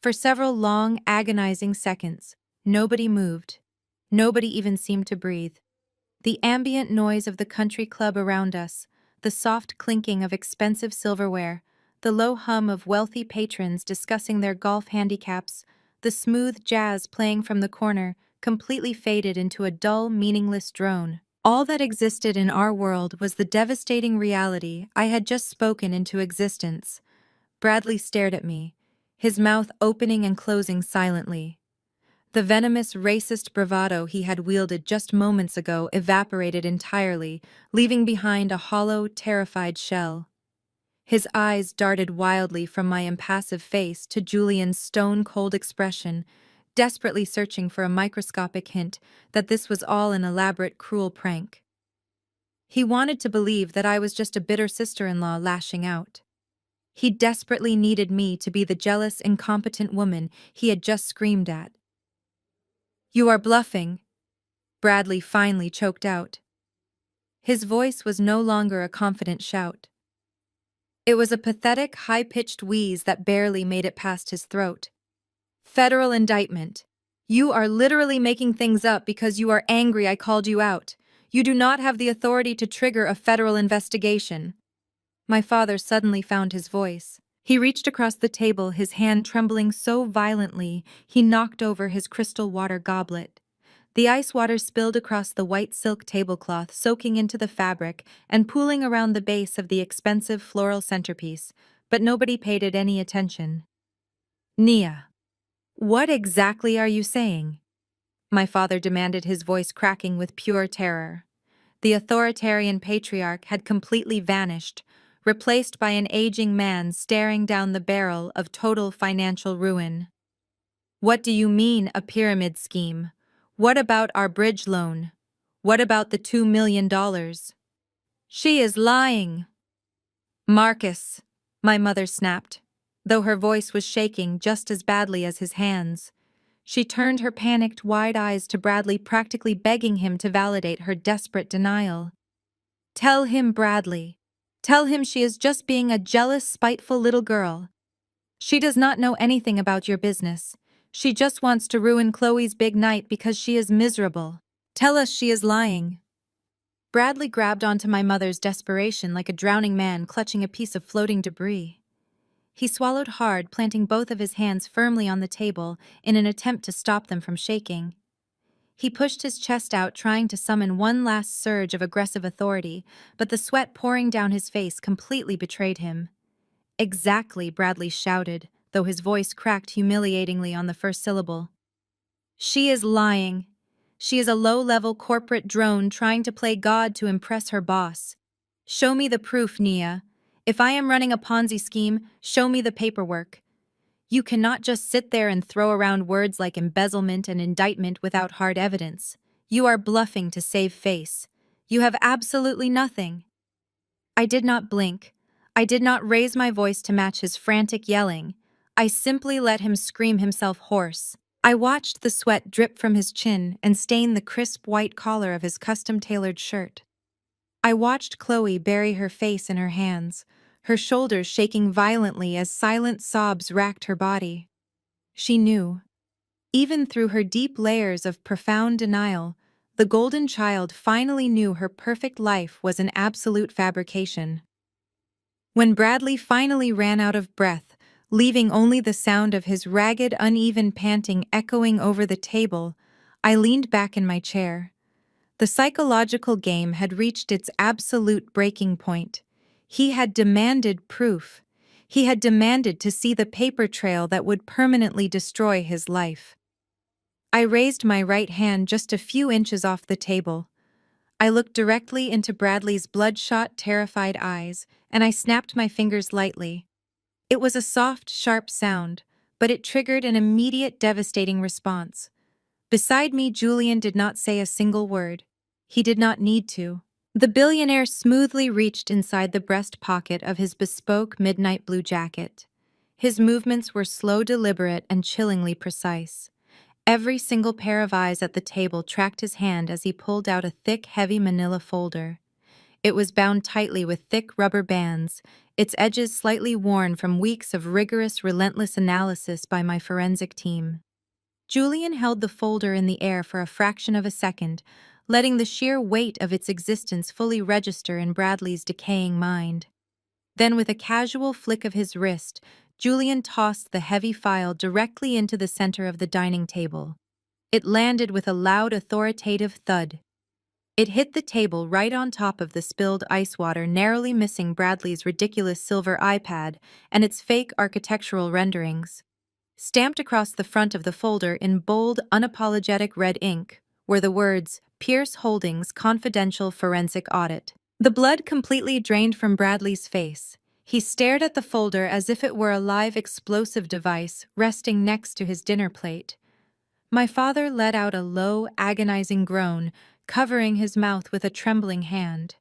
For several long, agonizing seconds, nobody moved. Nobody even seemed to breathe. The ambient noise of the country club around us, the soft clinking of expensive silverware, the low hum of wealthy patrons discussing their golf handicaps, the smooth jazz playing from the corner, completely faded into a dull, meaningless drone. All that existed in our world was the devastating reality I had just spoken into existence. Bradley stared at me, his mouth opening and closing silently. The venomous, racist bravado he had wielded just moments ago evaporated entirely, leaving behind a hollow, terrified shell. His eyes darted wildly from my impassive face to Julian's stone-cold expression, desperately searching for a microscopic hint that this was all an elaborate, cruel prank. He wanted to believe that I was just a bitter sister-in-law lashing out. He desperately needed me to be the jealous, incompetent woman he had just screamed at. "You are bluffing," Bradley finally choked out. His voice was no longer a confident shout. It was a pathetic, high-pitched wheeze that barely made it past his throat. "Federal indictment. You are literally making things up because you are angry I called you out. You do not have the authority to trigger a federal investigation." My father suddenly found his voice. He reached across the table, his hand trembling so violently he knocked over his crystal water goblet. The ice water spilled across the white silk tablecloth, soaking into the fabric and pooling around the base of the expensive floral centerpiece, but nobody paid it any attention. "Nia, what exactly are you saying?" My father demanded, his voice cracking with pure terror. The authoritarian patriarch had completely vanished, replaced by an aging man staring down the barrel of total financial ruin. "What do you mean, a pyramid scheme? What about our bridge loan? What about the $2 million? She is lying." "Marcus," my mother snapped, though her voice was shaking just as badly as his hands. She turned her panicked, wide eyes to Bradley, practically begging him to validate her desperate denial. "Tell him, Bradley. Tell him she is just being a jealous, spiteful little girl. She does not know anything about your business. She just wants to ruin Chloe's big night because she is miserable. Tell us she is lying." Bradley grabbed onto my mother's desperation like a drowning man clutching a piece of floating debris. He swallowed hard, planting both of his hands firmly on the table in an attempt to stop them from shaking. He pushed his chest out, trying to summon one last surge of aggressive authority, but the sweat pouring down his face completely betrayed him. "Exactly," Bradley shouted, though his voice cracked humiliatingly on the first syllable. "She is lying. She is a low-level corporate drone trying to play God to impress her boss. Show me the proof, Nia. If I am running a Ponzi scheme, show me the paperwork. You cannot just sit there and throw around words like embezzlement and indictment without hard evidence. You are bluffing to save face. You have absolutely nothing." I did not blink. I did not raise my voice to match his frantic yelling. I simply let him scream himself hoarse. I watched the sweat drip from his chin and stain the crisp white collar of his custom-tailored shirt. I watched Chloe bury her face in her hands, her shoulders shaking violently as silent sobs racked her body. She knew. Even through her deep layers of profound denial, the golden child finally knew her perfect life was an absolute fabrication. When Bradley finally ran out of breath, leaving only the sound of his ragged, uneven panting echoing over the table, I leaned back in my chair. The psychological game had reached its absolute breaking point. He had demanded proof. He had demanded to see the paper trail that would permanently destroy his life. I raised my right hand just a few inches off the table. I looked directly into Bradley's bloodshot, terrified eyes, and I snapped my fingers lightly. It was a soft, sharp sound, but it triggered an immediate, devastating response. Beside me, Julian did not say a single word. He did not need to. The billionaire smoothly reached inside the breast pocket of his bespoke midnight blue jacket. His movements were slow, deliberate, and chillingly precise. Every single pair of eyes at the table tracked his hand as he pulled out a thick, heavy manila folder. It was bound tightly with thick rubber bands, its edges slightly worn from weeks of rigorous, relentless analysis by my forensic team. Julian held the folder in the air for a fraction of a second, letting the sheer weight of its existence fully register in Bradley's decaying mind. Then, with a casual flick of his wrist, Julian tossed the heavy file directly into the center of the dining table. It landed with a loud, authoritative thud. It hit the table right on top of the spilled ice water, narrowly missing Bradley's ridiculous silver iPad and its fake architectural renderings. Stamped across the front of the folder in bold, unapologetic red ink were the words, "Pierce Holdings Confidential Forensic Audit." The blood completely drained from Bradley's face. He stared at the folder as if it were a live explosive device resting next to his dinner plate. My father let out a low, agonizing groan, covering his mouth with a trembling hand.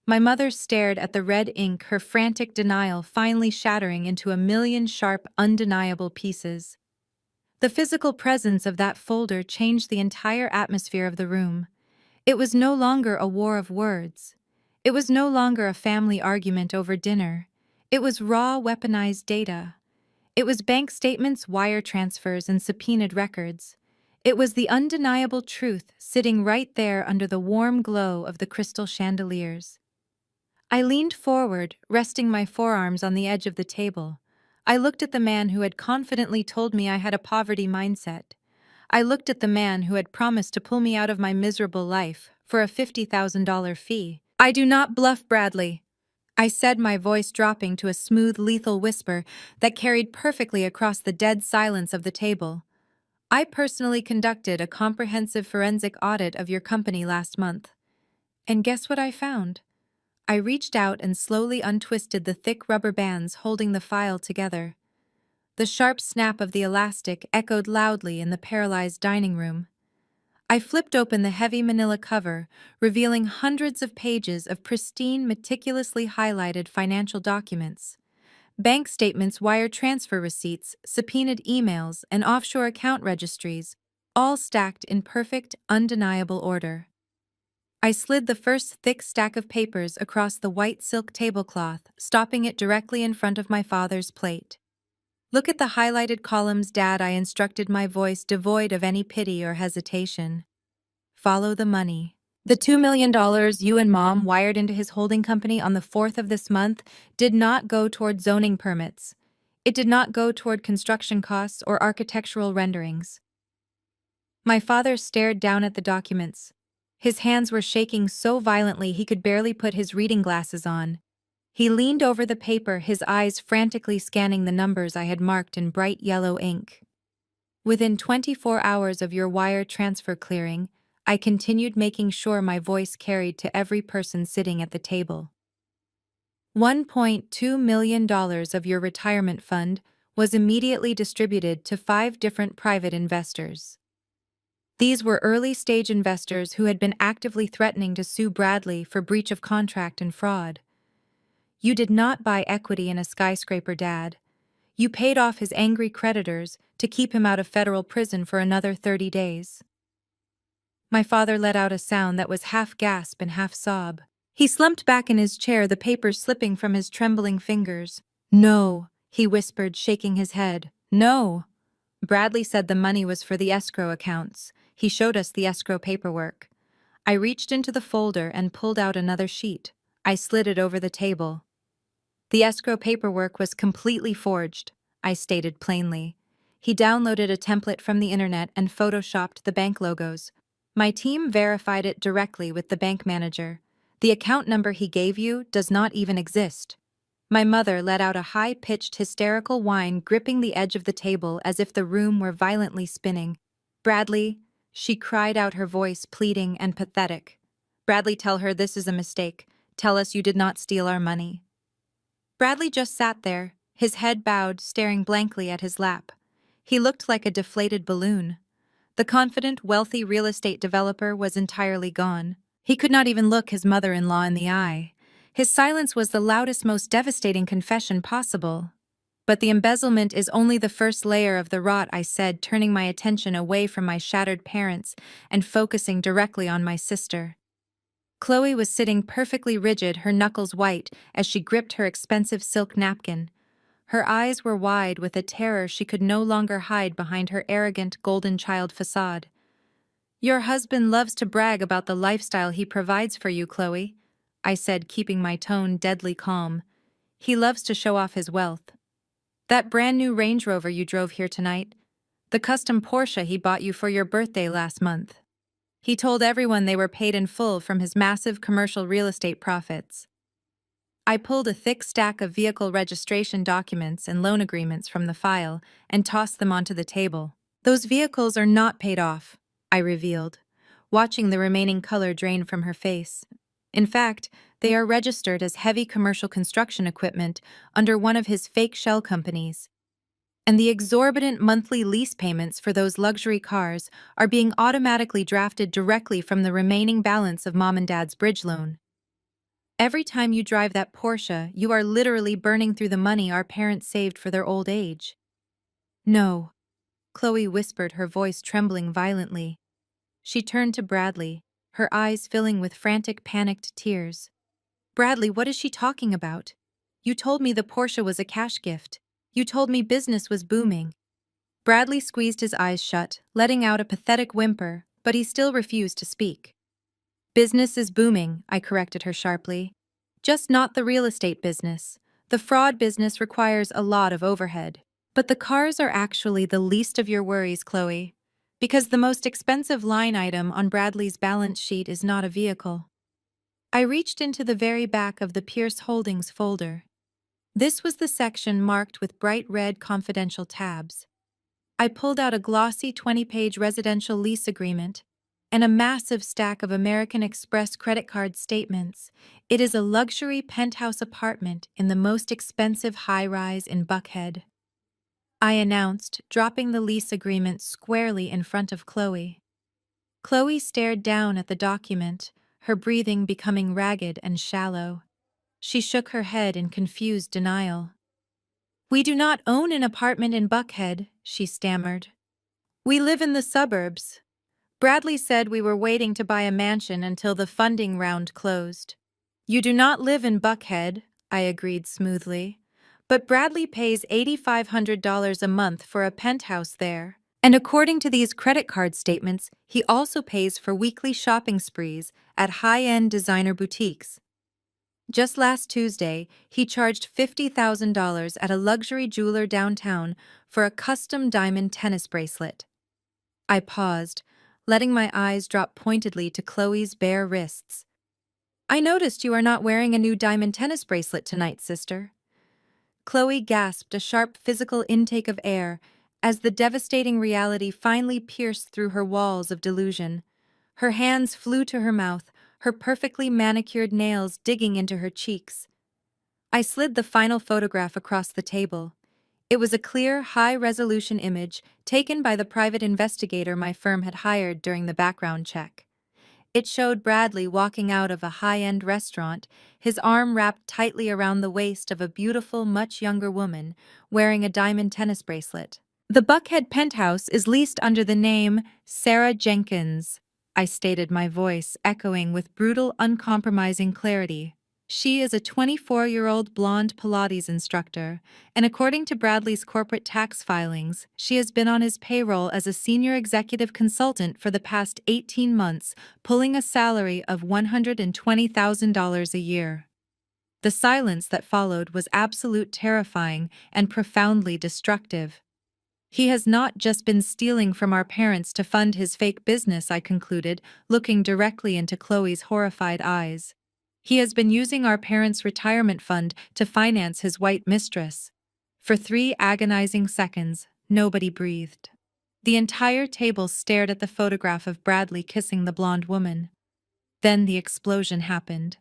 My mother stared at the red ink, her frantic denial finally shattering into a million sharp, undeniable pieces. The physical presence of that folder changed the entire atmosphere of the room. It was no longer a war of words. It was no longer a family argument over dinner. It was raw, weaponized data. It was bank statements, wire transfers, and subpoenaed records. It was the undeniable truth sitting right there under the warm glow of the crystal chandeliers. I leaned forward, resting my forearms on the edge of the table. I looked at the man who had confidently told me I had a poverty mindset. I looked at the man who had promised to pull me out of my miserable life for a $50,000 fee. "I do not bluff, Bradley," I said, my voice dropping to a smooth, lethal whisper that carried perfectly across the dead silence of the table. "I personally conducted a comprehensive forensic audit of your company last month. And guess what I found?" I reached out and slowly untwisted the thick rubber bands holding the file together. The sharp snap of the elastic echoed loudly in the paralyzed dining room. I flipped open the heavy manila cover, revealing hundreds of pages of pristine, meticulously highlighted financial documents. Bank statements, wire transfer receipts, subpoenaed emails, and offshore account registries, all stacked in perfect, undeniable order. I slid the first thick stack of papers across the white silk tablecloth, stopping it directly in front of my father's plate. "Look at the highlighted columns, Dad," I instructed, my voice devoid of any pity or hesitation. "Follow the money. The $2 million you and Mom wired into his holding company on the 4th of this month did not go toward zoning permits. It did not go toward construction costs or architectural renderings." My father stared down at the documents. His hands were shaking so violently he could barely put his reading glasses on. He leaned over the paper, his eyes frantically scanning the numbers I had marked in bright yellow ink. "Within 24 hours of your wire transfer clearing," I continued, making sure my voice carried to every person sitting at the table, $1.2 million of your retirement fund was immediately distributed to 5 different private investors. These were early-stage investors who had been actively threatening to sue Bradley for breach of contract and fraud. You did not buy equity in a skyscraper, Dad. You paid off his angry creditors to keep him out of federal prison for another 30 days. My father let out a sound that was half gasp and half sob. He slumped back in his chair, the papers slipping from his trembling fingers. "No," he whispered, shaking his head. "No." Bradley said the money was for the escrow accounts. He showed us the escrow paperwork. I reached into the folder and pulled out another sheet. I slid it over the table. "The escrow paperwork was completely forged," I stated plainly. "He downloaded a template from the internet and photoshopped the bank logos. My team verified it directly with the bank manager. The account number he gave you does not even exist." My mother let out a high-pitched, hysterical whine, gripping the edge of the table as if the room were violently spinning. "Bradley," she cried out, her voice pleading and pathetic. "Bradley, tell her this is a mistake. Tell us you did not steal our money." Bradley just sat there, his head bowed, staring blankly at his lap. He looked like a deflated balloon. The confident, wealthy real estate developer was entirely gone. He could not even look his mother-in-law in the eye. His silence was the loudest, most devastating confession possible. "But the embezzlement is only the first layer of the rot," I said, turning my attention away from my shattered parents and focusing directly on my sister. Chloe was sitting perfectly rigid, her knuckles white, as she gripped her expensive silk napkin. Her eyes were wide with a terror she could no longer hide behind her arrogant golden child facade. "Your husband loves to brag about the lifestyle he provides for you, Chloe," I said, keeping my tone deadly calm. "He loves to show off his wealth. That brand new Range Rover you drove here tonight, the custom Porsche he bought you for your birthday last month. He told everyone they were paid in full from his massive commercial real estate profits." I pulled a thick stack of vehicle registration documents and loan agreements from the file and tossed them onto the table. "Those vehicles are not paid off," I revealed, watching the remaining color drain from her face. "In fact, They are registered as heavy commercial construction equipment under one of his fake shell companies. And the exorbitant monthly lease payments for those luxury cars are being automatically drafted directly from the remaining balance of Mom and Dad's bridge loan. Every time you drive that Porsche, you are literally burning through the money our parents saved for their old age. No, Chloe whispered, her voice trembling violently. She turned to Bradley, her eyes filling with frantic, panicked tears. Bradley, what is she talking about? You told me the Porsche was a cash gift. You told me business was booming. Bradley squeezed his eyes shut, letting out a pathetic whimper, but he still refused to speak. Business is booming, I corrected her sharply. Just not the real estate business. The fraud business requires a lot of overhead. But the cars are actually the least of your worries, Chloe, because the most expensive line item on Bradley's balance sheet is not a vehicle. I reached into the very back of the Pierce Holdings folder. This was the section marked with bright red confidential tabs. I pulled out a glossy 20-page residential lease agreement and a massive stack of American Express credit card statements. It is a luxury penthouse apartment in the most expensive high-rise in Buckhead, I announced, dropping the lease agreement squarely in front of Chloe. Chloe stared down at the document, her breathing becoming ragged and shallow. She shook her head in confused denial. We do not own an apartment in Buckhead, she stammered. We live in the suburbs. Bradley said we were waiting to buy a mansion until the funding round closed. You do not live in Buckhead, I agreed smoothly. But Bradley pays $8,500 a month for a penthouse there. And according to these credit card statements, he also pays for weekly shopping sprees at high-end designer boutiques. Just last Tuesday, he charged $50,000 at a luxury jeweler downtown for a custom diamond tennis bracelet. I paused, letting my eyes drop pointedly to Chloe's bare wrists. I noticed you are not wearing a new diamond tennis bracelet tonight, sister. Chloe gasped, a sharp physical intake of air, as the devastating reality finally pierced through her walls of delusion. Her hands flew to her mouth, her perfectly manicured nails digging into her cheeks. I slid the final photograph across the table. It was a clear, high-resolution image taken by the private investigator my firm had hired during the background check. It showed Bradley walking out of a high-end restaurant, his arm wrapped tightly around the waist of a beautiful, much younger woman, wearing a diamond tennis bracelet. The Buckhead penthouse is leased under the name Sarah Jenkins, I stated, my voice echoing with brutal, uncompromising clarity. She is a 24-year-old blonde Pilates instructor, and according to Bradley's corporate tax filings, she has been on his payroll as a senior executive consultant for the past 18 months, pulling a salary of $120,000 a year. The silence that followed was absolute, terrifying, and profoundly destructive. He has not just been stealing from our parents to fund his fake business, I concluded, looking directly into Chloe's horrified eyes. He has been using our parents' retirement fund to finance his white mistress. For 3 agonizing seconds, nobody breathed. The entire table stared at the photograph of Bradley kissing the blonde woman. Then the explosion happened.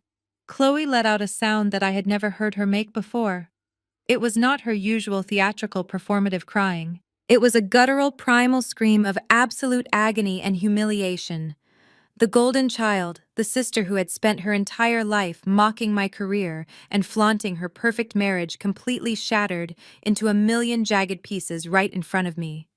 Chloe let out a sound that I had never heard her make before. It was not her usual theatrical performative crying. It was a guttural, primal scream of absolute agony and humiliation. The golden child, the sister who had spent her entire life mocking my career and flaunting her perfect marriage, completely shattered into a million jagged pieces right in front of me.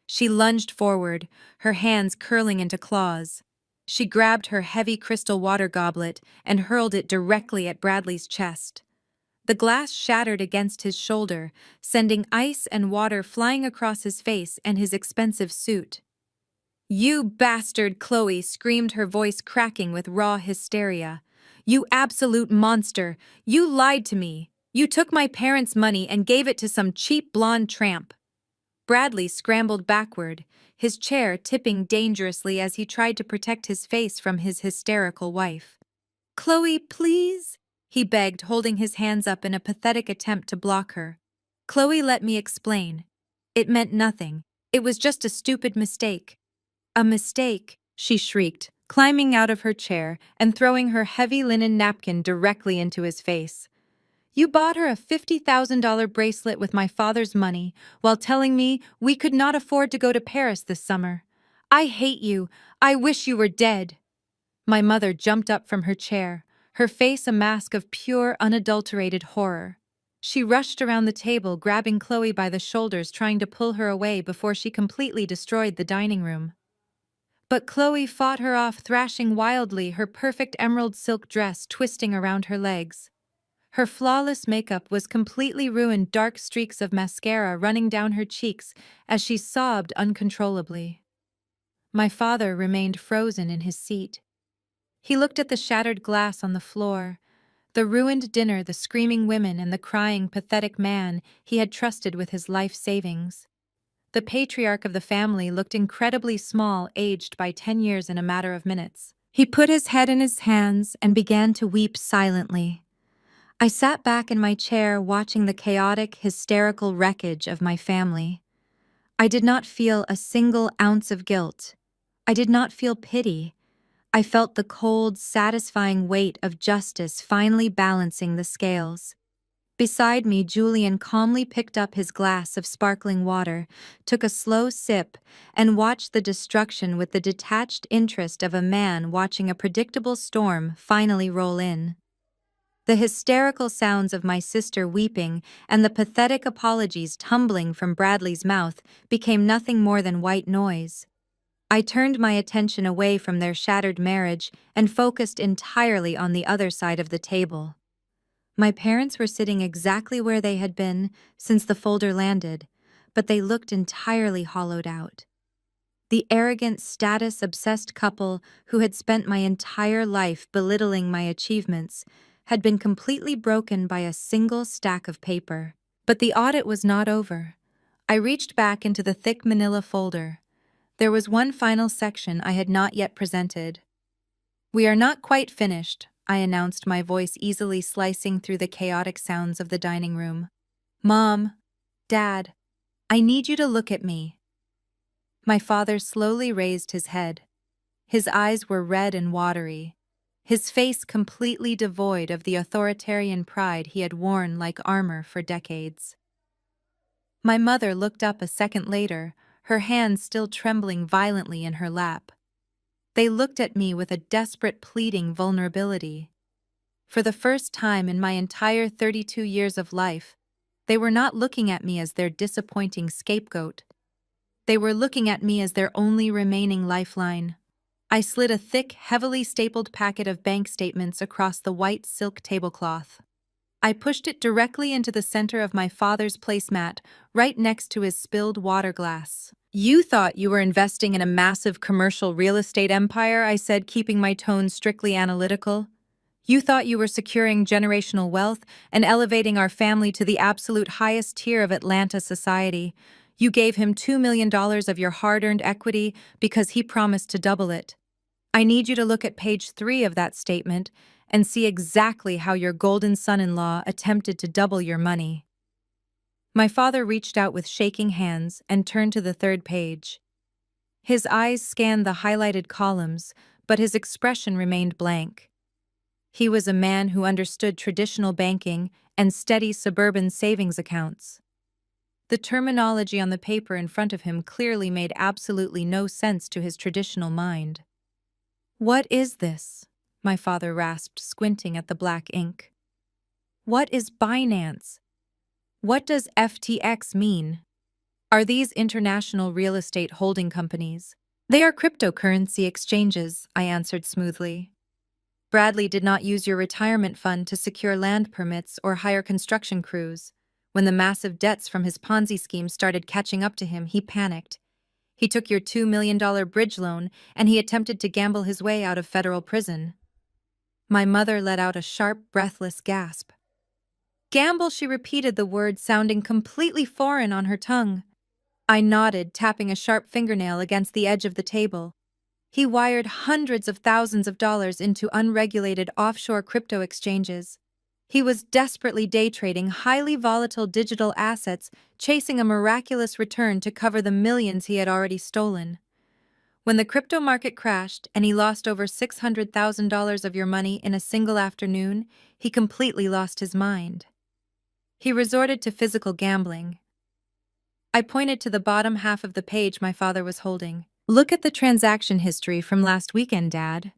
She lunged forward, her hands curling into claws. She grabbed her heavy crystal water goblet and hurled it directly at Bradley's chest. The glass shattered against his shoulder, sending ice and water flying across his face and his expensive suit. You bastard, Chloe screamed, her voice cracking with raw hysteria. You absolute monster! You lied to me! You took my parents' money and gave it to some cheap blonde tramp! Bradley scrambled backward, his chair tipping dangerously as he tried to protect his face from his hysterical wife. Chloe, please? He begged, holding his hands up in a pathetic attempt to block her. Chloe, let me explain. It meant nothing. It was just a stupid mistake. A mistake, she shrieked, climbing out of her chair and throwing her heavy linen napkin directly into his face. You bought her a $50,000 bracelet with my father's money while telling me we could not afford to go to Paris this summer. I hate you. I wish you were dead. My mother jumped up from her chair, her face a mask of pure, unadulterated horror. She rushed around the table, grabbing Chloe by the shoulders, trying to pull her away before she completely destroyed the dining room. But Chloe fought her off, thrashing wildly, her perfect emerald silk dress twisting around her legs. Her flawless makeup was completely ruined, dark streaks of mascara running down her cheeks as she sobbed uncontrollably. My father remained frozen in his seat. He looked at the shattered glass on the floor, the ruined dinner, the screaming women, and the crying, pathetic man he had trusted with his life savings. The patriarch of the family looked incredibly small, aged by 10 years in a matter of minutes. He put his head in his hands and began to weep silently. I sat back in my chair watching the chaotic, hysterical wreckage of my family. I did not feel a single ounce of guilt. I did not feel pity. I felt the cold, satisfying weight of justice finally balancing the scales. Beside me, Julian calmly picked up his glass of sparkling water, took a slow sip, and watched the destruction with the detached interest of a man watching a predictable storm finally roll in. The hysterical sounds of my sister weeping and the pathetic apologies tumbling from Bradley's mouth became nothing more than white noise. I turned my attention away from their shattered marriage and focused entirely on the other side of the table. My parents were sitting exactly where they had been since the folder landed, but they looked entirely hollowed out. The arrogant, status-obsessed couple who had spent my entire life belittling my achievements had been completely broken by a single stack of paper. But the audit was not over. I reached back into the thick manila folder. There was one final section I had not yet presented. "We are not quite finished," I announced, my voice easily slicing through the chaotic sounds of the dining room. "Mom, Dad, I need you to look at me." My father slowly raised his head. His eyes were red and watery, his face completely devoid of the authoritarian pride he had worn like armor for decades. My mother looked up a second later, her hands still trembling violently in her lap. They looked at me with a desperate, pleading vulnerability. For the first time in my entire 32 years of life, they were not looking at me as their disappointing scapegoat. They were looking at me as their only remaining lifeline. I slid a thick, heavily stapled packet of bank statements across the white silk tablecloth. I pushed it directly into the center of my father's placemat, right next to his spilled water glass. "You thought you were investing in a massive commercial real estate empire," I said, keeping my tone strictly analytical. "You thought you were securing generational wealth and elevating our family to the absolute highest tier of Atlanta society. You gave him $2 million of your hard-earned equity because he promised to double it. I need you to look at page 3 of that statement and see exactly how your golden son-in-law attempted to double your money." My father reached out with shaking hands and turned to the third page. His eyes scanned the highlighted columns, but his expression remained blank. He was a man who understood traditional banking and steady suburban savings accounts. The terminology on the paper in front of him clearly made absolutely no sense to his traditional mind. "What is this?" my father rasped, squinting at the black ink. "What is Binance? What does FTX mean? Are these international real estate holding companies?" "They are cryptocurrency exchanges," I answered smoothly. "Bradley did not use your retirement fund to secure land permits or hire construction crews. When the massive debts from his Ponzi scheme started catching up to him, he panicked. He took your $2 million bridge loan and he attempted to gamble his way out of federal prison." My mother let out a sharp, breathless gasp. "Gamble," she repeated, the word sounding completely foreign on her tongue. I nodded, tapping a sharp fingernail against the edge of the table. "He wired hundreds of thousands of dollars into unregulated offshore crypto exchanges. He was desperately day trading highly volatile digital assets, chasing a miraculous return to cover the millions he had already stolen. When the crypto market crashed and he lost over $600,000 of your money in a single afternoon, he completely lost his mind. He resorted to physical gambling. I pointed to the bottom half of the page my father was holding. Look at the transaction history from last weekend, Dad.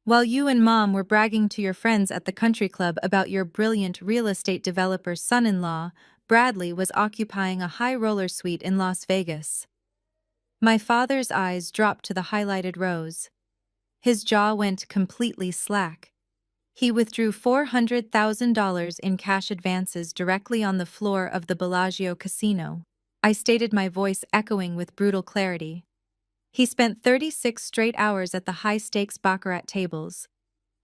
While you and Mom were bragging to your friends at the country club about your brilliant real estate developer's son-in-law, Bradley was occupying a high roller suite in Las Vegas. My father's eyes dropped to the highlighted rows. His jaw went completely slack. He withdrew $400,000 in cash advances directly on the floor of the Bellagio casino. I stated, my voice echoing with brutal clarity. He spent 36 straight hours at the high-stakes baccarat tables.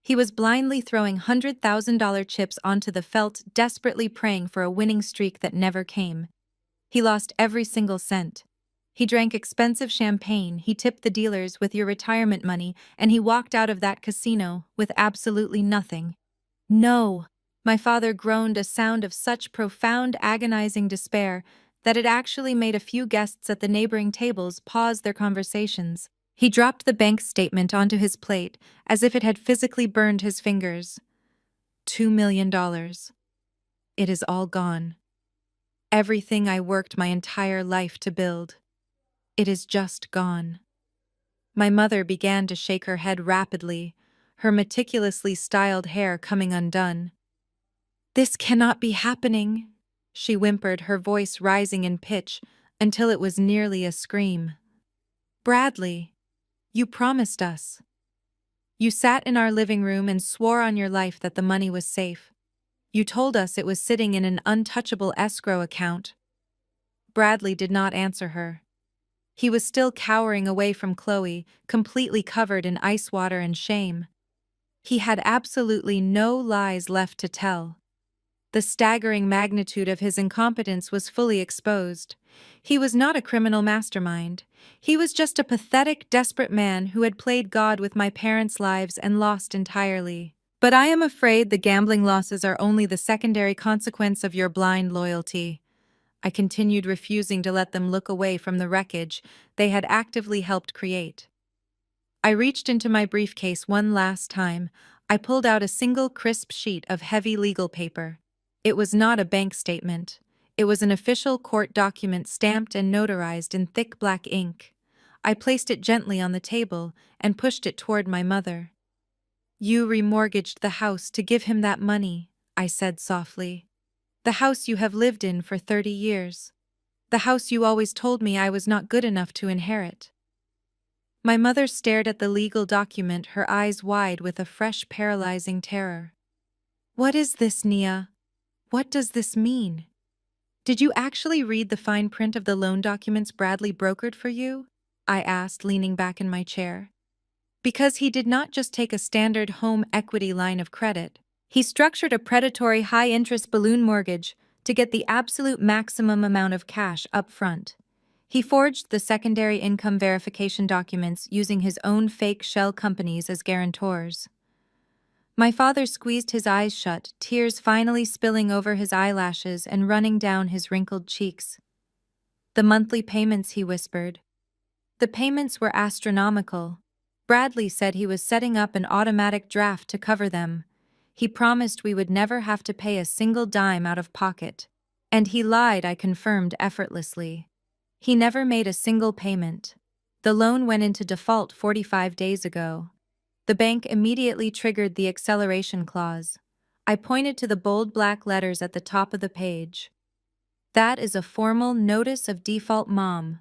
He was blindly throwing $100,000 chips onto the felt, desperately praying for a winning streak that never came. He lost every single cent. He drank expensive champagne, he tipped the dealers with your retirement money, and he walked out of that casino with absolutely nothing. No! My father groaned, a sound of such profound, agonizing despair that it actually made a few guests at the neighboring tables pause their conversations. He dropped the bank statement onto his plate as if it had physically burned his fingers. $2 million. It is all gone. Everything I worked my entire life to build. It is just gone. My mother began to shake her head rapidly, her meticulously styled hair coming undone. "This cannot be happening," she whimpered, her voice rising in pitch until it was nearly a scream. "Bradley, you promised us. You sat in our living room and swore on your life that the money was safe. You told us it was sitting in an untouchable escrow account." Bradley did not answer her. He was still cowering away from Chloe, completely covered in ice water and shame. He had absolutely no lies left to tell. The staggering magnitude of his incompetence was fully exposed. He was not a criminal mastermind. He was just a pathetic, desperate man who had played God with my parents' lives and lost entirely. But I am afraid the gambling losses are only the secondary consequence of your blind loyalty. I continued, refusing to let them look away from the wreckage they had actively helped create. I reached into my briefcase one last time. I pulled out a single crisp sheet of heavy legal paper. It was not a bank statement. It was an official court document stamped and notarized in thick black ink. I placed it gently on the table and pushed it toward my mother. "You remortgaged the house to give him that money," I said softly. "The house you have lived in for 30 years. The house you always told me I was not good enough to inherit." My mother stared at the legal document, her eyes wide with a fresh, paralyzing terror. "What is this, Nia? What does this mean? Did you actually read the fine print of the loan documents Bradley brokered for you?" I asked, leaning back in my chair. Because he did not just take a standard home equity line of credit. He structured a predatory high-interest balloon mortgage to get the absolute maximum amount of cash up front. He forged the secondary income verification documents using his own fake shell companies as guarantors. My father squeezed his eyes shut, tears finally spilling over his eyelashes and running down his wrinkled cheeks. "The monthly payments," he whispered. "The payments were astronomical. Bradley said he was setting up an automatic draft to cover them. He promised we would never have to pay a single dime out of pocket. And he lied," I confirmed effortlessly. "He never made a single payment. The loan went into default 45 days ago." The bank immediately triggered the acceleration clause. I pointed to the bold black letters at the top of the page. "That is a formal notice of default, Mom.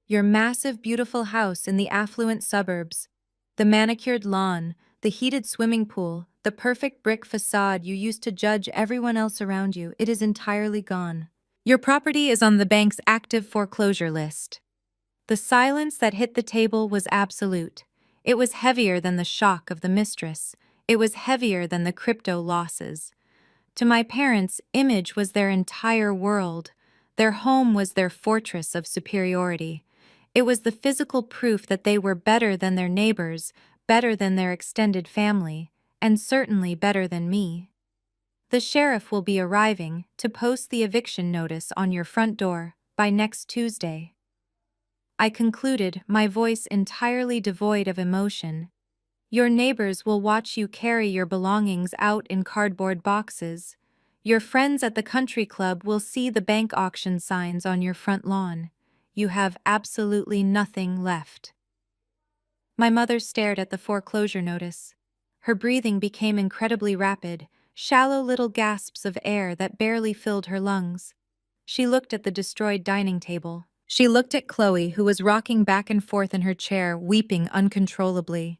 Your massive, beautiful house in the affluent suburbs, the manicured lawn, the heated swimming pool, the perfect brick facade you used to judge everyone else around you, it is entirely gone. Your property is on the bank's active foreclosure list." The silence that hit the table was absolute. It was heavier than the shock of the mistress. It was heavier than the crypto losses. To my parents, image was their entire world. Their home was their fortress of superiority. It was the physical proof that they were better than their neighbors, better than their extended family, and certainly better than me. "The sheriff will be arriving to post the eviction notice on your front door by next Tuesday." I concluded, my voice entirely devoid of emotion. Your neighbors will watch you carry your belongings out in cardboard boxes. Your friends at the country club will see the bank auction signs on your front lawn. You have absolutely nothing left. My mother stared at the foreclosure notice. Her breathing became incredibly rapid, shallow little gasps of air that barely filled her lungs. She looked at the destroyed dining table. She looked at Chloe, who was rocking back and forth in her chair, weeping uncontrollably.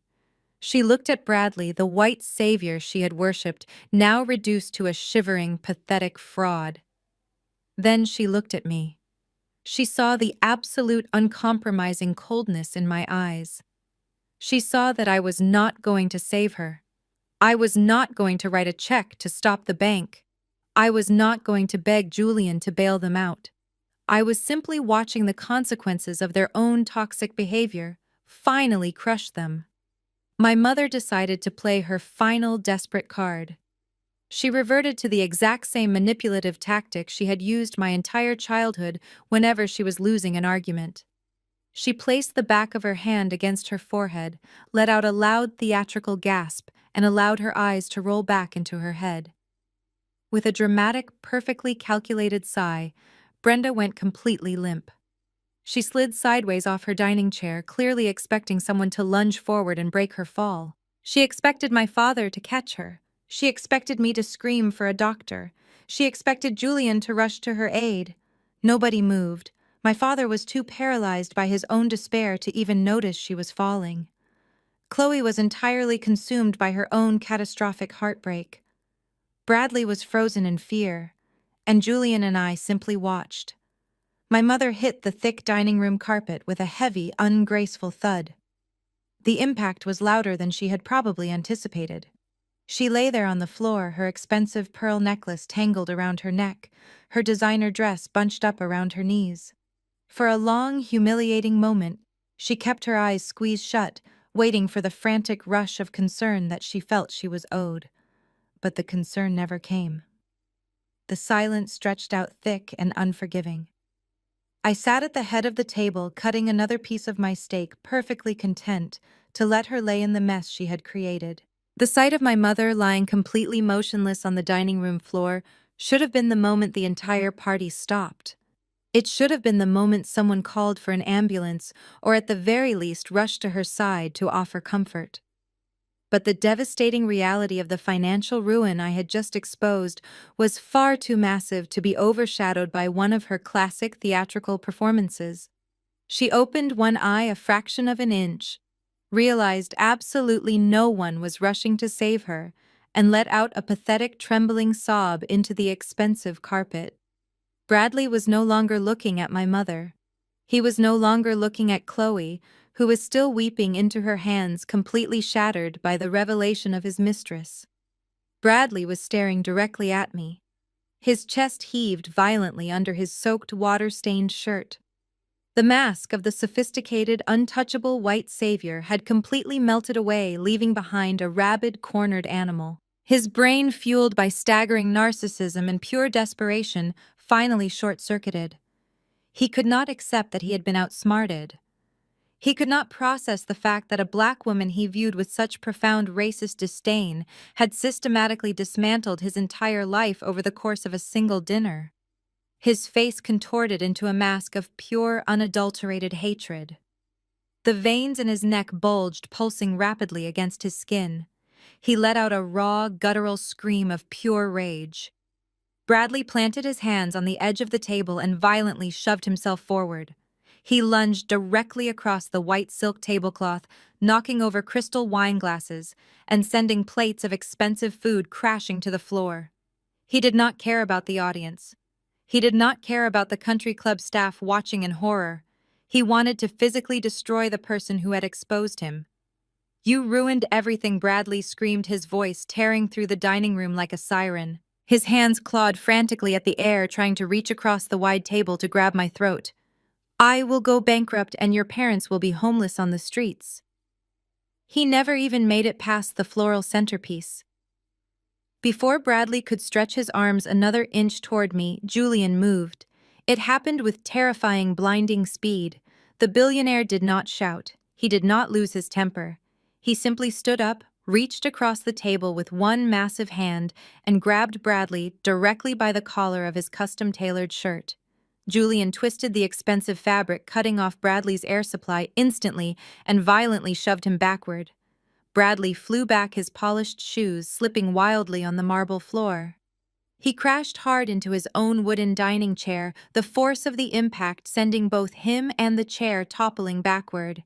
She looked at Bradley, the white savior she had worshipped, now reduced to a shivering, pathetic fraud. Then she looked at me. She saw the absolute uncompromising coldness in my eyes. She saw that I was not going to save her. I was not going to write a check to stop the bank. I was not going to beg Julian to bail them out. I was simply watching the consequences of their own toxic behavior finally crush them. My mother decided to play her final desperate card. She reverted to the exact same manipulative tactic she had used my entire childhood whenever she was losing an argument. She placed the back of her hand against her forehead, let out a loud theatrical gasp, and allowed her eyes to roll back into her head. With a dramatic, perfectly calculated sigh, Brenda went completely limp. She slid sideways off her dining chair, clearly expecting someone to lunge forward and break her fall. She expected my father to catch her. She expected me to scream for a doctor. She expected Julian to rush to her aid. Nobody moved. My father was too paralyzed by his own despair to even notice she was falling. Chloe was entirely consumed by her own catastrophic heartbreak. Bradley was frozen in fear, and Julian and I simply watched. My mother hit the thick dining room carpet with a heavy, ungraceful thud. The impact was louder than she had probably anticipated. She lay there on the floor, her expensive pearl necklace tangled around her neck, her designer dress bunched up around her knees. For a long, humiliating moment, she kept her eyes squeezed shut, waiting for the frantic rush of concern that she felt she was owed. But the concern never came. The silence stretched out thick and unforgiving. I sat at the head of the table, cutting another piece of my steak, perfectly content to let her lay in the mess she had created. The sight of my mother lying completely motionless on the dining room floor should have been the moment the entire party stopped. It should have been the moment someone called for an ambulance, or at the very least rushed to her side to offer comfort. But the devastating reality of the financial ruin I had just exposed was far too massive to be overshadowed by one of her classic theatrical performances. She opened one eye a fraction of an inch, realized absolutely no one was rushing to save her, and let out a pathetic trembling sob into the expensive carpet. Bradley was no longer looking at my mother. He was no longer looking at Chloe, who was still weeping into her hands, completely shattered by the revelation of his mistress. Bradley was staring directly at me. His chest heaved violently under his soaked, water-stained shirt. The mask of the sophisticated, untouchable white savior had completely melted away, leaving behind a rabid, cornered animal. His brain, fueled by staggering narcissism and pure desperation, finally short-circuited. He could not accept that he had been outsmarted. He could not process the fact that a black woman he viewed with such profound racist disdain had systematically dismantled his entire life over the course of a single dinner. His face contorted into a mask of pure, unadulterated hatred. The veins in his neck bulged, pulsing rapidly against his skin. He let out a raw, guttural scream of pure rage. Bradley planted his hands on the edge of the table and violently shoved himself forward. He lunged directly across the white silk tablecloth, knocking over crystal wine glasses and sending plates of expensive food crashing to the floor. He did not care about the audience. He did not care about the country club staff watching in horror. He wanted to physically destroy the person who had exposed him. "You ruined everything," Bradley screamed, his voice tearing through the dining room like a siren. His hands clawed frantically at the air, trying to reach across the wide table to grab my throat. "I will go bankrupt and your parents will be homeless on the streets." He never even made it past the floral centerpiece. Before Bradley could stretch his arms another inch toward me, Julian moved. It happened with terrifying, blinding speed. The billionaire did not shout. He did not lose his temper. He simply stood up, reached across the table with one massive hand, and grabbed Bradley directly by the collar of his custom-tailored shirt. Julian twisted the expensive fabric, cutting off Bradley's air supply instantly and violently shoved him backward. Bradley flew back, his polished shoes slipping wildly on the marble floor. He crashed hard into his own wooden dining chair, the force of the impact sending both him and the chair toppling backward.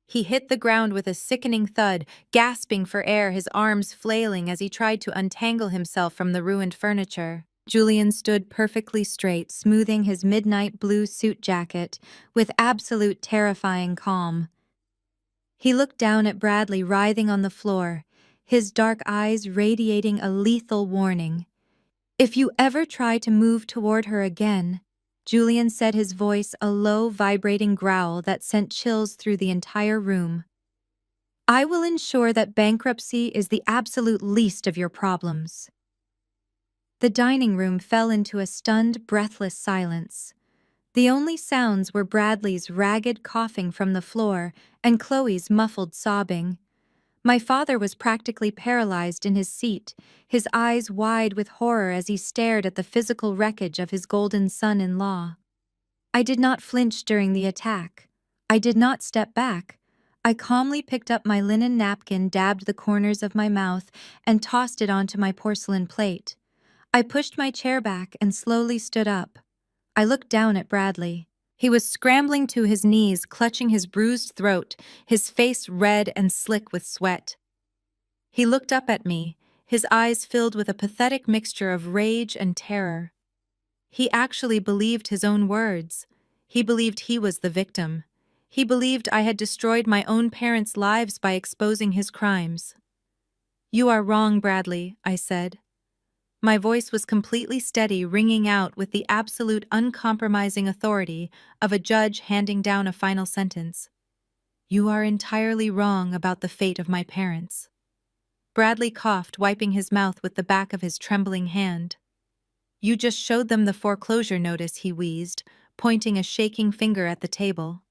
He hit the ground with a sickening thud, gasping for air, his arms flailing as he tried to untangle himself from the ruined furniture. Julian stood perfectly straight, smoothing his midnight blue suit jacket with absolute terrifying calm. He looked down at Bradley writhing on the floor, his dark eyes radiating a lethal warning. "If you ever try to move toward her again," Julian said, his voice a low, vibrating growl that sent chills through the entire room, "I will ensure that bankruptcy is the absolute least of your problems." The dining room fell into a stunned, breathless silence. The only sounds were Bradley's ragged coughing from the floor and Chloe's muffled sobbing. My father was practically paralyzed in his seat, his eyes wide with horror as he stared at the physical wreckage of his golden son-in-law. I did not flinch during the attack. I did not step back. I calmly picked up my linen napkin, dabbed the corners of my mouth, and tossed it onto my porcelain plate. I pushed my chair back and slowly stood up. I looked down at Bradley. He was scrambling to his knees, clutching his bruised throat, his face red and slick with sweat. He looked up at me, his eyes filled with a pathetic mixture of rage and terror. He actually believed his own words. He believed he was the victim. He believed I had destroyed my own parents' lives by exposing his crimes. "You are wrong, Bradley," I said. My voice was completely steady, ringing out with the absolute uncompromising authority of a judge handing down a final sentence. "You are entirely wrong about the fate of my parents." Bradley coughed, wiping his mouth with the back of his trembling hand. "You just showed them the foreclosure notice," he wheezed, pointing a shaking finger at the table.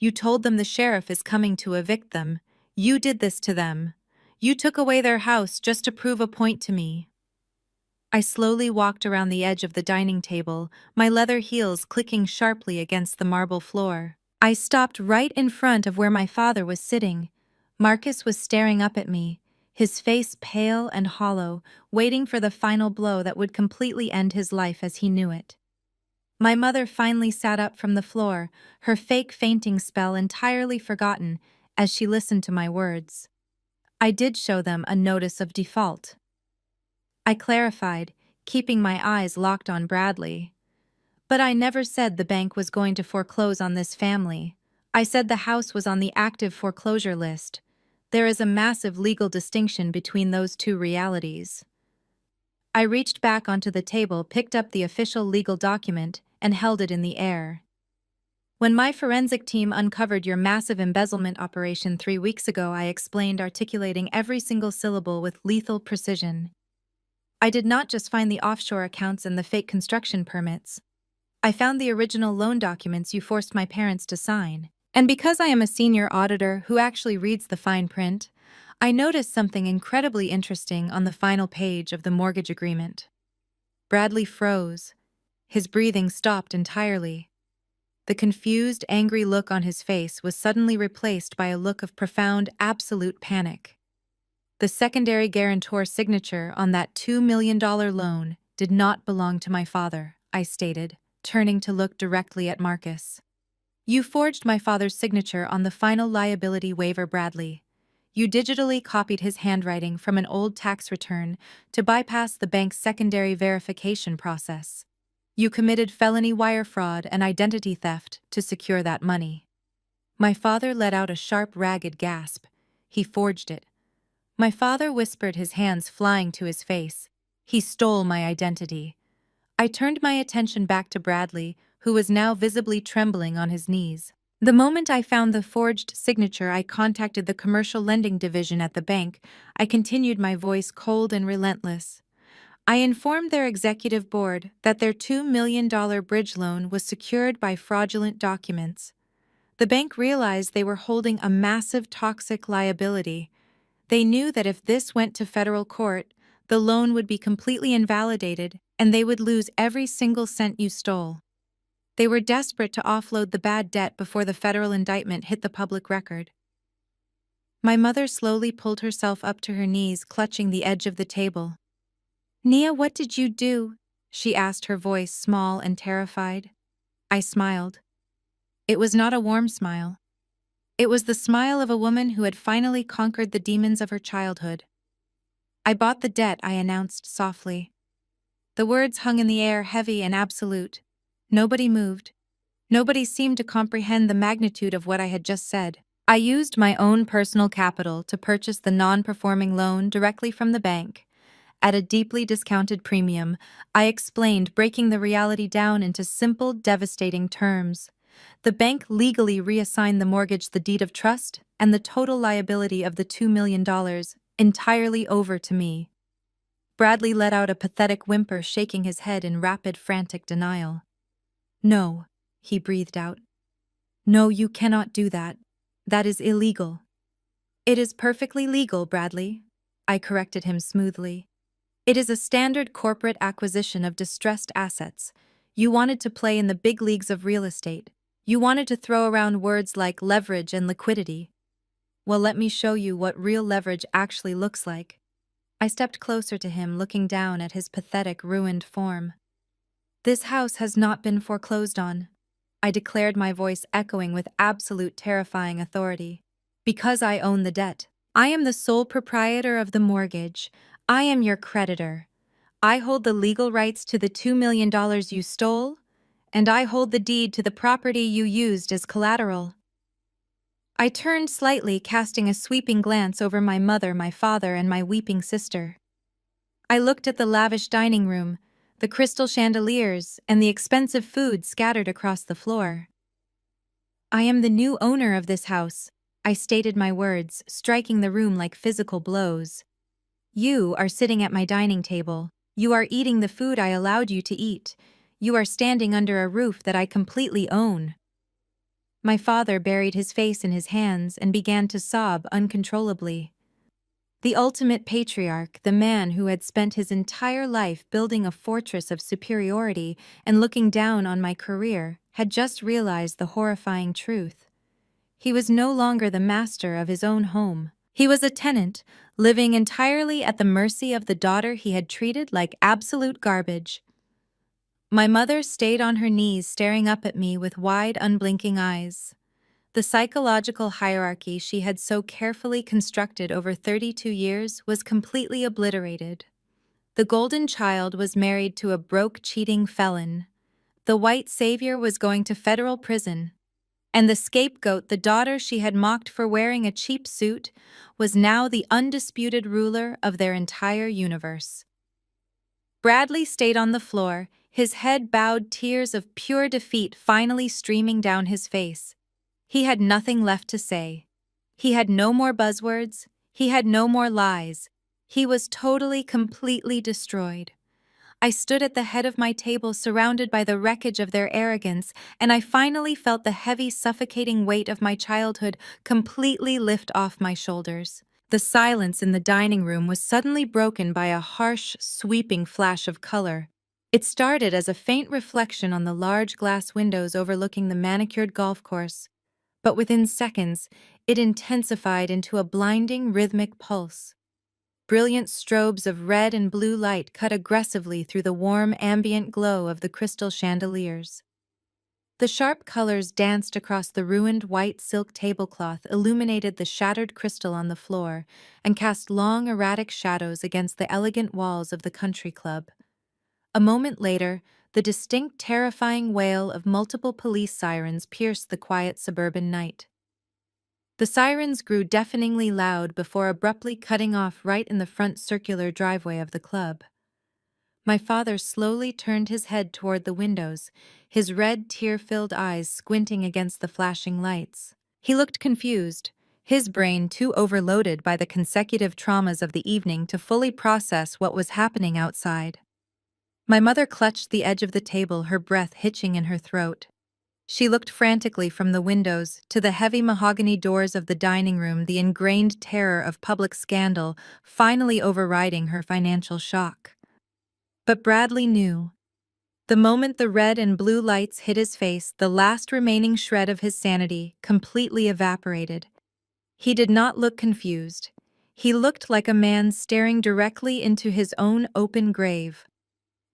"You told them the sheriff is coming to evict them. You did this to them. You took away their house just to prove a point to me." I slowly walked around the edge of the dining table, my leather heels clicking sharply against the marble floor. I stopped right in front of where my father was sitting. Marcus was staring up at me, his face pale and hollow, waiting for the final blow that would completely end his life as he knew it. My mother finally sat up from the floor, her fake fainting spell entirely forgotten as she listened to my words. "I did show them a notice of default," I clarified, keeping my eyes locked on Bradley. "But I never said the bank was going to foreclose on this family. I said the house was on the active foreclosure list. There is a massive legal distinction between those two realities." I reached back onto the table, picked up the official legal document, and held it in the air. "When my forensic team uncovered your massive embezzlement operation 3 weeks ago," I explained, articulating every single syllable with lethal precision. "I did not just find the offshore accounts and the fake construction permits. I found the original loan documents you forced my parents to sign. And because I am a senior auditor who actually reads the fine print, I noticed something incredibly interesting on the final page of the mortgage agreement." Bradley froze. His breathing stopped entirely. The confused, angry look on his face was suddenly replaced by a look of profound, absolute panic. The secondary guarantor signature on that $2 million loan did not belong to my father, I stated, turning to look directly at Marcus. "You forged my father's signature on the final liability waiver, Bradley. You digitally copied his handwriting from an old tax return to bypass the bank's secondary verification process. You committed felony wire fraud and identity theft to secure that money." My father let out a sharp, ragged gasp. "He forged it." My father whispered, his hands flying to his face. "He stole my identity." I turned my attention back to Bradley, who was now visibly trembling on his knees. "The moment I found the forged signature, I contacted the commercial lending division at the bank," I continued, my voice cold and relentless. "I informed their executive board that their $2 million bridge loan was secured by fraudulent documents. The bank realized they were holding a massive toxic liability. They knew that if this went to federal court, the loan would be completely invalidated and they would lose every single cent you stole. They were desperate to offload the bad debt before the federal indictment hit the public record. My mother slowly pulled herself up to her knees, clutching the edge of the table. "Nia, what did you do?" she asked, her voice small and terrified. I smiled. It was not a warm smile. It was the smile of a woman who had finally conquered the demons of her childhood. "I bought the debt," I announced softly. The words hung in the air, heavy and absolute. Nobody moved. Nobody seemed to comprehend the magnitude of what I had just said. I used my own personal capital to purchase the non-performing loan directly from the bank. At a deeply discounted premium, I explained, breaking the reality down into simple, devastating terms. The bank legally reassigned the mortgage, the deed of trust, and the total liability of the $2 million entirely over to me. Bradley let out a pathetic whimper, shaking his head in rapid, frantic denial. "No," he breathed out. "No, you cannot do that. That is illegal." "It is perfectly legal, Bradley," I corrected him smoothly. "It is a standard corporate acquisition of distressed assets. You wanted to play in the big leagues of real estate. You wanted to throw around words like leverage and liquidity. Well, let me show you what real leverage actually looks like." I stepped closer to him, looking down at his pathetic, ruined form. "This house has not been foreclosed on," I declared, my voice echoing with absolute terrifying authority. "Because I own the debt. I am the sole proprietor of the mortgage. I am your creditor. I hold the legal rights to the $2 million you stole, and I hold the deed to the property you used as collateral." I turned slightly, casting a sweeping glance over my mother, my father, and my weeping sister. I looked at the lavish dining room, the crystal chandeliers, and the expensive food scattered across the floor. "I am the new owner of this house," I stated, my words striking the room like physical blows. "You are sitting at my dining table. You are eating the food I allowed you to eat. You are standing under a roof that I completely own." My father buried his face in his hands and began to sob uncontrollably. The ultimate patriarch, the man who had spent his entire life building a fortress of superiority and looking down on my career, had just realized the horrifying truth. He was no longer the master of his own home. He was a tenant, living entirely at the mercy of the daughter he had treated like absolute garbage. My mother stayed on her knees, staring up at me with wide, unblinking eyes. The psychological hierarchy she had so carefully constructed over 32 years was completely obliterated. The golden child was married to a broke, cheating felon. The white savior was going to federal prison. And the scapegoat, the daughter she had mocked for wearing a cheap suit, was now the undisputed ruler of their entire universe. Bradley stayed on the floor, his head bowed, tears of pure defeat finally streaming down his face. He had nothing left to say. He had no more buzzwords. He had no more lies. He was totally, completely destroyed. I stood at the head of my table, surrounded by the wreckage of their arrogance, and I finally felt the heavy, suffocating weight of my childhood completely lift off my shoulders. The silence in the dining room was suddenly broken by a harsh, sweeping flash of color. It started as a faint reflection on the large glass windows overlooking the manicured golf course, but within seconds, it intensified into a blinding, rhythmic pulse. Brilliant strobes of red and blue light cut aggressively through the warm, ambient glow of the crystal chandeliers. The sharp colors danced across the ruined white silk tablecloth, illuminated the shattered crystal on the floor, and cast long, erratic shadows against the elegant walls of the country club. A moment later, the distinct, terrifying wail of multiple police sirens pierced the quiet suburban night. The sirens grew deafeningly loud before abruptly cutting off right in the front circular driveway of the club. My father slowly turned his head toward the windows, his red, tear-filled eyes squinting against the flashing lights. He looked confused, his brain too overloaded by the consecutive traumas of the evening to fully process what was happening outside. My mother clutched the edge of the table, her breath hitching in her throat. She looked frantically from the windows to the heavy mahogany doors of the dining room, the ingrained terror of public scandal finally overriding her financial shock. But Bradley knew. The moment the red and blue lights hit his face, the last remaining shred of his sanity completely evaporated. He did not look confused. He looked like a man staring directly into his own open grave.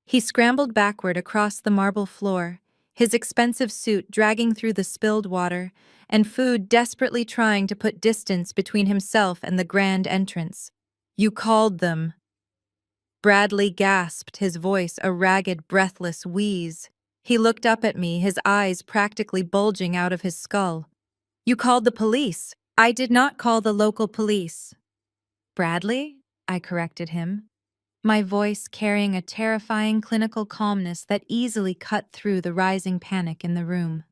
He scrambled backward across the marble floor, his expensive suit dragging through the spilled water, and food desperately trying to put distance between himself and the grand entrance. "You called them." Bradley gasped, his voice a ragged, breathless wheeze. He looked up at me, his eyes practically bulging out of his skull. "You called the police." "I did not call the local police." "Bradley?" I corrected him, my voice carrying a terrifying clinical calmness that easily cut through the rising panic in the room.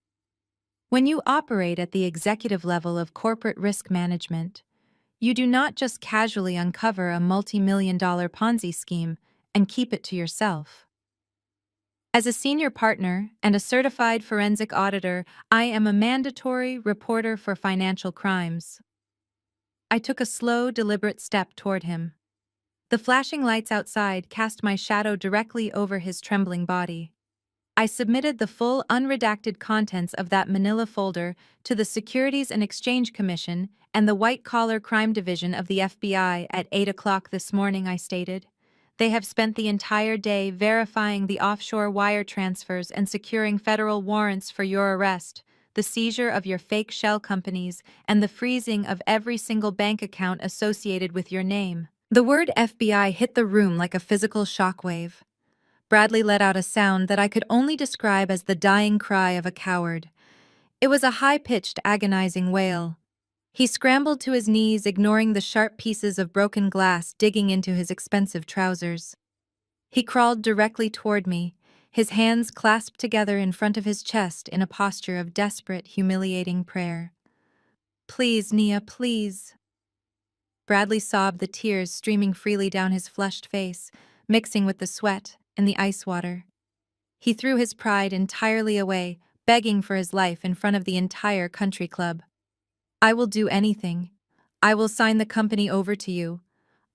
When you operate at the executive level of corporate risk management, you do not just casually uncover a multi-million-dollar Ponzi scheme and keep it to yourself. As a senior partner and a certified forensic auditor, I am a mandatory reporter for financial crimes. I took a slow, deliberate step toward him. The flashing lights outside cast my shadow directly over his trembling body. I submitted the full, unredacted contents of that manila folder to the Securities and Exchange Commission and the White-Collar Crime Division of the FBI at 8 o'clock this morning, I stated. They have spent the entire day verifying the offshore wire transfers and securing federal warrants for your arrest, the seizure of your fake shell companies, and the freezing of every single bank account associated with your name. The word FBI hit the room like a physical shockwave. Bradley let out a sound that I could only describe as the dying cry of a coward. It was a high-pitched, agonizing wail. He scrambled to his knees, ignoring the sharp pieces of broken glass digging into his expensive trousers. He crawled directly toward me, his hands clasped together in front of his chest in a posture of desperate, humiliating prayer. "Please, Nia, please." Bradley sobbed, the tears streaming freely down his flushed face, mixing with the sweat and the ice water. He threw his pride entirely away, begging for his life in front of the entire country club. "I will do anything. I will sign the company over to you.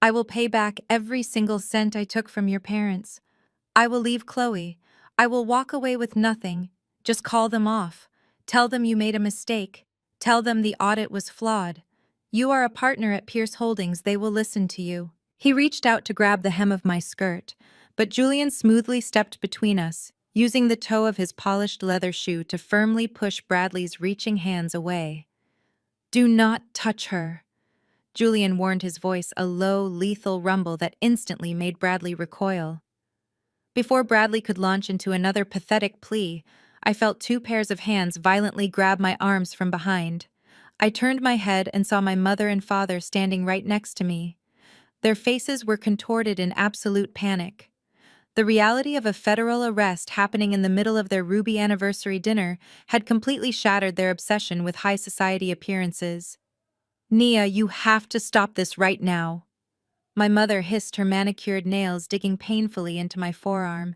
I will pay back every single cent I took from your parents. I will leave Chloe. I will walk away with nothing. Just call them off. Tell them you made a mistake. Tell them the audit was flawed. You are a partner at Pierce Holdings. They will listen to you." He reached out to grab the hem of my skirt, but Julian smoothly stepped between us, using the toe of his polished leather shoe to firmly push Bradley's reaching hands away. "Do not touch her." Julian warned, his voice a low, lethal rumble that instantly made Bradley recoil. Before Bradley could launch into another pathetic plea, I felt two pairs of hands violently grab my arms from behind. I turned my head and saw my mother and father standing right next to me. Their faces were contorted in absolute panic. The reality of a federal arrest happening in the middle of their Ruby anniversary dinner had completely shattered their obsession with high society appearances. "Nia, you have to stop this right now." My mother hissed, her manicured nails digging painfully into my forearm.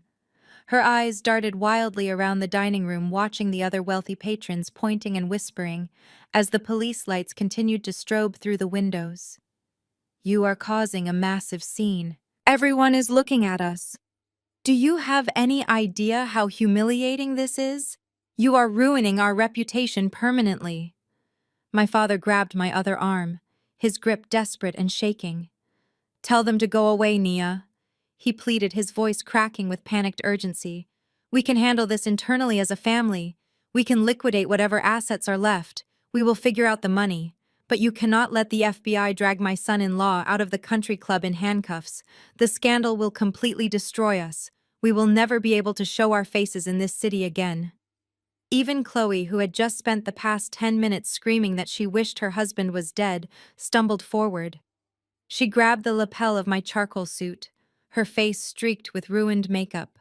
Her eyes darted wildly around the dining room, watching the other wealthy patrons, pointing and whispering, as the police lights continued to strobe through the windows. "You are causing a massive scene. Everyone is looking at us. Do you have any idea how humiliating this is? You are ruining our reputation permanently." My father grabbed my other arm, his grip desperate and shaking. "Tell them to go away, Nia," he pleaded, his voice cracking with panicked urgency. "We can handle this internally as a family. We can liquidate whatever assets are left. We will figure out the money. But you cannot let the FBI drag my son-in-law out of the country club in handcuffs. The scandal will completely destroy us. We will never be able to show our faces in this city again." Even Chloe, who had just spent the past 10 minutes screaming that she wished her husband was dead, stumbled forward. She grabbed the lapel of my charcoal suit, her face streaked with ruined makeup.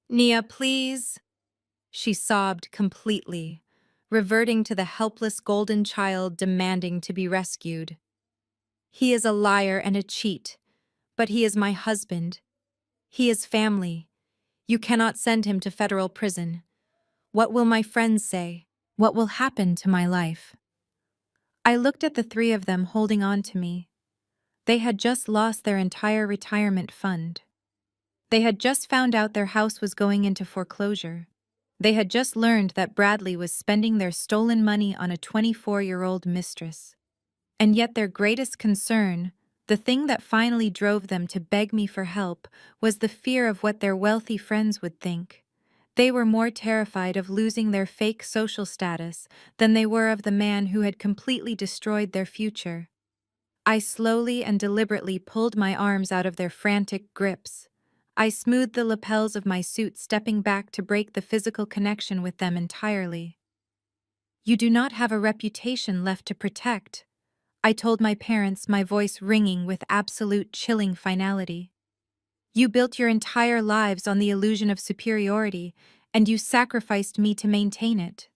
"Nia, please." She sobbed completely, reverting to the helpless golden child demanding to be rescued. "He is a liar and a cheat, but he is my husband. He is family. You cannot send him to federal prison. What will my friends say? What will happen to my life? I looked at the three of them holding on to me. They had just lost their entire retirement fund. They had just found out their house was going into foreclosure. They had just learned that Bradley was spending their stolen money on a 24-year-old mistress. And yet their greatest concern, the thing that finally drove them to beg me for help, was the fear of what their wealthy friends would think. They were more terrified of losing their fake social status than they were of the man who had completely destroyed their future. I slowly and deliberately pulled my arms out of their frantic grips. I smoothed the lapels of my suit, stepping back to break the physical connection with them entirely. "You do not have a reputation left to protect," I told my parents, my voice ringing with absolute chilling finality. "You built your entire lives on the illusion of superiority, and you sacrificed me to maintain it.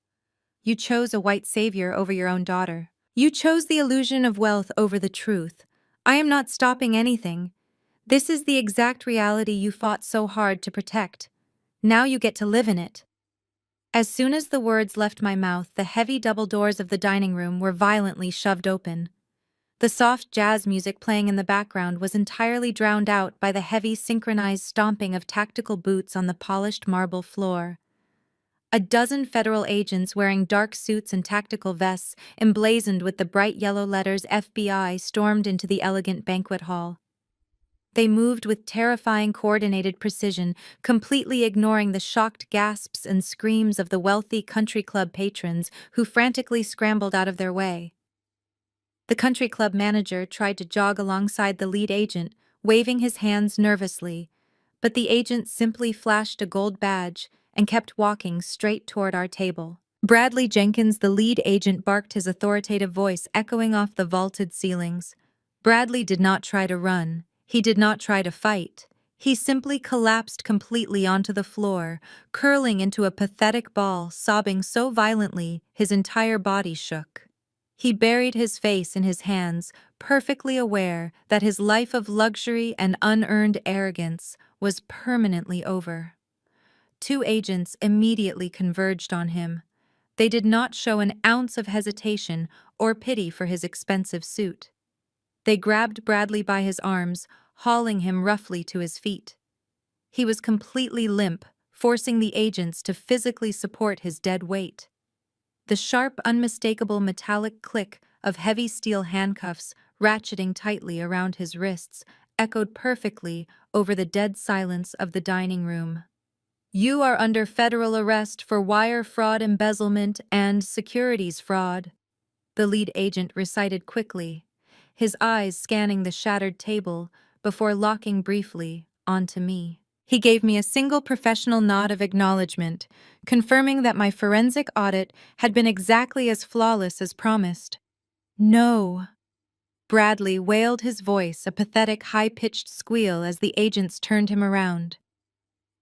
You chose a white savior over your own daughter. You chose the illusion of wealth over the truth. I am not stopping anything. This is the exact reality you fought so hard to protect. Now you get to live in it." As soon as the words left my mouth, the heavy double doors of the dining room were violently shoved open. The soft jazz music playing in the background was entirely drowned out by the heavy synchronized stomping of tactical boots on the polished marble floor. A dozen federal agents wearing dark suits and tactical vests, emblazoned with the bright yellow letters FBI, stormed into the elegant banquet hall. They moved with terrifying coordinated precision, completely ignoring the shocked gasps and screams of the wealthy country club patrons who frantically scrambled out of their way. The country club manager tried to jog alongside the lead agent, waving his hands nervously, but the agent simply flashed a gold badge and kept walking straight toward our table. Bradley Jenkins, the lead agent, barked, his authoritative voice echoing off the vaulted ceilings. Bradley did not try to run. He did not try to fight. He simply collapsed completely onto the floor, curling into a pathetic ball, sobbing so violently his entire body shook. He buried his face in his hands, perfectly aware that his life of luxury and unearned arrogance was permanently over. Two agents immediately converged on him. They did not show an ounce of hesitation or pity for his expensive suit. They grabbed Bradley by his arms, hauling him roughly to his feet. He was completely limp, forcing the agents to physically support his dead weight. The sharp, unmistakable metallic click of heavy steel handcuffs ratcheting tightly around his wrists echoed perfectly over the dead silence of the dining room. "You are under federal arrest for wire fraud, embezzlement, and securities fraud," the lead agent recited quickly, his eyes scanning the shattered table before locking briefly onto me. He gave me a single professional nod of acknowledgement, confirming that my forensic audit had been exactly as flawless as promised. "No," Bradley wailed, his voice a pathetic high-pitched squeal as the agents turned him around.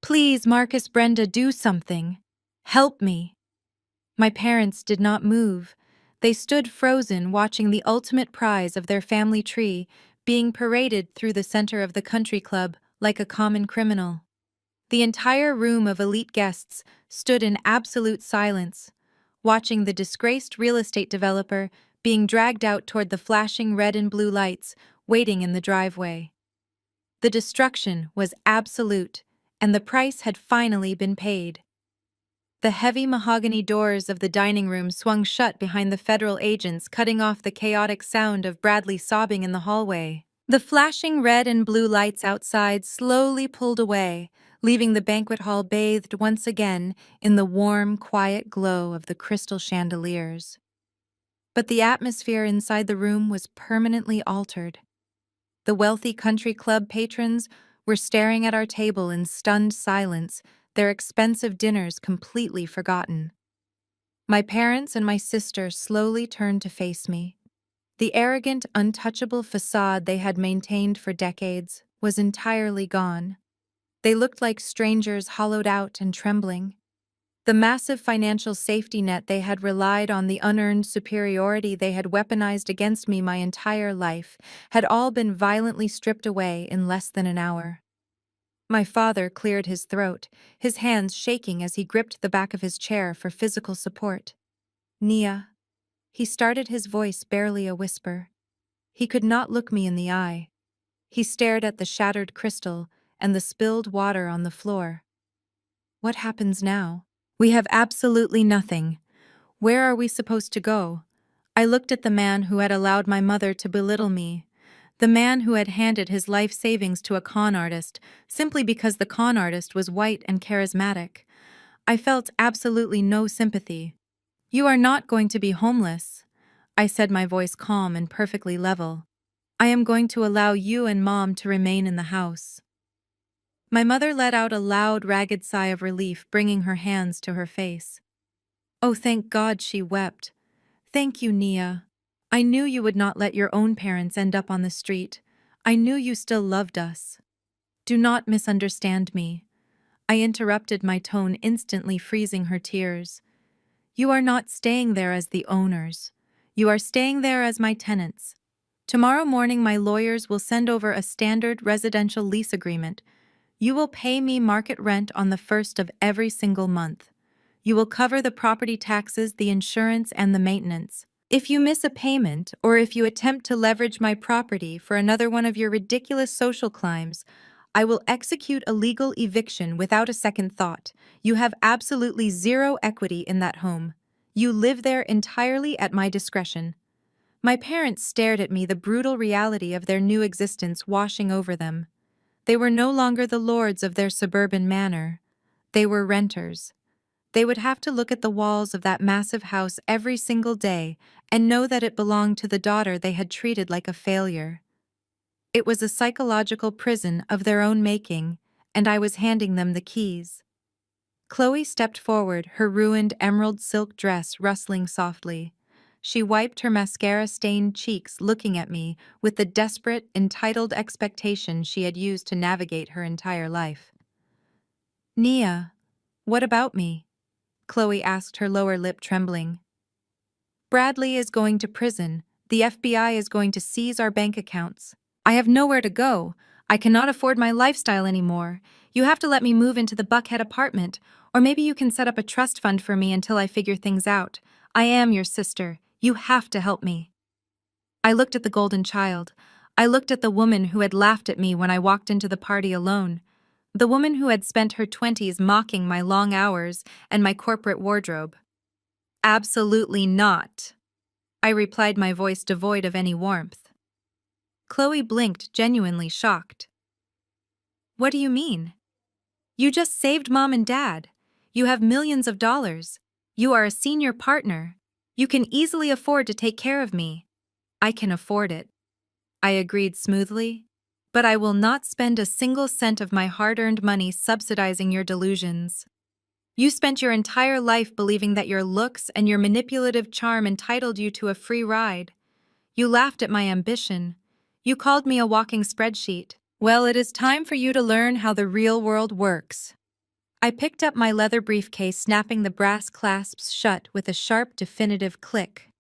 "Please, Marcus, Brenda, do something. Help me." My parents did not move. They stood frozen, watching the ultimate prize of their family tree being paraded through the center of the country club like a common criminal. The entire room of elite guests stood in absolute silence, watching the disgraced real estate developer being dragged out toward the flashing red and blue lights waiting in the driveway. The destruction was absolute, and the price had finally been paid. The heavy mahogany doors of the dining room swung shut behind the federal agents, cutting off the chaotic sound of Bradley sobbing in the hallway. The flashing red and blue lights outside slowly pulled away, leaving the banquet hall bathed once again in the warm, quiet glow of the crystal chandeliers. But the atmosphere inside the room was permanently altered. The wealthy country club patrons were staring at our table in stunned silence, their expensive dinners completely forgotten. My parents and my sister slowly turned to face me. The arrogant, untouchable facade they had maintained for decades was entirely gone. They looked like strangers, hollowed out and trembling. The massive financial safety net they had relied on, the unearned superiority they had weaponized against me my entire life, had all been violently stripped away in less than an hour. My father cleared his throat, his hands shaking as he gripped the back of his chair for physical support. Nia. He started, his voice barely a whisper. He could not look me in the eye. He stared at the shattered crystal and the spilled water on the floor. What happens now? We have absolutely nothing. Where are we supposed to go? I looked at the man who had allowed my mother to belittle me. The man who had handed his life savings to a con artist simply because the con artist was white and charismatic. I felt absolutely no sympathy. You are not going to be homeless, I said, my voice calm and perfectly level. I am going to allow you and Mom to remain in the house. My mother let out a loud, ragged sigh of relief, bringing her hands to her face. Oh, thank God, she wept. Thank you, Nia. I knew you would not let your own parents end up on the street. I knew you still loved us. Do not misunderstand me. I interrupted, my tone instantly freezing her tears. You are not staying there as the owners. You are staying there as my tenants. Tomorrow morning my lawyers will send over a standard residential lease agreement. You will pay me market rent on the first of every single month. You will cover the property taxes, the insurance, and the maintenance. If you miss a payment, or if you attempt to leverage my property for another one of your ridiculous social climbs, I will execute a legal eviction without a second thought. You have absolutely zero equity in that home. You live there entirely at my discretion. My parents stared at me, the brutal reality of their new existence washing over them. They were no longer the lords of their suburban manor. They were renters. They would have to look at the walls of that massive house every single day and know that it belonged to the daughter they had treated like a failure. It was a psychological prison of their own making, and I was handing them the keys. Chloe stepped forward, her ruined emerald silk dress rustling softly. She wiped her mascara-stained cheeks, looking at me with the desperate, entitled expectation she had used to navigate her entire life. Nia, what about me? Chloe asked, her lower lip trembling. Bradley is going to prison. The FBI is going to seize our bank accounts. I have nowhere to go. I cannot afford my lifestyle anymore. You have to let me move into the Buckhead apartment, or maybe you can set up a trust fund for me until I figure things out. I am your sister. You have to help me. I looked at the golden child. I looked at the woman who had laughed at me when I walked into the party alone. The woman who had spent her 20s mocking my long hours and my corporate wardrobe. Absolutely not, I replied, my voice devoid of any warmth. Chloe blinked, genuinely shocked. What do you mean? You just saved Mom and Dad. You have millions of dollars. You are a senior partner. You can easily afford to take care of me. I can afford it, I agreed smoothly. But I will not spend a single cent of my hard-earned money subsidizing your delusions. You spent your entire life believing that your looks and your manipulative charm entitled you to a free ride. You laughed at my ambition. You called me a walking spreadsheet. Well, it is time for you to learn how the real world works. I picked up my leather briefcase, snapping the brass clasps shut with a sharp, definitive click.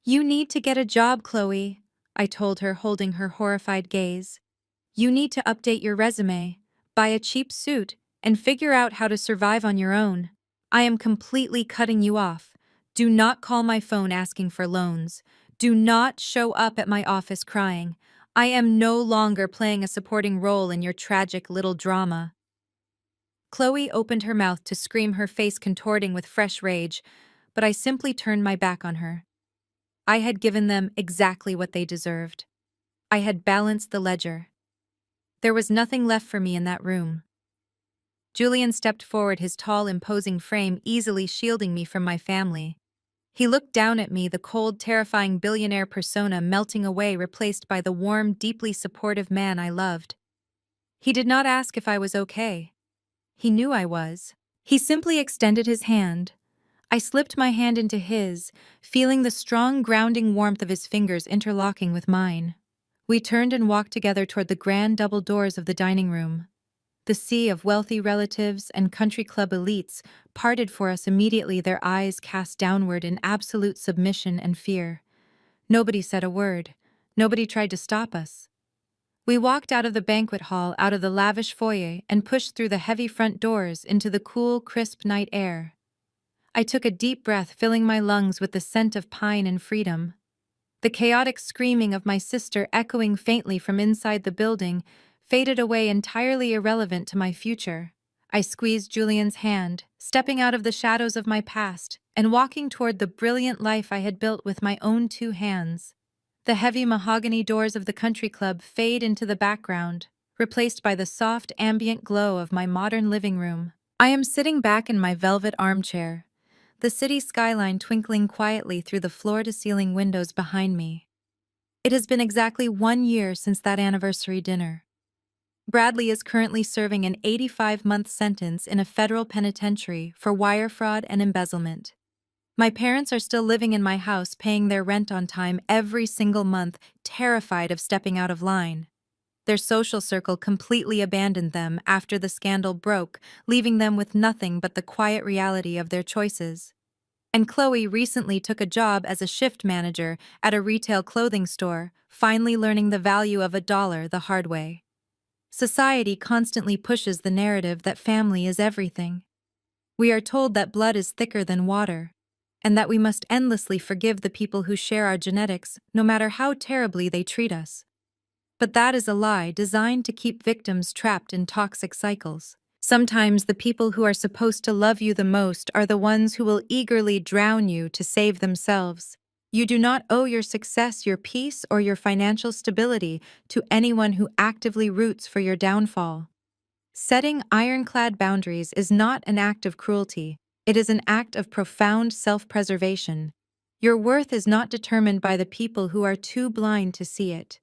You need to get a job, Chloe, I told her, holding her horrified gaze. You need to update your resume, buy a cheap suit, and figure out how to survive on your own. I am completely cutting you off. Do not call my phone asking for loans. Do not show up at my office crying. I am no longer playing a supporting role in your tragic little drama. Chloe opened her mouth to scream, her face contorting with fresh rage, but I simply turned my back on her. I had given them exactly what they deserved. I had balanced the ledger. There was nothing left for me in that room. Julian stepped forward, his tall, imposing frame easily shielding me from my family. He looked down at me, the cold, terrifying billionaire persona melting away, replaced by the warm, deeply supportive man I loved. He did not ask if I was okay. He knew I was. He simply extended his hand. I slipped my hand into his, feeling the strong, grounding warmth of his fingers interlocking with mine. We turned and walked together toward the grand double doors of the dining room. The sea of wealthy relatives and country club elites parted for us immediately, their eyes cast downward in absolute submission and fear. Nobody said a word. Nobody tried to stop us. We walked out of the banquet hall, out of the lavish foyer, and pushed through the heavy front doors into the cool, crisp night air. I took a deep breath, filling my lungs with the scent of pine and freedom. The chaotic screaming of my sister, echoing faintly from inside the building, faded away, entirely irrelevant to my future. I squeezed Julian's hand, stepping out of the shadows of my past and walking toward the brilliant life I had built with my own two hands. The heavy mahogany doors of the country club fade into the background, replaced by the soft ambient glow of my modern living room. I am sitting back in my velvet armchair, the city skyline twinkling quietly through the floor-to-ceiling windows behind me. It has been exactly 1 year since that anniversary dinner. Bradley is currently serving an 85-month sentence in a federal penitentiary for wire fraud and embezzlement. My parents are still living in my house, paying their rent on time every single month, terrified of stepping out of line. Their social circle completely abandoned them after the scandal broke, leaving them with nothing but the quiet reality of their choices. And Chloe recently took a job as a shift manager at a retail clothing store, finally learning the value of $1 the hard way. Society constantly pushes the narrative that family is everything. We are told that blood is thicker than water, and that we must endlessly forgive the people who share our genetics, no matter how terribly they treat us. But that is a lie designed to keep victims trapped in toxic cycles. Sometimes the people who are supposed to love you the most are the ones who will eagerly drown you to save themselves. You do not owe your success, your peace, or your financial stability to anyone who actively roots for your downfall. Setting ironclad boundaries is not an act of cruelty, it is an act of profound self-preservation. Your worth is not determined by the people who are too blind to see it.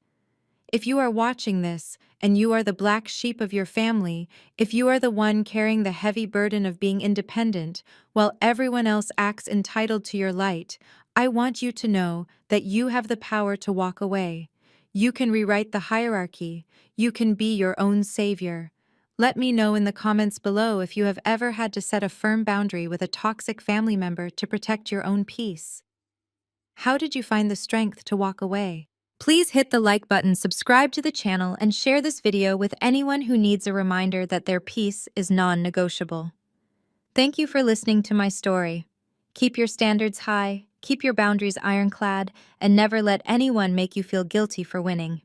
If you are watching this, and you are the black sheep of your family, if you are the one carrying the heavy burden of being independent, while everyone else acts entitled to your light, I want you to know that you have the power to walk away. You can rewrite the hierarchy. You can be your own savior. Let me know in the comments below if you have ever had to set a firm boundary with a toxic family member to protect your own peace. How did you find the strength to walk away? Please hit the like button, subscribe to the channel, and share this video with anyone who needs a reminder that their peace is non-negotiable. Thank you for listening to my story. Keep your standards high, keep your boundaries ironclad, and never let anyone make you feel guilty for winning.